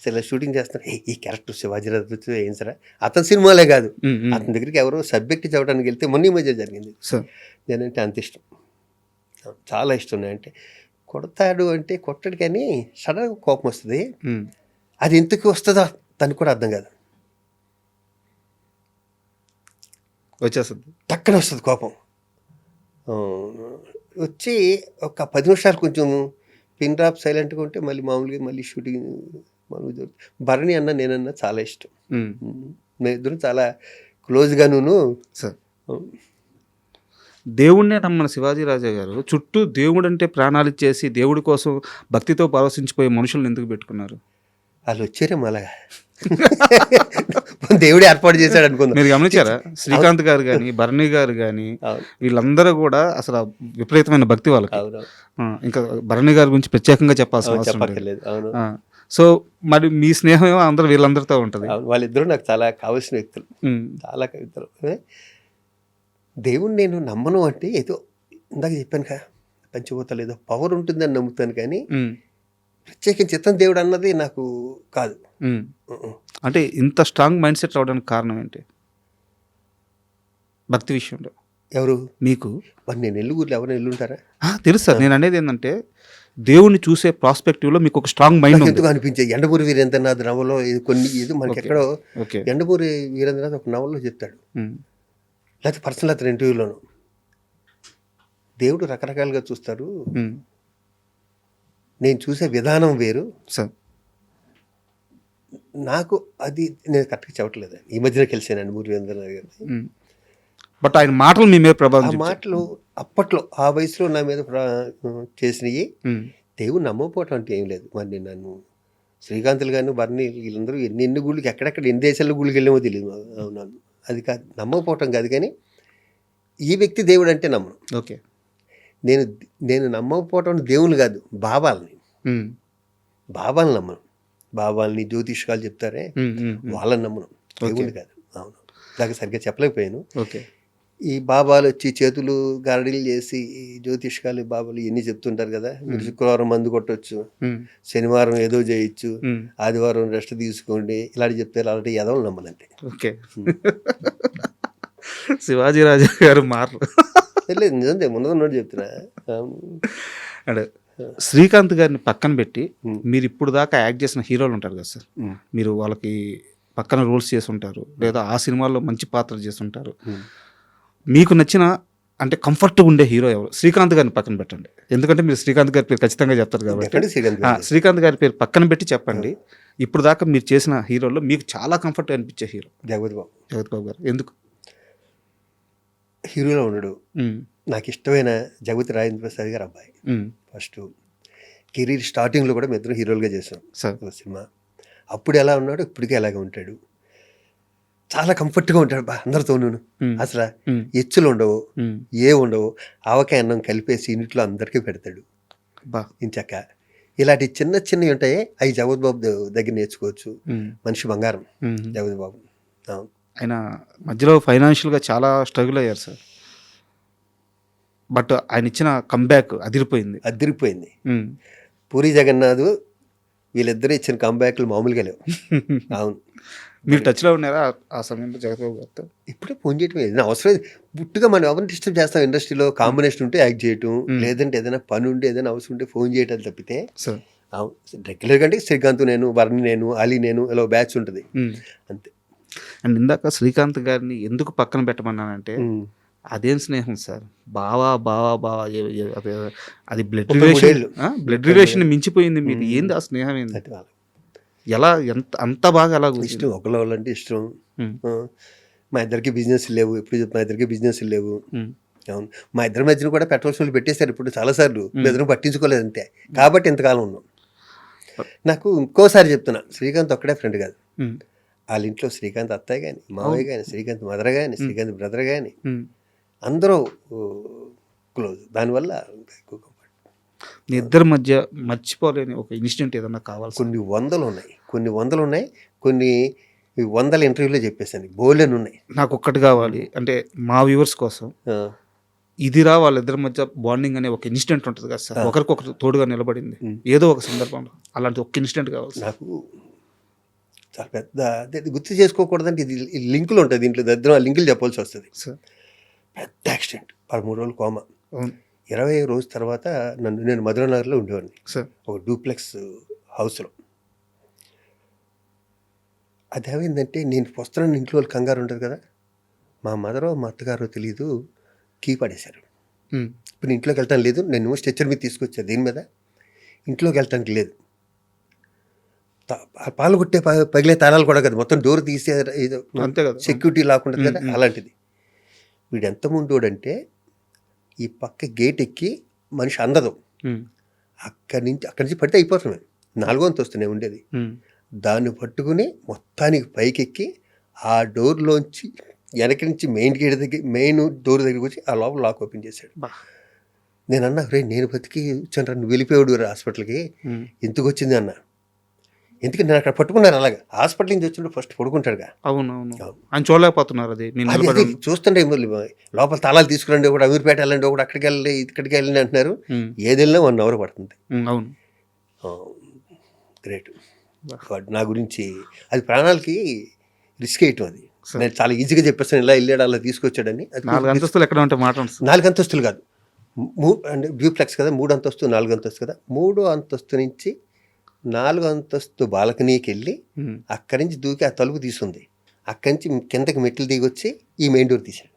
ఇలా షూటింగ్ చేస్తారు, ఈ క్యారెక్టర్ శివాజీరాజు ఏం సరే, అతని సినిమాలే కాదు, అతని దగ్గరికి ఎవరో సబ్జెక్ట్ చెప్పడానికి వెళ్తే మొన్న మధ్య జరిగింది. నేనంటే అంత ఇష్టం, చాలా ఇష్టం. అంటే కొడతాడు అంటే కొట్టడు కానీ సడన్గా కోపం వస్తుంది. అది ఎందుకు వస్తుందో తనకు కూడా అర్థం కాదు, వచ్చేస్తుంది, టక్కన వస్తుంది కోపం. వచ్చి ఒక 10 నిమిషాలు కొంచెం పిన్ డ్రాప్ సైలెంట్గా ఉంటే మళ్ళీ మామూలుగా మళ్ళీ షూటింగ్ మామూలుగా జరుగుతుంది. భరణి అన్న నేనన్నా చాలా ఇష్టం. మేమిద్దరం చాలా క్లోజ్గాను. సార్ దేవుణ్ణే నమ్మని శివాజీ రాజా గారు చుట్టూ దేవుడు అంటే ప్రాణాలు ఇచ్చేసి దేవుడి కోసం భక్తితో పరవశించిపోయే మనుషులను ఎందుకు పెట్టుకున్నారు? వాళ్ళు వచ్చారే మళ్ళా దేవుడే ఏర్పాటు చేశాడు అనుకుందాం. మీరు గమనించారా? శ్రీకాంత్ గారు కానీ భరణి గారు కానీ వీళ్ళందరూ కూడా అసలు విపరీతమైన భక్తి వాళ్ళకి. ఇంకా భరణి గారి గురించి ప్రత్యేకంగా చెప్పాల్సిన అవసరం చెప్పక్కర్లేదు. అవును. సో మరి మీ స్నేహం ఏమో అందరూ వీళ్ళందరితో ఉంటుంది. వాళ్ళిద్దరూ నాకు చాలా కావాల్సిన వ్యక్తులు, చాలా కవితలు. దేవుణ్ణి నేను నమ్మను అంటే ఏదో ఇందాక చెప్పాను కదా, పంచభూతాలు ఏదో పవర్ ఉంటుందని నమ్ముతాను, కానీ ప్రత్యేకించి చిత్తం దేవుడు అన్నది నాకు కాదు. అంటే ఇంత స్ట్రాంగ్ మైండ్ సెట్ రావడానికి కారణం ఏంటి భక్తి విషయంలో? ఎవరు మీకు? మరి నేను ఎల్లుగురిలో ఎవరైనా ఎల్లుంటారా? తెలుసు సార్. నేను అనేది ఏంటంటే దేవుణ్ణి చూసే ప్రాస్పెక్టివ్లో మీకు ఒక స్ట్రాంగ్ మైండ్ ఎందుకు అనిపించే. ఎండమూరి వీరేంద్రనాథ్ నవలో కొన్ని ఇది మనకి ఎక్కడో ఎండమూరి వీరేంద్రనాథ్ ఒక నవల్లో చెప్తాడు, లేకపోతే పర్సనల్ అతను ఇంటర్వ్యూలోను, దేవుడు రకరకాలుగా చూస్తారు, నేను చూసే విధానం వేరు సార్. నాకు అది నేను కరెక్ట్గా చెప్పట్లేదు. ఈ మధ్యన కలిసాను మూరి వీరేంద్రనాథ్ గారిని. బట్ ఆయన మాటలు మీ మీద ప్రభావం, ఆ మాటలు అప్పట్లో ఆ వయసులో నా మీద చేసినవి. దేవుడు నమ్మకపోవటం అంటే ఏం లేదు. మరి నన్ను శ్రీకాంతులు గాను భరణి వీళ్ళందరూ ఎన్ని గుళ్ళకి ఎక్కడెక్కడ ఎన్ని దేశాల్లో గుళ్ళకి వెళ్ళామో తెలియదు. అవును, అది కాదు నమ్మకపోవటం కాదు, కానీ ఈ వ్యక్తి దేవుడు అంటే నమ్మను. ఓకే. నేను నమ్మకపోవటం దేవుని కాదు, బాబాలని నమ్మను. బాబాలని జ్యోతిష్కాలు చెప్తారే వాళ్ళని నమ్మను, దేవుని కాదు. అవును, దాకా సరిగ్గా చెప్పలేకపోయాను. ఓకే. ఈ బాబాలు వచ్చి చేతులు గారడీలు చేసి ఈ జ్యోతిష్కాలు బాబాలు ఇవన్నీ చెప్తుంటారు కదా, మీరు శుక్రవారం మందు కొట్టవచ్చు, శనివారం ఏదో చేయొచ్చు, ఆదివారం రెస్ట్ తీసుకోండి, ఇలాంటి చెప్తారు. అలాంటి ఎదవలు నమ్మనంటే. ఓకే. శివాజీ రాజా గారు మాటలు లేదు, నిజంగా ఉన్నదన్నట్టు చెప్తున్నా. అంటే శ్రీకాంత్ గారిని పక్కన పెట్టి మీరు ఇప్పుడు దాకా యాక్ట్ చేసిన హీరోలు ఉంటారు కదా సార్, మీరు వాళ్ళకి పక్కన రోల్స్ చేసి ఉంటారు, లేదా ఆ సినిమాల్లో మంచి పాత్రలు చేసి ఉంటారు, మీకు నచ్చిన అంటే కంఫర్ట్గా ఉండే హీరో ఎవరు? శ్రీకాంత్ గారిని పక్కన పెట్టండి, ఎందుకంటే మీరు శ్రీకాంత్ గారి పేరు ఖచ్చితంగా చెప్తారు కాబట్టి శ్రీకాంత్ గారి పేరు పక్కన పెట్టి చెప్పండి. ఇప్పుడు దాకా మీరు చేసిన హీరోల్లో మీకు చాలా కంఫర్ట్ అనిపించే హీరో? జగపతి బాబు గారు. ఎందుకు? హీరోలో ఉండడు. నాకు ఇష్టమైన జగపతి రాజేంద్ర ప్రసాద్ గారు అబ్బాయి. ఫస్ట్ కెరీర్ స్టార్టింగ్లో కూడా మేము ఇద్దరు హీరోలుగా చేసాం సినిమా. అప్పుడు ఎలా ఉన్నాడు, ఇప్పటికే అలాగే ఉంటాడు. చాలా కంఫర్ట్గా ఉంటాడు బా అందరితోనూ. అసలు ఎచ్చులు ఉండవు, ఉండవు. ఆవకాయ అన్నం కలిపేసి ఇంట్లో అందరికీ పెడతాడు ఇంచక్క. ఇలాంటి చిన్న చిన్నవి ఉంటాయి, అవి జగపతి బాబు దగ్గర నేర్చుకోవచ్చు. మనిషి బంగారం జగపతి బాబు. ఆయన మధ్యలో ఫైనాన్షియల్గా చాలా స్ట్రగుల్ అయ్యారు సార్, బట్ ఆయన ఇచ్చిన కంబ్యాక్ అదిరిపోయింది. పూరి జగన్నాథ్ వీళ్ళిద్దరూ ఇచ్చిన కంబ్యాక్లు మామూలుగా లేవు. అవును. మీరు టచ్లో ఉన్నారా ఆ సమయంలో జగపతి గారితో? ఇప్పుడే ఫోన్ చేయటం ఏదైనా అవసరం పుట్టుగా మనం ఎవరిని డిస్టర్బ్ చేస్తాం. ఇండస్ట్రీలో కాంబినేషన్ ఉంటే యాక్ట్ చేయటం, లేదంటే ఏదైనా పని ఉంటే ఏదైనా అవసరం ఉంటే ఫోన్ చేయటం తప్పితే రెగ్యులర్గా అంటే శ్రీకాంత్ నేను, భరణి నేను, అలీ నేను, ఇలా బ్యాచ్ ఉంటుంది అంతే. అండ్ ఇందాక శ్రీకాంత్ గారిని ఎందుకు పక్కన పెట్టమన్నానంటే అదేం స్నేహం సార్, బావా అది బ్లడ్ రిలేషన్ మించిపోయింది మీరు. ఏంది ఆ స్నేహం? ఏంది? ఎలా అంత బాగా ఎలా ఇష్టం? ఒకళ్ళంటే ఇష్టం. మా ఇద్దరికి బిజినెస్ లేవు, ఎప్పుడు మా ఇద్దరికి బిజినెస్ లేవు. అవును, మా ఇద్దరి మధ్యన కూడా పెట్రోల్ షోలు పెట్టేశారు ఇప్పుడు చాలాసార్లు, మీ ఇద్దరం పట్టించుకోలేదు అంతే. కాబట్టి ఇంతకాలం ఉన్నాం. నాకు ఇంకోసారి చెప్తున్నా, శ్రీకాంత్ ఒక్కడే ఫ్రెండ్ కాదు. వాళ్ళ ఇంట్లో శ్రీకాంత్ అత్తయ్య కానీ, మావయ్య కానీ, శ్రీకాంత్ మదర్ కానీ, శ్రీకాంత్ బ్రదర్ కానీ అందరూ క్లోజ్. దానివల్ల ఎక్కువ మీ ఇద్దరి మధ్య మర్చిపోలేని ఒక ఇన్సిడెంట్ ఏదన్నా కావాలి? కొన్ని వందలు ఉన్నాయి, కొన్ని వందల ఇంటర్వ్యూలో చెప్పేసాను, బోలెన్ ఉన్నాయి. నాకు ఒక్కటి కావాలి అంటే మా వ్యూవర్స్ కోసం, ఇదిరా వాళ్ళిద్దరి మధ్య బాండింగ్ అనే ఒక ఇన్సిడెంట్ ఉంటుంది కదా సార్, ఒకరికొకరు తోడుగా నిలబడింది ఏదో ఒక సందర్భంలో, అలాంటి ఒక ఇన్సిడెంట్ కావాలి. నాకు చాలా పెద్ద గుర్తు చేసుకోకూడదంటే ఇది లింకులు ఉంటుంది దీంట్లో, దగ్గర లింకులు చెప్పాల్సి వస్తుంది. పెద్ద యాక్సిడెంట్, 13 రోజులు కోమా. 20 రోజు తర్వాత నేను మధురనగర్లో ఉండేవాడిని, ఒక డూప్లెక్స్ హౌస్లో. అది ఏమైందంటే, నేను వస్తున్నాను, ఇంట్లో వాళ్ళు కంగారు ఉంటుంది కదా, మా మదరో మా అత్తగారో తెలీదు, కీ పడేశారు. ఇప్పుడు ఇంట్లోకి వెళ్తాను లేదు, నేను స్ట్రెచ్చర్ మీద తీసుకొచ్చాను దీని మీద. ఇంట్లోకి వెళ్ళటానికి లేదు. పాలు కొట్టే పగిలే తాళాలు కూడా కదా, మొత్తం డోర్ తీసే అంతే కదా. సెక్యూరిటీ లాక్కుంటుంది కదా, అలాంటిది. వీడు ఎంత ముందోడంటే ఈ పక్క గేట్ ఎక్కి మనిషి అందదు, అక్కడి నుంచి పడితే అయిపోతున్నాయి. 4వ అంతస్తునే ఉండేది. దాన్ని పట్టుకుని మొత్తానికి పైకెక్కి ఆ డోర్లోంచి వెనక నుంచి మెయిన్ గేట్ దగ్గర, మెయిన్ డోర్ దగ్గరికి వచ్చి ఆ లోపల లాక్ ఓపెన్ చేశాడు. నేను అన్నా, రే నేను బతికి వచ్చాను రా, నువ్వు వెళ్ళిపోయాడు రా హాస్పిటల్కి, ఎందుకు వచ్చింది అన్న. ఎందుకంటే నేను అక్కడ పట్టుకున్నారు. అలాగా హాస్పిటల్ నుంచి వచ్చినప్పుడు ఫస్ట్ పడుకుంటాడుగా. అవునవును, ఆయన చూడలేకపోతున్నారు. అది చూస్తుంటే లోపల తాళాలు తీసుకురండి, ఒకటి అమీర్పేట వెళ్ళండి, ఒకటి అక్కడికి వెళ్ళండి, ఇక్కడికి వెళ్ళండి అంటున్నారు. ఏది వెళ్ళినా 1 అవర్ పడుతుంది. అవును, గ్రేట్. నా గురించి అది ప్రాణాలకి రిస్క్ వేయటం. అది నేను చాలా ఈజీగా చెప్పేస్తాను, ఇలా వెళ్ళాడు అలా తీసుకొచ్చాడని. అది 4 అంతస్తులు ఎక్కడ ఉంటే మాట 4 అంతస్తులు కాదు, అంటే డ్యూప్లెక్స్ కదా, 3 అంతస్తు 4 అంతస్తు కదా. 3వ అంతస్తు నుంచి 4వ అంతస్తు బాల్కనీకి వెళ్ళి అక్కడి నుంచి దూకి ఆ తలుపు తీసుంది, అక్కడి నుంచి కిందకి మెట్లు దిగి వచ్చి ఈ మెయిన్ డోర్ తీశాడు.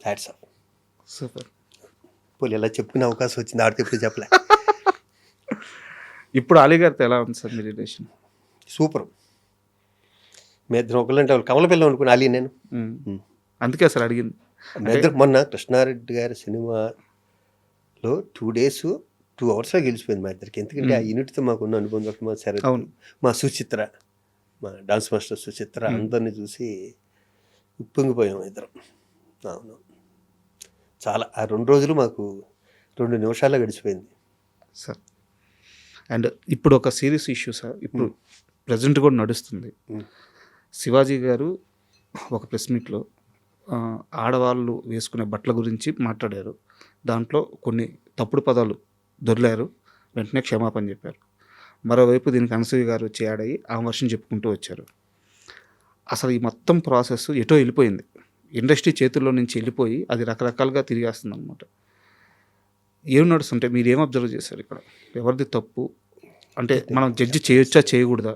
Hats off. సూపర్. పోలీ ఇలా చెప్పుకునే అవకాశం వచ్చింది, ఆడితే ఎప్పుడు చెప్పలే. ఇప్పుడు అలీ గారితో ఎలా ఉంది సార్ మీ రిలేషన్? సూపర్. మీ ఇద్దరు ఒకళ్ళంటే వాళ్ళు కమల పిల్ల అనుకుని అలీ నేను. అందుకే సార్ అడిగింది. మీ ఇద్దరు మొన్న కృష్ణారెడ్డి గారి సినిమాలో 2 days 2 hours గెలిచిపోయింది మా ఇద్దరికి. ఎందుకంటే ఆ యూనిట్తో మాకున్న అనుబంధం, మా శరత్, మా సుచిత్ర, మా డాన్స్ మాస్టర్ సుచిత్ర, అందరినీ చూసి ఉప్పొంగిపోయాం ఇద్దరం. అవును, చాలా. ఆ 2 రోజులు మాకు 2 నిమిషాల్లో గడిచిపోయింది సార్. అండ్ ఇప్పుడు ఒక సీరియస్ ఇష్యూ సార్, ఇప్పుడు ప్రజెంట్ కూడా నడుస్తుంది. శివాజీ గారు ఒక ప్రెస్ మీట్లో ఆడవాళ్ళు వేసుకునే బట్టల గురించి మాట్లాడారు. దాంట్లో కొన్ని తప్పుడు పదాలు దొర్లారు, వెంటనే క్షమాపణ చెప్పారు. మరోవైపు దీనికి అనసూయ గారు వచ్చి యాడ్ అయ్యి ఆ వర్షం చెప్పుకుంటూ వచ్చారు. అసలు ఈ మొత్తం ప్రాసెస్ ఎటో వెళ్ళిపోయింది, ఇండస్ట్రీ చేతుల్లో నుంచి వెళ్ళిపోయి అది రకరకాలుగా తిరిగేస్తుంది అనమాట. ఏం నడుస్తుంటే మీరు ఏం అబ్జర్వ్ చేశారు ఇక్కడ? ఎవరిది తప్పు అంటే మనం జడ్జి చేయొచ్చా చేయకూడదా?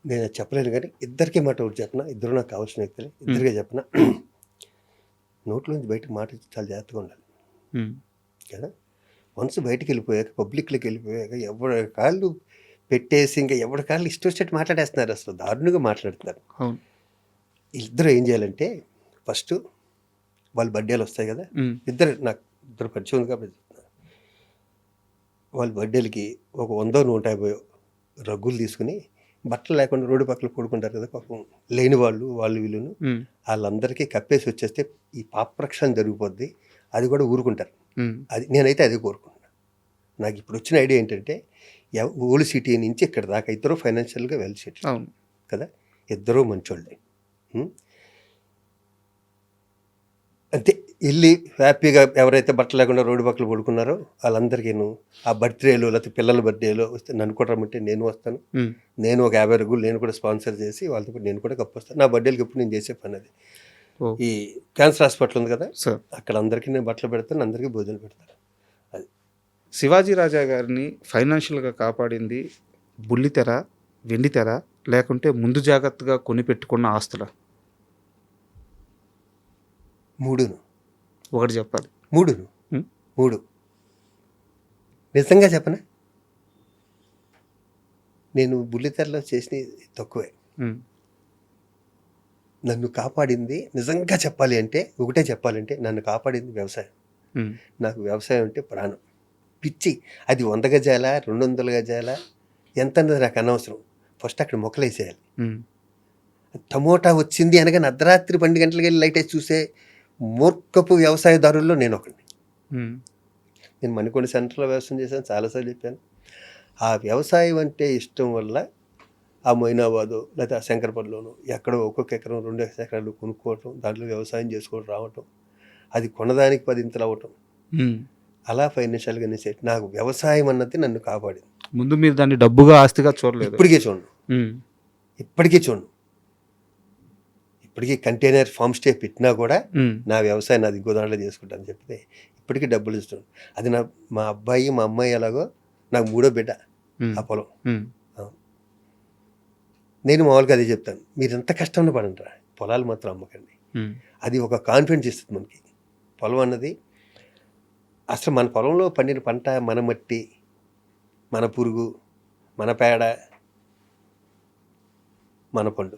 నేను చెప్పలేను, కానీ ఇద్దరికీ మాట ఒకటి చెప్పిన, ఇద్దరు నాకు కావాల్సిన వ్యక్తులే, ఇద్దరికే చెప్పిన, నోట్లోంచి బయటకు మాట చాలా జాగ్రత్తగా ఉండాలి కదా. వన్స్ బయటికి వెళ్ళిపోయాక, పబ్లిక్లోకి వెళ్ళిపోయాక ఎవరి కాళ్ళు పెట్టేసి ఇంకా ఎవరి కాళ్ళు ఇష్టం వచ్చేట్టు మాట్లాడేస్తున్నారు, అసలు దారుణంగా మాట్లాడుతున్నారు. ఇద్దరు ఏం చేయాలంటే, ఫస్ట్ వాళ్ళ బర్త్డేలు వస్తాయి కదా, నాకు ఇద్దరు పరిచయం ఉంది కాబట్టి వాళ్ళ బర్త్డేలకి ఒక 100-150 రగ్గులు తీసుకుని బట్టలు లేకుండా రోడ్డు పక్కన పడుకుంటారు కదా పాపం, లేని వాళ్ళు వీళ్ళును, వాళ్ళందరికీ కప్పేసి వచ్చేస్తే ఈ పాపరక్షణ జరిగిపోద్ది, అది కూడా ఊరుకుంటారు. అది నేనైతే అదే కోరుకుంటున్నాను. నాకు ఇప్పుడు వచ్చిన ఐడియా ఏంటంటే, ఓల్డ్ సిటీ నుంచి ఇక్కడ దాకా ఇద్దరు ఫైనాన్షియల్గా వెల్ సెటిల్ కదా, ఇద్దరూ మంచోళ్ళే. అంతే, వెళ్ళి హ్యాపీగా ఎవరైతే బట్టలు లేకుండా రోడ్డు పక్కన పడుకున్నారో వాళ్ళందరికీ ఆ బర్త్డేలు లేకపోతే పిల్లల బర్త్డేలు వస్తే నన్ను కూడా రమ్మంటే నేను వస్తాను. నేను ఒక 50 రగ్గులు నేను కూడా స్పాన్సర్ చేసి వాళ్ళతో పాటు నేను కూడా కప్పొస్తాను. నా బర్త్డేలకు ఎప్పుడు నేను చేసే పని అది. ఈ క్యాన్సర్ హాస్పిటల్ ఉంది కదా, అక్కడ అందరికీ నేను బట్టలు పెడతాను, అందరికీ భోజనం పెడతాను. అది శివాజీ రాజా గారిని ఫైనాన్షియల్గా కాపాడింది బుల్లితెర, వెండితెర, లేకుంటే ముందు జాగ్రత్తగా కొనిపెట్టుకున్న ఆస్తుల? 3 ఒకటి చెప్పాలి. 3 నిజంగా చెప్పనా, నేను బుల్లితెరలో చేసిన తక్కువే. నన్ను కాపాడింది నిజంగా చెప్పాలి అంటే, ఒకటే చెప్పాలంటే, నన్ను కాపాడింది వ్యవసాయం. నాకు వ్యవసాయం అంటే ప్రాణం, పిచ్చి. అది 100 గజాల 200 గజాల ఎంత అన్నది నాకు అనవసరం, ఫస్ట్ అక్కడ మొక్కలేసేయాలి. టమోటా వచ్చింది అనగా అర్ధరాత్రి 12 గంటలకి వెళ్ళి లైట్ వేసి చూసే మూర్ఖపు వ్యవసాయదారుల్లో నేను ఒకరిని. నేను మణికొండ సెంటర్లో వ్యవసాయం చేశాను, చాలాసార్లు చెప్పాను. ఆ వ్యవసాయం అంటే ఇష్టం వల్ల ఆ మొయినాబాదు లేకపోతే ఆ శంకరపల్లిలోను ఎక్కడో ఒక్కొక్క ఎకరం 2 ఎకరాలు కొనుక్కోవటం, దాంట్లో వ్యవసాయం చేసుకోవడం రావటం, అది కొనదానికి 10 ఇంతలు అవ్వటం, అలా ఫైనాన్షియల్గా సెట్. నాకు వ్యవసాయం అన్నది నన్ను కాపాడింది. ముందు మీరు దాన్ని డబ్బుగా ఆస్తిగా చూడలేదు. ఇప్పటికీ చూడను. ఇప్పటికీ కంటైనర్ ఫామ్ స్టే పెట్టినా కూడా నా వ్యవసాయం నాది ఇంకో దాంట్లో చేసుకుంటాను చెప్తే ఇప్పటికీ డబ్బులు ఇస్తాను. అది మా అబ్బాయి మా అమ్మాయి ఎలాగో నాకు 3వ బిడ్డ ఆ పొలం. నేను మామూలుగా అదే చెప్తాను, మీరు ఎంత కష్టంలో పడండిరా, పొలాలు మాత్రం అమ్మకండి. అది ఒక కాన్ఫిడెన్స్ ఇస్తుంది మనకి. పొలం అన్నది అసలు మన పొలంలో పండిన పంట, మన మట్టి, మన పురుగు, మన పేడ, మన పండు,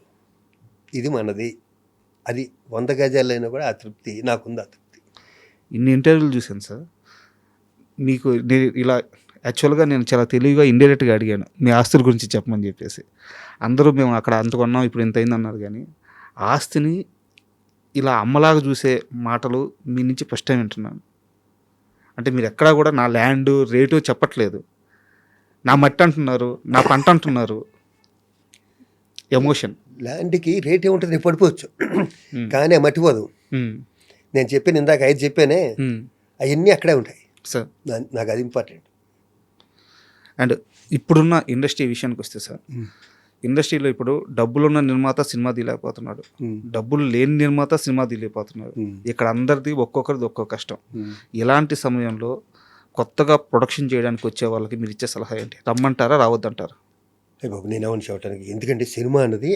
ఇది మనది. అది 100 గజాలైనా కూడా ఆ తృప్తి నాకుంది. ఆ తృప్తి. ఇన్ని ఇంటర్వ్యూలు చూశాను సార్. మీకు ఇలా యాక్చువల్గా నేను చాలా తెలివిగా ఇండైరెక్ట్గా అడిగాను మీ ఆస్తుల గురించి చెప్పమని చెప్పేసి. అందరూ మేము అక్కడ అంత కొన్నాం ఇప్పుడు ఇంత అయింది అన్నారు, కానీ ఆస్తిని ఇలా అమ్మలాగా చూసే మాటలు మీ నుంచి ఫస్ట్ టైం వింటున్నాను. అంటే మీరు ఎక్కడా కూడా నా ల్యాండ్ రేటు చెప్పట్లేదు, నా మట్టి అంటున్నారు, నా పంట అంటున్నారు. ఎమోషన్. ల్యాండ్కి రేట్ ఏముంటుంది, రేపు పడిపోవచ్చు, కానీ ఆ మట్టిపోదు. నేను చెప్పాను ఇందాక 5 చెప్పానే, అవన్నీ అక్కడే ఉంటాయి సార్. నాకు అది ఇంపార్టెంట్. అండ్ ఇప్పుడున్న ఇండస్ట్రీ విషయానికి వస్తే సార్, ఇండస్ట్రీలో ఇప్పుడు డబ్బులున్న నిర్మాత సినిమా తీయలేకపోతున్నాడు, డబ్బులు లేని నిర్మాత సినిమా తీయలేకపోతున్నాడు. ఇక్కడ అందరిది ఒక్కొక్కరిది ఒక్కొక్క కష్టం. ఇలాంటి సమయంలో కొత్తగా ప్రొడక్షన్ చేయడానికి వచ్చే వాళ్ళకి మీరు ఇచ్చే సలహా ఏంటి? రమ్మంటారా, రావద్దంటారా? బాబు నేనేమని చెప్పడానికి, ఎందుకంటే సినిమా అన్నది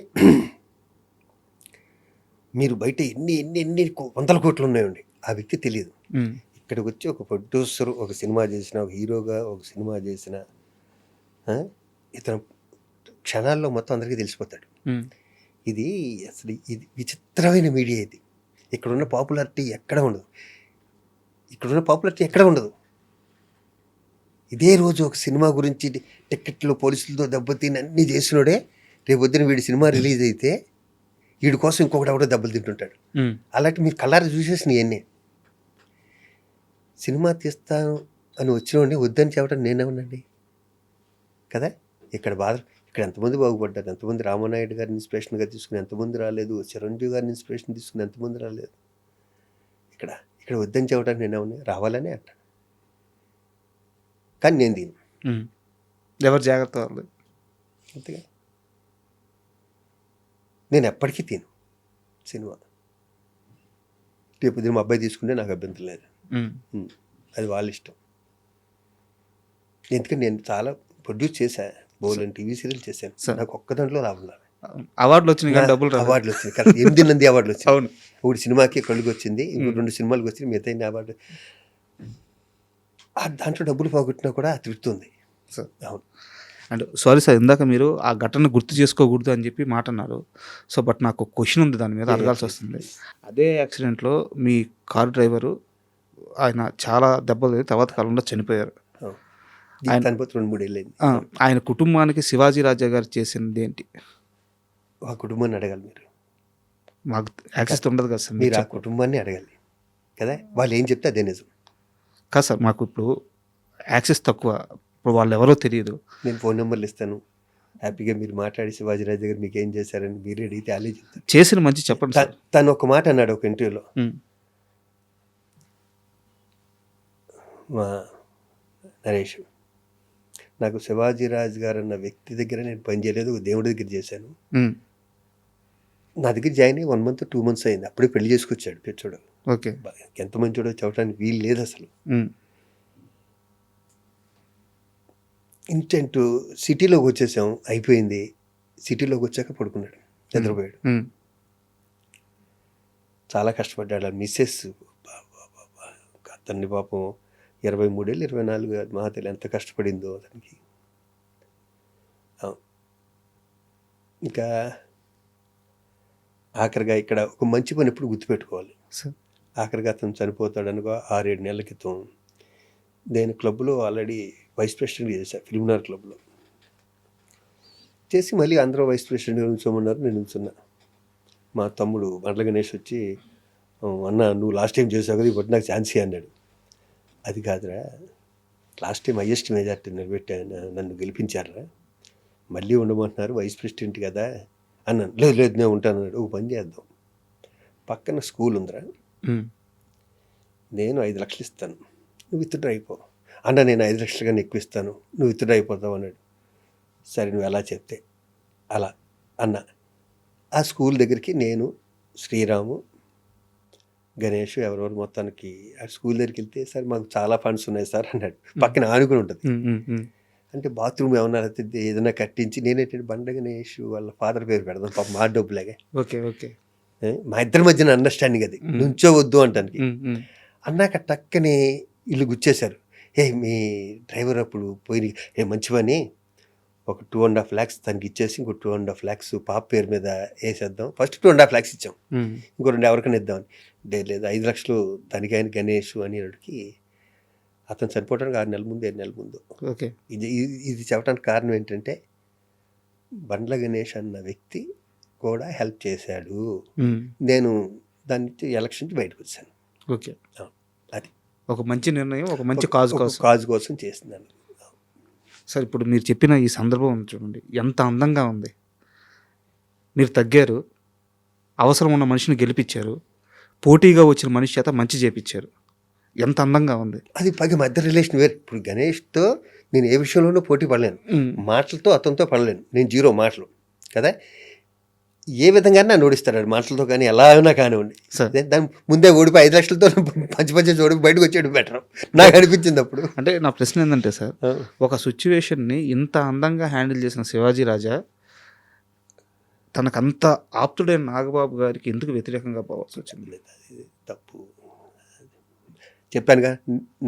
మీరు బయట ఎన్ని వందల కోట్లు ఉన్నాయండి, ఆ వ్యక్తి తెలియదు. ఇక్కడికి వచ్చి ఒక ప్రొడ్యూసర్ ఒక సినిమా చేసిన, ఒక హీరోగా ఒక సినిమా చేసిన, ఇతను క్షణాల్లో మొత్తం అందరికీ తెలిసిపోతాడు. ఇది అసలు ఇది విచిత్రమైన మీడియా. ఇది ఇక్కడున్న పాపులారిటీ ఎక్కడ ఉండదు, ఇదే రోజు ఒక సినిమా గురించి టికెట్లు పోలీసులతో దెబ్బతిని అన్నీ చేసినోడే రేపు పొద్దున వీడి సినిమా రిలీజ్ అయితే వీడి కోసం ఇంకొకటి ఎవడో దెబ్బలు తింటుంటాడు. అలాంటి మీరు కళ్ళారా చూసేసినవి అన్నీ. సినిమా తీస్తాను అని వచ్చినోడిని వద్దని చెప్పడం నేనేమనండి కదా. ఇక్కడ ఎంతమంది బాగుపడ్డారు, ఎంతమంది రామానాయుడు గారిని ఇన్స్పిరేషన్గా తీసుకుని ఎంతమంది రాలేదు, చిరంజీవి గారిని ఇన్స్పిరేషన్ తీసుకుని ఎంతమంది రాలేదు. ఇక్కడ వద్దని చెప్పడానికి నేనేమన్నా, రావాలనే అంటాను, కానీ నేను దీన్ని ఎవరు జాగ్రత్త వాళ్ళు. అంతగా నేను ఎప్పటికీ తిను సినిమా. రేపు మా అబ్బాయి తీసుకుంటే నాకు అభ్యంతరం లేదు, అది వాళ్ళ ఇష్టం. ఎందుకంటే నేను చాలా ప్రొడ్యూస్ చేశా, బోలెని టీవీ సీరియల్ చేశాను, నాకు ఒక్క దాంట్లో లాభం రాలేదు. అవార్డులు వచ్చినాయి, అవార్డులు వచ్చినాయి, కరెక్ట్ 8 నంది అవార్డులు వచ్చినాయి. అవును, ఒకటి సినిమాకి కళ్ళుకి వచ్చింది, ఇంకో 2 సినిమాలకు వచ్చింది, మిగతా అవార్డు. దాంట్లో డబ్బులు పోగొట్టినా కూడా తృప్తుంది. అవును. అండ్ సారీ సార్, ఇందాక మీరు ఆ ఘటన గుర్తు చేసుకోకూడదు అని చెప్పి మాట అన్నారు. సో బట్ నాకు ఒక క్వశ్చన్ ఉంది, దాని మీద అడగాల్సి వస్తుంది. అదే యాక్సిడెంట్లో మీ కారు డ్రైవరు ఆయన చాలా దెబ్బలు తర్వాత కాలంలో చనిపోయారు. ఆయన 2-3 ఏళ్ళు అయింది. ఆయన కుటుంబానికి శివాజీ రాజా గారు చేసింది ఏంటి? ఆ కుటుంబాన్ని అడగాలి మీరు, మాకు యాక్సెస్ ఉండదు కదా సార్. మీరు ఆ కుటుంబాన్ని అడగాలి కదా, వాళ్ళు ఏం చెప్తే అదే నిజం కాదు సార్. మాకు ఇప్పుడు యాక్సెస్ తక్కువ, ఇప్పుడు వాళ్ళు ఎవరో తెలియదు. నేను ఫోన్ నెంబర్లు ఇస్తాను, హ్యాపీగా మీరు మాట్లాడి శివాజీ రాజా గారు మీకు ఏం చేశారని మీరు అడిగితే వాళ్ళే చెప్తారు. చేసిన మంచి చెప్పండి సార్. తను ఒక మాట అన్నాడు ఒక ఇంటర్వ్యూలో, మా నరేష్, నాకు శివాజీ రాజు గారు అన్న వ్యక్తి దగ్గర నేను పనిచేయలేదు, దేవుడి దగ్గర చేశాను. నా దగ్గర జాయిన్ అయ్యి 1 month 2 months అయింది, అప్పుడే పెళ్లి చేసుకొచ్చాడు పెచ్చోడు. ఓకే, ఎంత మంచోడో చెప్పడానికి వీలు లేదు అసలు. ఇన్స్టెంట్ సిటీలోకి వచ్చేసాం, అయిపోయింది. సిటీలోకి వచ్చాక పడుకున్నాడు, నిద్రపోయాడు. చాలా కష్టపడ్డాడు. మిస్సెస్ అతన్ని పాపం 23 ఏళ్ళు 24 మహాతల్లి ఎంత కష్టపడిందో అతనికి. ఇంకా ఆఖరిగా ఇక్కడ ఒక మంచి పని ఎప్పుడు గుర్తుపెట్టుకోవాలి. ఆఖరిగా అతను చనిపోతాడు అనుకో 6-7 నెలల క్రితం నేను క్లబ్లో ఆల్రెడీ వైస్ ప్రెసిడెంట్ చేశాను, ఫిల్మ్నగర్ క్లబ్లో చేసి మళ్ళీ అందరూ వైస్ ప్రెసిడెంట్గా ఉంచోమన్నారు, నేను ఉంచున్నా. మా తమ్ముడు బండ్ల గణేష్ వచ్చి, అన్న నువ్వు లాస్ట్ టైం చేసావు కదా, ఇప్పుడు నాకు ఛాన్స్ అన్నాడు. అది కాదురా, లాస్ట్ టైం హైయెస్ట్ మెజార్టీ నిలబెట్టాను, నన్ను గెలిపించారా, మళ్ళీ ఉండమంటున్నారు వైస్ ప్రెసిడెంట్ కదా అన్నాను. లేదు లేదు నేను ఉంటాను అన్నాడు. ఓ పని చేద్దాం, పక్కన స్కూల్ ఉందిరా, నేను 5 లక్షలు ఇస్తాను, నువ్వు విత్డ్రా అయిపో. అన్న నేను 5 లక్షలు కానీ ఎక్కువ ఇస్తాను, నువ్వు విత్డ్రా అయిపోతావు అన్నాడు. సరే నువ్వు ఎలా చెప్తే అలా అన్న. ఆ స్కూల్ దగ్గరికి నేను, శ్రీరాము, గణేష్ ఎవరెవరు మొత్తానికి ఆ స్కూల్ దగ్గరికి వెళ్తే, సార్ మాకు చాలా ఫండ్స్ ఉన్నాయి సార్ అన్నాడు. పక్కన ఆనుకుని ఉంటుంది. అంటే బాత్రూమ్ ఏమన్నా ఏదైనా కట్టించి, నేనేంటంటే బండ గణేష్ వాళ్ళ ఫాదర్ పేరు పెడదాం, పాప మా డబ్బులాగే. ఓకే ఓకే, మా ఇద్దరి మధ్యన అండర్స్టాండింగ్ అది, నుంచో వద్దు అంటానికి. అన్నాక టక్కనే ఇల్లు గుచ్చేశారు. మీ డ్రైవర్ అప్పుడు పోయి మంచి పని ఒక 2.5 lakhs తనకి ఇచ్చేసి ఇంకో 2.5 lakhs పాప పేరు మీద వేసేద్దాం. ఫస్ట్ 2.5 lakhs ఇచ్చాం, ఇంకో 2 ఎవరికైనా ఇద్దామని. లేదు 5 లక్షలు తనకి ఆయన గణేష్ అనేటికి అతను చనిపోవడానికి 6 నెలల ముందు 7 నెలల ముందు. ఓకే. ఇది చెప్పడానికి కారణం ఏంటంటే బండ్ల గణేష్ అన్న వ్యక్తి కూడా హెల్ప్ చేశాడు. నేను దాని నుంచి ఎలక్షన్ నుంచి బయటకు వచ్చాను. ఓకే. అది ఒక మంచి నిర్ణయం, ఒక మంచి కాజ్ కోసం చేస్తున్నాను. సార్ ఇప్పుడు మీరు చెప్పిన ఈ సందర్భం చూడండి, ఎంత అందంగా ఉంది. మీరు తగ్గారు, అవసరం ఉన్న మనిషిని గెలిపించారు, పోటీగా వచ్చిన మనిషి చేత మంచి చేపించారు. ఎంత అందంగా ఉంది. అది పైగా మధ్య రిలేషన్ వేరు. ఇప్పుడు గణేష్తో నేను ఏ విషయంలోనూ పోటీ పడలేను, మాటలతో అతనితో పడలేను. నేను 0 మాటలు కదా. ఏ విధంగా నన్ను ఓడిస్తాడు మాటలతో, కానీ ఎలా అయినా కానివ్వండి. దాని ముందే ఓడిపోయి 5 లక్షలతో పంచి ఓడిపోయి బయటకు వచ్చేయడం బెటర్ నాకు అనిపించింది అప్పుడు. అంటే నా ప్రశ్న ఏంటంటే సార్, ఒక సిచ్యువేషన్ని ఇంత అందంగా హ్యాండిల్ చేసిన శివాజీ రాజా తనకంత ఆప్తుడైన నాగబాబు గారికి ఎందుకు వ్యతిరేకంగా పోవాల్సి వచ్చింది? అది తప్పు. చెప్పానుగా,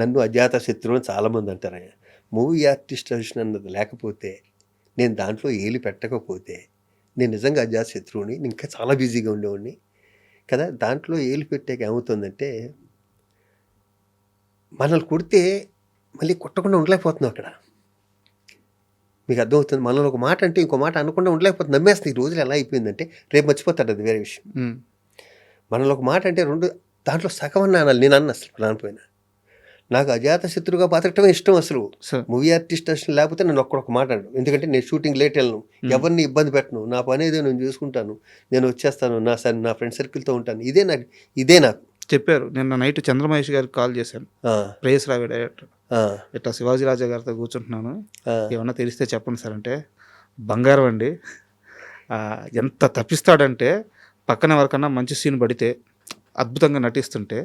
నన్ను అజాత శత్రువు అని చాలామంది అంటారు. మూవీ ఆర్టిస్ట్ అన్నది లేకపోతే, నేను దాంట్లో ఏలి పెట్టకపోతే నేను నిజంగా అజాత శత్రువుని, ఇంకా చాలా బిజీగా ఉండేవాడిని కదా. దాంట్లో ఏలి పెట్టాక ఏమవుతుందంటే, మనల్ని కొడితే మళ్ళీ కొట్టకుండా ఉండలేకపోతున్నాం అక్కడ. మీకు అర్థమవుతుంది. మనల్ని ఒక మాట అంటే ఇంకో మాట అనకుండా ఉండలేకపోతుంది, నమ్మేస్తుంది. ఈ రోజులు ఎలా అయిపోయిందంటే రేపు మర్చిపోతాడు, అది వేరే విషయం. మనల్ని ఒక మాట అంటే దాంట్లో సగం అన్న అనాలి. నేను అన్న అసలు రానిపోయినా నాకు అజాత శత్రువుగా బతకటమే ఇష్టం. అసలు మూవీ ఆర్టిస్ట్ అసలు లేకపోతే నేను ఒక్క మాట అను. ఎందుకంటే నేను షూటింగ్ లేట్ వెళ్ళను, ఎవరిని ఇబ్బంది పెట్టను, నా పని ఏదో నేను చూసుకుంటాను, నేను వచ్చేస్తాను, నా ఫ్రెండ్ సర్కిల్తో ఉంటాను. ఇదే నాకు చెప్పారు. నిన్న నైట్ చంద్రమహేష్ గారికి కాల్ చేశాను, ప్రేయస్ రావి డైరెక్టర్. ఇట్లా శివాజీ రాజా గారితో కూర్చుంటున్నాను, ఏమన్నా తెలిస్తే చెప్పండి సార్ అంటే, బంగారం అండి, ఎంత తప్పిస్తాడంటే పక్కన ఎవరికన్నా మంచి సీన్ పడితే అద్భుతంగా నటిస్తుంటే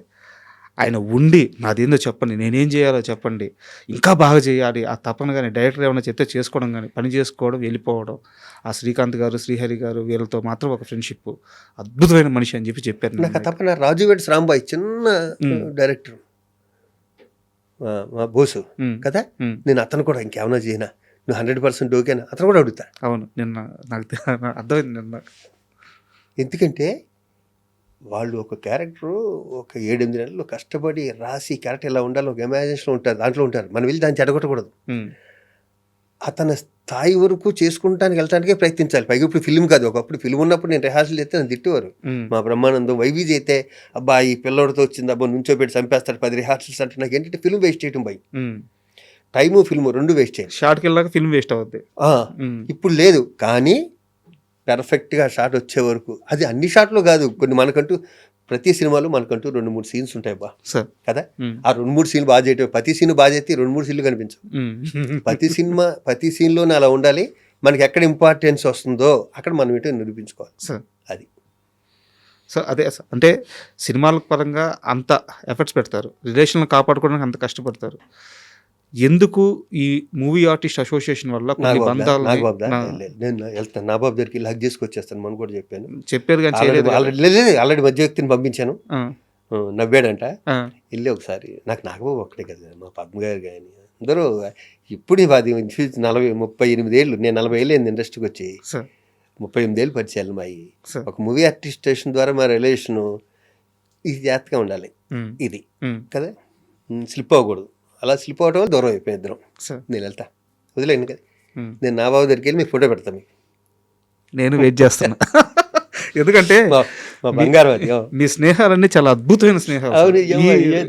ఆయన ఉండి నాదేందో చెప్పండి, నేనేం చేయాలో చెప్పండి, ఇంకా బాగా చేయాలి ఆ తపన. కానీ డైరెక్టర్ ఏమైనా చెప్తే చేసుకోవడం, కానీ పని చేసుకోవడం, వెళ్ళిపోవడం. ఆ శ్రీకాంత్ గారు, శ్రీహరి గారు వీళ్ళతో మాత్రం ఒక ఫ్రెండ్షిప్, అద్భుతమైన మనిషి అని చెప్పారు. నాకు తప్పన రాజువేడ్స్ రాంబాయ్ చిన్న డైరెక్టర్, మా బోసు కదా. నేను అతను కూడా ఇంకేమైనా చేయనా, నువ్వు 100% ఓకేనా అతను కూడా అడుగుతా. అవును, నిన్న నాకు అర్థమైంది నిన్న. ఎందుకంటే వాళ్ళు ఒక క్యారెక్టరు ఒక 7-8 నెలలు కష్టపడి రాసి క్యారెక్టర్ ఎలా ఉండాలో ఒక ఇమాజినేషన్లో ఉంటారు, దాంట్లో ఉంటారు. మనం వెళ్ళి దాన్ని చెడగొట్టకూడదు. అతని స్థాయి వరకు చేసుకుంటానికి వెళ్ళటానికే ప్రయత్నించాలి. పైగా ఇప్పుడు ఫిల్మ్ కాదు, ఒకప్పుడు ఫిల్మ్ ఉన్నప్పుడు నేను రిహార్సల్ చేస్తే నన్ను తిట్టేవారు. మా బ్రహ్మానందం వైవీజీ అయితే, అబ్బా ఈ పిల్లోడితో వచ్చింది, అబ్బా నుంచో పెట్టి చంపేస్తాడు 10 రిహార్సల్స్ అంటే. నాకు ఏంటంటే ఫిల్మ్ వేస్ట్ చేయటం భయం, టైము ఫిల్మ్ 2 వేస్ట్ చేయాలి. షార్ట్కి వెళ్ళాక ఫిల్మ్ వేస్ట్ అవుద్ది. ఇప్పుడు లేదు, కానీ పెర్ఫెక్ట్గా షాట్ వచ్చే వరకు. అది అన్ని షాట్లు కాదు, కొన్ని మనకంటూ ప్రతి సినిమాలో మనకంటూ 2-3 సీన్స్ ఉంటాయి బా కదా. ఆ 2-3 సీన్లు బాగా చేయటం, ప్రతి సీన్ బాగా చేస్తే 2-3 సీన్లు కనిపించవు. ప్రతి సీన్లోనే అలా ఉండాలి. మనకి ఎక్కడ ఇంపార్టెన్స్ వస్తుందో అక్కడ మనం ఏంటో నిరూపించుకోవాలి. అది సో అదే అంటే సినిమాల పరంగా అంత ఎఫర్ట్స్ పెడతారు, రిలేషన్లు కాపాడుకోవడానికి అంత కష్టపడతారు. ఎందుకు ఈ మూవీ ఆర్టిస్ట్ అసోసియేషన్ వల్ల కొన్ని బంధాలు? నేను వెళ్తాను నాబాబు దగ్గరికి హక్ చేసుకొచ్చేస్తాను, మనం కూడా చెప్పారు కానీ ఆల్రెడీ మధ్య వ్యక్తిని పంపించాను, నవ్వాడంట. వెళ్ళి ఒకసారి నాగబాబు ఒక్కడే కదా, మా పద్మ గారు కానీ అందరూ. ఇప్పుడు 38 ఏళ్ళు, నేను 40 ఏళ్ళు అయింది ఇండస్ట్రీకి వచ్చి, 38 ఏళ్ళు పరిచయాలు మాయి. ఒక మూవీ ఆర్టిస్ట్ స్టేషన్ ద్వారా మా రిలేషను ఇది జాగ్రత్తగా ఉండాలి, ఇది కదా, స్లిప్ అవ్వకూడదు. అలా స్లిప్ అవడం వల్ల దూరం అయిపోయి ఇద్దరం. నేను వెళ్తా, వదిలేను కదా. నేను నా బాబు దగ్గరికి వెళ్ళి మీకు ఫోటో పెడతాను, మీకు నేను వెయిట్ చేస్తాను. ఎందుకంటే మా బంగారం అది. మీ స్నేహాలన్నీ చాలా అద్భుతమైన స్నేహాలు.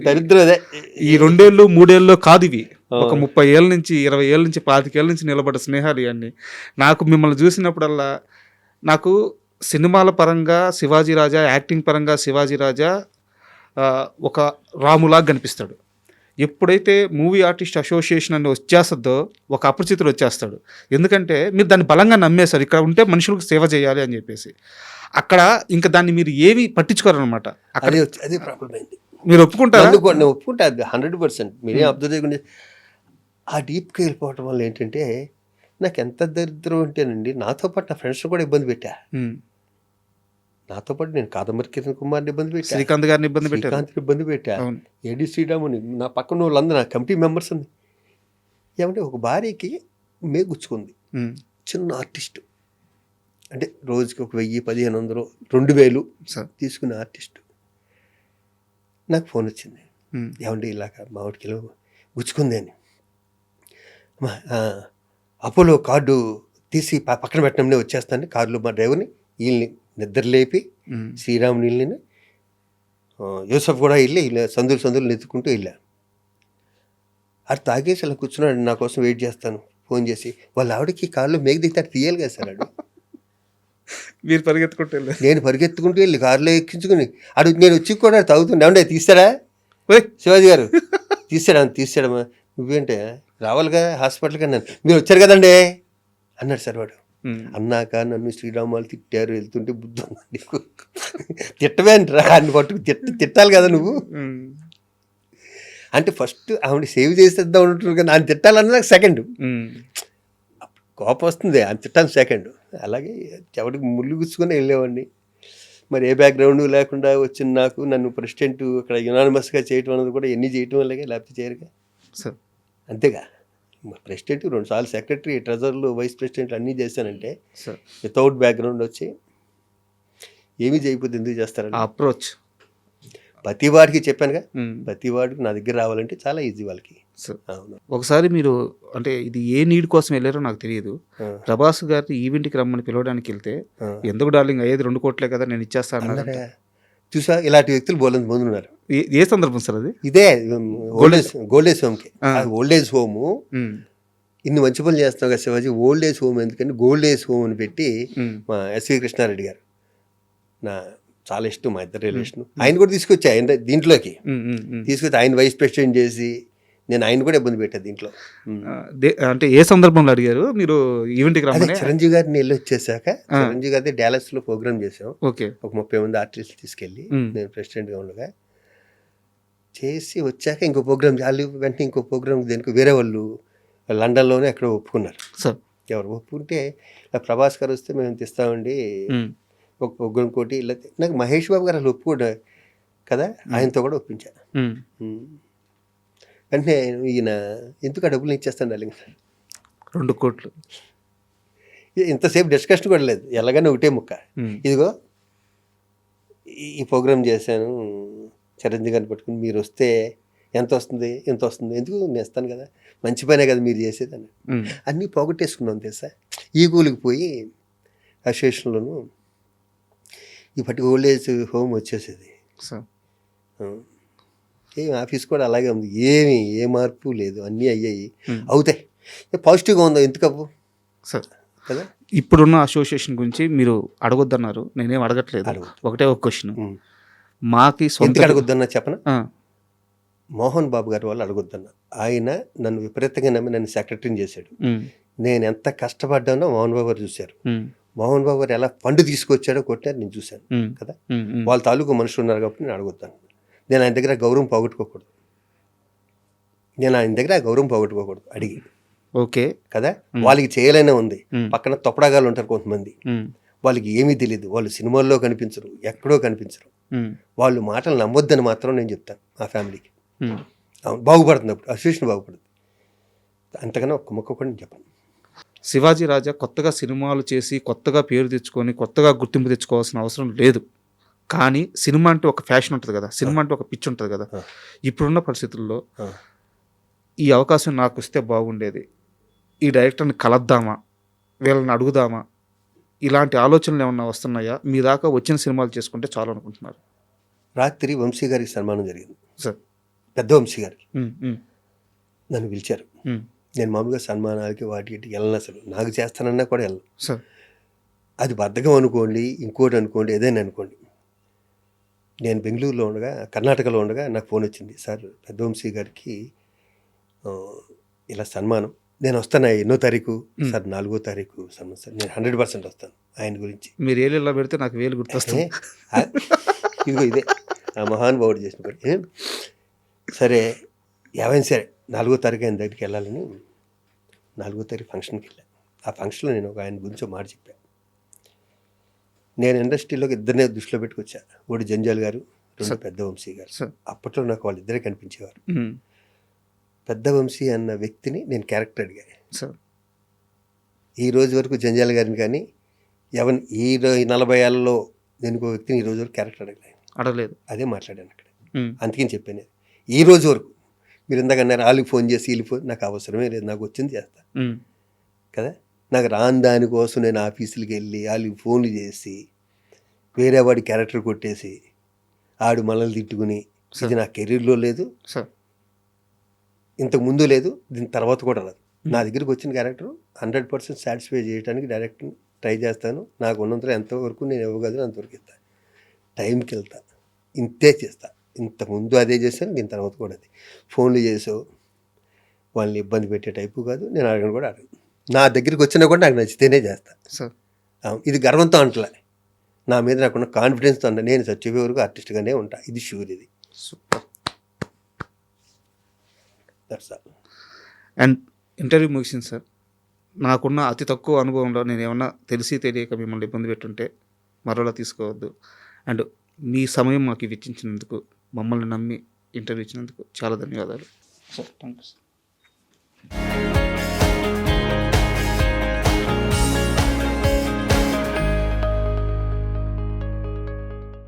దరిద్రం అదే, ఈ 2 ఏళ్ళు 3 ఏళ్ళు కాదు ఇవి, ఒక 30 ఏళ్ళ నుంచి 20 ఏళ్ళ నుంచి 25 ఏళ్ళ నుంచి నిలబడ్డ స్నేహాలు ఇవన్నీ. నాకు మిమ్మల్ని చూసినప్పుడల్లా నాకు సినిమాల పరంగా శివాజీ రాజా, యాక్టింగ్ పరంగా శివాజీ రాజా ఒక రాములాగా కనిపిస్తాడు. ఎప్పుడైతే మూవీ ఆర్టిస్ట్ అసోసియేషన్ అని వచ్చేస్తుందో ఒక అపరిచితుడు వచ్చేస్తాడు. ఎందుకంటే మీరు దాన్ని బలంగా నమ్మేశారు, ఇక్కడ ఉంటే మనుషులకు సేవ చేయాలి అని చెప్పేసి. అక్కడ ఇంకా దాన్ని మీరు ఏవి పట్టించుకోరనమాట. అదే ప్రాబ్లం అయింది. మీరు ఒప్పుకుంటారా? నేను ఒప్పుకుంటా 100%. మీరేం అబ్జర్వ్ చేయకుండా ఆ డీప్కి వెళ్ళిపోవటం వల్ల ఏంటంటే నాకు ఎంత దరిద్రం అంటేనండి, నాతో పాటు నా ఫ్రెండ్స్ కూడా ఇబ్బంది పెట్టా. నాతో పాటు నేను కాదంబరి కిరణ్ కుమార్ని ఇబ్బంది పెట్టా, శ్రీకాంత్ గారిని ఇబ్బంది పెట్టారు. శ్రీకాంత్ ఇబ్బంది పెట్టా, అవును. ఏడి శ్రీరాముని, నా పక్కన వాళ్ళందరూ నా కమిటీ మెంబర్స్ ఉంది. ఏమంటే ఒక భార్యకి గుచ్చుకుంది, ఉమ్, చిన్న ఆర్టిస్టు, అంటే రోజుకి ఒక 1000, 1500, 2000 సార్. తీసుకునే ఆర్టిస్టు. నాకు ఫోన్ వచ్చింది, ఉమ్, ఏమంటే ఇలాగ మామిడికిలో గుచ్చుకుంది అని. అపోలో కార్డు తీసి పక్కన పెట్టినప్పుడే వచ్చేస్తాను. కారులో మా డ్రైవర్ని వీళ్ళని నిద్ర లేపి ఉమ్, శ్రీరాముని వీళ్ళని యూసఫ్ కూడా వెళ్ళి సందులు నెత్తుకుంటూ వెళ్ళా. అది తాగేసి అలా కూర్చున్నాడు, నా కోసం వెయిట్ చేస్తాను. ఫోన్ చేసి వాళ్ళ ఆవిడకి కారులో దిగుతాడు, తీయాలి కదా సార్ ఆడు. మీరు పరిగెత్తుకుంటూ వెళ్ళారు. నేను పరిగెత్తుకుంటూ వెళ్ళి కారులో ఎక్కించుకుని నేను వచ్చి కూడా తాగుతుండే. ఏమంటే తీస్తాడా ఓయ్, శివాజీ గారు, తీసాడమ్మా, నువ్వేంటే రావాలిగా హాస్పిటల్కి అన్నాను. మీరు వచ్చారు కదండి అన్నాడు సార్ వాడు. ఉమ్, అన్నాక నన్ను శ్రీరామ్ వాళ్ళు తిట్టారు, వెళ్తుంటే బుద్ధి ఉందా నీకు? తిట్టవే అంటారా, అన్ని పట్టుకు తిట్టాలి కదా నువ్వు. ఉమ్, అంటే ఫస్ట్ ఆవిడ సేవ్ చేసేద్దాం ఉంటున్నారు కానీ ఆయన తిట్టాలన్నా నాకు సెకండ్ ఉమ్, కోపం వస్తుంది, ఆయన తిట్టాలి సెకండ్. అలాగే ఎవరికి ముళ్ళు గుచ్చుకొని వెళ్ళేవాడిని. మరి ఏ బ్యాక్గ్రౌండ్ లేకుండా వచ్చిన నన్ను ప్రెసిడెంట్ అక్కడ యునానిమస్గా చేయటం అన్నది కూడా ఎన్ని చేయటం వల్లగా, లేకపోతే చేయరుగా. సార్. అంతేగా, ప్రెసిడెంట్ 2 సార్లు సెక్రటరీ, ట్రెజర్లు, వైస్ ప్రెసిడెంట్లు అన్నీ చేశానంటే సార్, వితౌట్ బ్యాక్గ్రౌండ్ వచ్చి ఏమీ చేయకపోతే ఎందుకు చేస్తారండి? అప్రోచ్. ప్రతి వాడికి చెప్పానుగా, ఉమ్, ప్రతి వాడికి నా దగ్గర రావాలంటే చాలా ఈజీ వాళ్ళకి. సార్. అవును. ఒకసారి మీరు అంటే ఇది ఏ నీడ్ కోసం వెళ్ళారో నాకు తెలియదు. ఆ, ప్రభాస్ గారిని ఈవెంట్కి రమ్మని పిలవడానికి వెళ్తే, ఆ. ఎందుకు డార్లింగ్, అయ్యేది 2 కోట్లే కదా, నేను ఇచ్చేస్తా అన్నారు. అన్నాడా? చూసా, ఇలాంటి వ్యక్తులు బోలంత మంది ఉన్నారు. ఏ సందర్భం సార్ అది? ఇదే ఓల్డ్ ఏజ్ హోమ్కి. ఆ. ఓల్డ్ ఏజ్ హోము ఉమ్, ఇన్ని మంచి పనులు చేస్తున్నావు కదా శివాజీ, ఓల్డ్ ఏజ్ హోమ్ ఎందుకని గోల్డ్ ఏజ్ హోమ్ అని పెట్టి ఉమ్, మా ఎస్వి కృష్ణారెడ్డి గారు నా చాలా ఇష్టం, మా ఇద్దరు రిలేషన్, ఆయన కూడా తీసుకొచ్చి ఆయన దీంట్లోకి ఉమ్, ఉమ్, ఉమ్. తీసుకొచ్చి ఆయన వైస్ ప్రెసిడెంట్ చేసి నేను ఆయన కూడా ఇబ్బంది పెట్టాను దీంట్లో. అంటే ఏ సందర్భంలో అడిగారు మీరు ఈవెంట్కి అదే రమ్మని? చిరంజీవి గారిని వెళ్ళి వచ్చేసాక, ఆ. చిరంజీవి గారి డాలస్లో ప్రోగ్రామ్ చేసాం. ఓకే. ఒక 30 మంది ఆర్టిస్టులు తీసుకెళ్ళి నేను ప్రెసిడెంట్గా ఉండగా చేసి వచ్చాక ఇంకో ప్రోగ్రామ్ చాలు, వెంటనే ఇంకో ప్రోగ్రామ్ దేనికి వేరే వాళ్ళు లండన్లోనే ఎక్కడో ఒప్పుకున్నారు. సార్. ఎవరు ఒప్పుకుంటే ప్రభాస్ గారు వస్తే మేము తెస్తామండి ఉమ్, ఒక ప్రోగ్రామ్ కోటి. ఇలా నాకు మహేష్ బాబు గారు అసలు ఒప్పుకోడు కదా, ఆయనతో కూడా ఒప్పించా. ఉమ్, వెంటనే ఈయన ఎందుకు ఆ డబ్బులు ఇచ్చేస్తాను డార్లింగ్, 2 కోట్లు. ఇంతసేపు డిస్కషన్ కూడా లేదు, ఎలాగైనా ఒకటే ముక్క, ఉమ్, ఇదిగో ఈ ప్రోగ్రామ్ చేశాను, చిరంజీవి గారిని పట్టుకుని మీరు వస్తే ఎంత వస్తుంది, ఎందుకు నేను ఇస్తాను కదా, మంచి పనే కదా మీరు చేసేదని. ఉమ్, అన్నీ పోగొట్టేసుకున్నాం తెలుసా. ఈగోలికి పోయి అసోసియేషన్లోను ఈ పట్టి ఓల్డ్ ఏజ్ హోమ్ వచ్చేసేది. సార్. ఏం ఆఫీస్ కూడా అలాగే ఉంది, ఏ మార్పు లేదు, అన్నీ అయ్యాయి, ఉమ్, అవుతాయి. పాజిటివ్గా ఉందో ఎందుకు అవ్వు సార్. కదా. ఇప్పుడున్న అసోసియేషన్ గురించి మీరు అడగొద్దన్నారు, నేనేం అడగట్లేదు. అడుగు. ఒకటే ఒక క్వశ్చన్, ఉమ్. మాకి సొంత ఎందుకు అడగొద్దన్నా చెప్పనా, ఆ, మోహన్ బాబు గారి వాళ్ళు అడగొద్దన్నా. ఆయన నన్ను విపరీతంగా నమ్మి నన్ను సెక్రటరీని చేశాడు. ఉమ్, నేను ఎంత కష్టపడ్డానో మోహన్ బాబు గారు చూశారు. ఉమ్, మోహన్ బాబు గారు ఎలా ఫండ్ తీసుకొచ్చాడో కొట్టారు, నేను చూశాను ఉమ్, కదా. ఉమ్, ఉమ్, వాళ్ళ తాలూకు మనుషులు ఉన్నారు కాబట్టి నేను అడగొద్దాను. నేను ఆయన దగ్గర గౌరవం పోగొట్టుకోకూడదు, అడిగి ఓకే కదా. వాళ్ళకి చేయలేనే ఉంది, ఉమ్, పక్కన తొప్పడాగాలు ఉంటారు కొంతమంది, ఉమ్, వాళ్ళకి ఏమీ తెలియదు, వాళ్ళు సినిమాల్లో కనిపించరు, ఎక్కడో కనిపించరు. ఉమ్, వాళ్ళు మాటలు నమ్మొద్దని మాత్రం నేను చెప్తాను మా ఫ్యామిలీకి. ఉమ్. అవును, బాగుపడుతుంది, అప్పుడు అసోసియేషన్ బాగుపడుతుంది. అంతకన్నా ఒక్క మొక్క కూడా నేను చెప్పను. శివాజీ రాజా కొత్తగా సినిమాలు చేసి కొత్తగా పేరు తెచ్చుకొని కొత్తగా గుర్తింపు తెచ్చుకోవాల్సిన అవసరం లేదు. కానీ సినిమా అంటే ఒక ఫ్యాషన్ ఉంటుంది కదా, సినిమా అంటే ఒక పిచ్చి ఉంటుంది కదా. ఇప్పుడున్న పరిస్థితుల్లో ఈ అవకాశం నాకు వస్తే బాగుండేది, ఈ డైరెక్టర్ని కలద్దామా, వీళ్ళని అడుగుదామా, ఇలాంటి ఆలోచనలు ఏమన్నా వస్తున్నాయా? మీ దాకా వచ్చిన సినిమాలు చేసుకుంటే చాలు అనుకుంటున్నారు? రాత్రి వంశీ గారికి సన్మానం జరిగింది సార్. పెద్ద వంశీ గారికి. నన్ను పిలిచారు. నేను మామూలుగా సన్మానాలకి వాటికి వెళ్ళను, అసలు నాకు చేస్తానన్నా కూడా వెళ్ళను సార్. అది బద్ధకం అనుకోండి, ఇంకోటి అనుకోండి, ఏదైనా అనుకోండి. నేను బెంగళూరులో ఉండగా, కర్ణాటకలో ఉండగా నాకు ఫోన్ వచ్చింది, సార్ పెద్ద వంశీ గారికి ఇలా సన్మానం, నేను వస్తాను 8వ తారీఖు సార్, 4వ తారీఖు సన్మానం సార్, నేను 100% వస్తాను ఆయన గురించి. మీరు ఏళ్ళలో పెడితే నాకు వేలు గుర్తొస్తుంది. ఇదిగో ఇదే ఆ మహానుభావుడు చేసిన పని. సరే ఏమైనా సరే 4వ తారీఖు ఆయన దగ్గరికి వెళ్ళాలని 4వ తారీఖు ఫంక్షన్కి వెళ్ళాను. ఆ ఫంక్షన్లో నేను ఒక ఆయన గురించి మాట చెప్పాను. నేను ఇండస్ట్రీలోకి ఇద్దరినే దృష్టిలో పెట్టుకొచ్చా. ఒకటి జంజాల్ గారు, రెండు సార్. పెద్ద వంశీ గారు. సార్. అప్పట్లో నాకు వాళ్ళిద్దరే కనిపించేవారు. హ్మ్. పెద్ద వంశీ అన్న వ్యక్తిని నేను క్యారెక్టర్ అడిగా. సార్. ఈ రోజు వరకు జంజాల్ గారిని కానీ ఈ 40 ఏళ్ళలో నేను ఒక వ్యక్తిని ఈ రోజు వరకు క్యారెక్టర్ అడగలేదు. అడగలేదు. అదే మాట్లాడాను అక్కడ. హ్మ్. అందుకని చెప్పాను ఈ రోజు వరకు. మీరు ఇందాక అన్నారు వాళ్ళకి ఫోన్ చేసి వీళ్ళు ఫోన్, నాకు అవసరమే లేదు, నాకు వచ్చింది చేస్తా హ్మ్. కదా. నాకు రాని దానికోసం నేను ఆఫీసులకి వెళ్ళి వాళ్ళకి ఫోన్లు చేసి వేరే వాడి క్యారెక్టర్ కొట్టేసి ఆడు మనల్ని తిట్టుకుని, ఇది నా కెరీర్లో లేదు, సార్. ఇంతకు ముందు లేదు, దీని తర్వాత కూడా రాదు. నా దగ్గరికి వచ్చిన క్యారెక్టర్ 100% సాటిస్ఫై చేయడానికి డైరెక్ట్ని ట్రై చేస్తాను. నాకు ఉన్నంతలో ఎంతవరకు నేను ఇవ్వగలను అంతవరకు ఇస్తాను. టైంకి వెళ్తా, ఇంతే చేస్తా. ఇంతకుముందు అదే చేశాను, దీని తర్వాత కూడా అదే. ఫోన్లు చేసావు వాళ్ళని ఇబ్బంది పెట్టే టైపు కాదు, నేను అడగను కూడా అడగను. నా దగ్గరికి వచ్చినా కూడా నాకు నచ్చితేనే చేస్తా. సార్. ఇది గర్వంతో అంటలే, నా మీద నాకున్న కాన్ఫిడెన్స్తో అంట. నేను చచ్చిపోయే వరకు ఆర్టిస్ట్గానే ఉంటా, ఇది షూర్. ఇది super. That's all. And interview ముగిసింది సార్. నాకున్న అతి తక్కువ అనుభవంలో నేను ఏమన్నా తెలిసి తెలియక మిమ్మల్ని ఇబ్బంది పెట్టుంటే మరోలా తీసుకోవద్దు. అండ్ మీ సమయం మాకు ఇచ్చించినందుకు, మమ్మల్ని నమ్మి ఇంటర్వ్యూ ఇచ్చినందుకు చాలా ధన్యవాదాలు సార్. Thank you sir.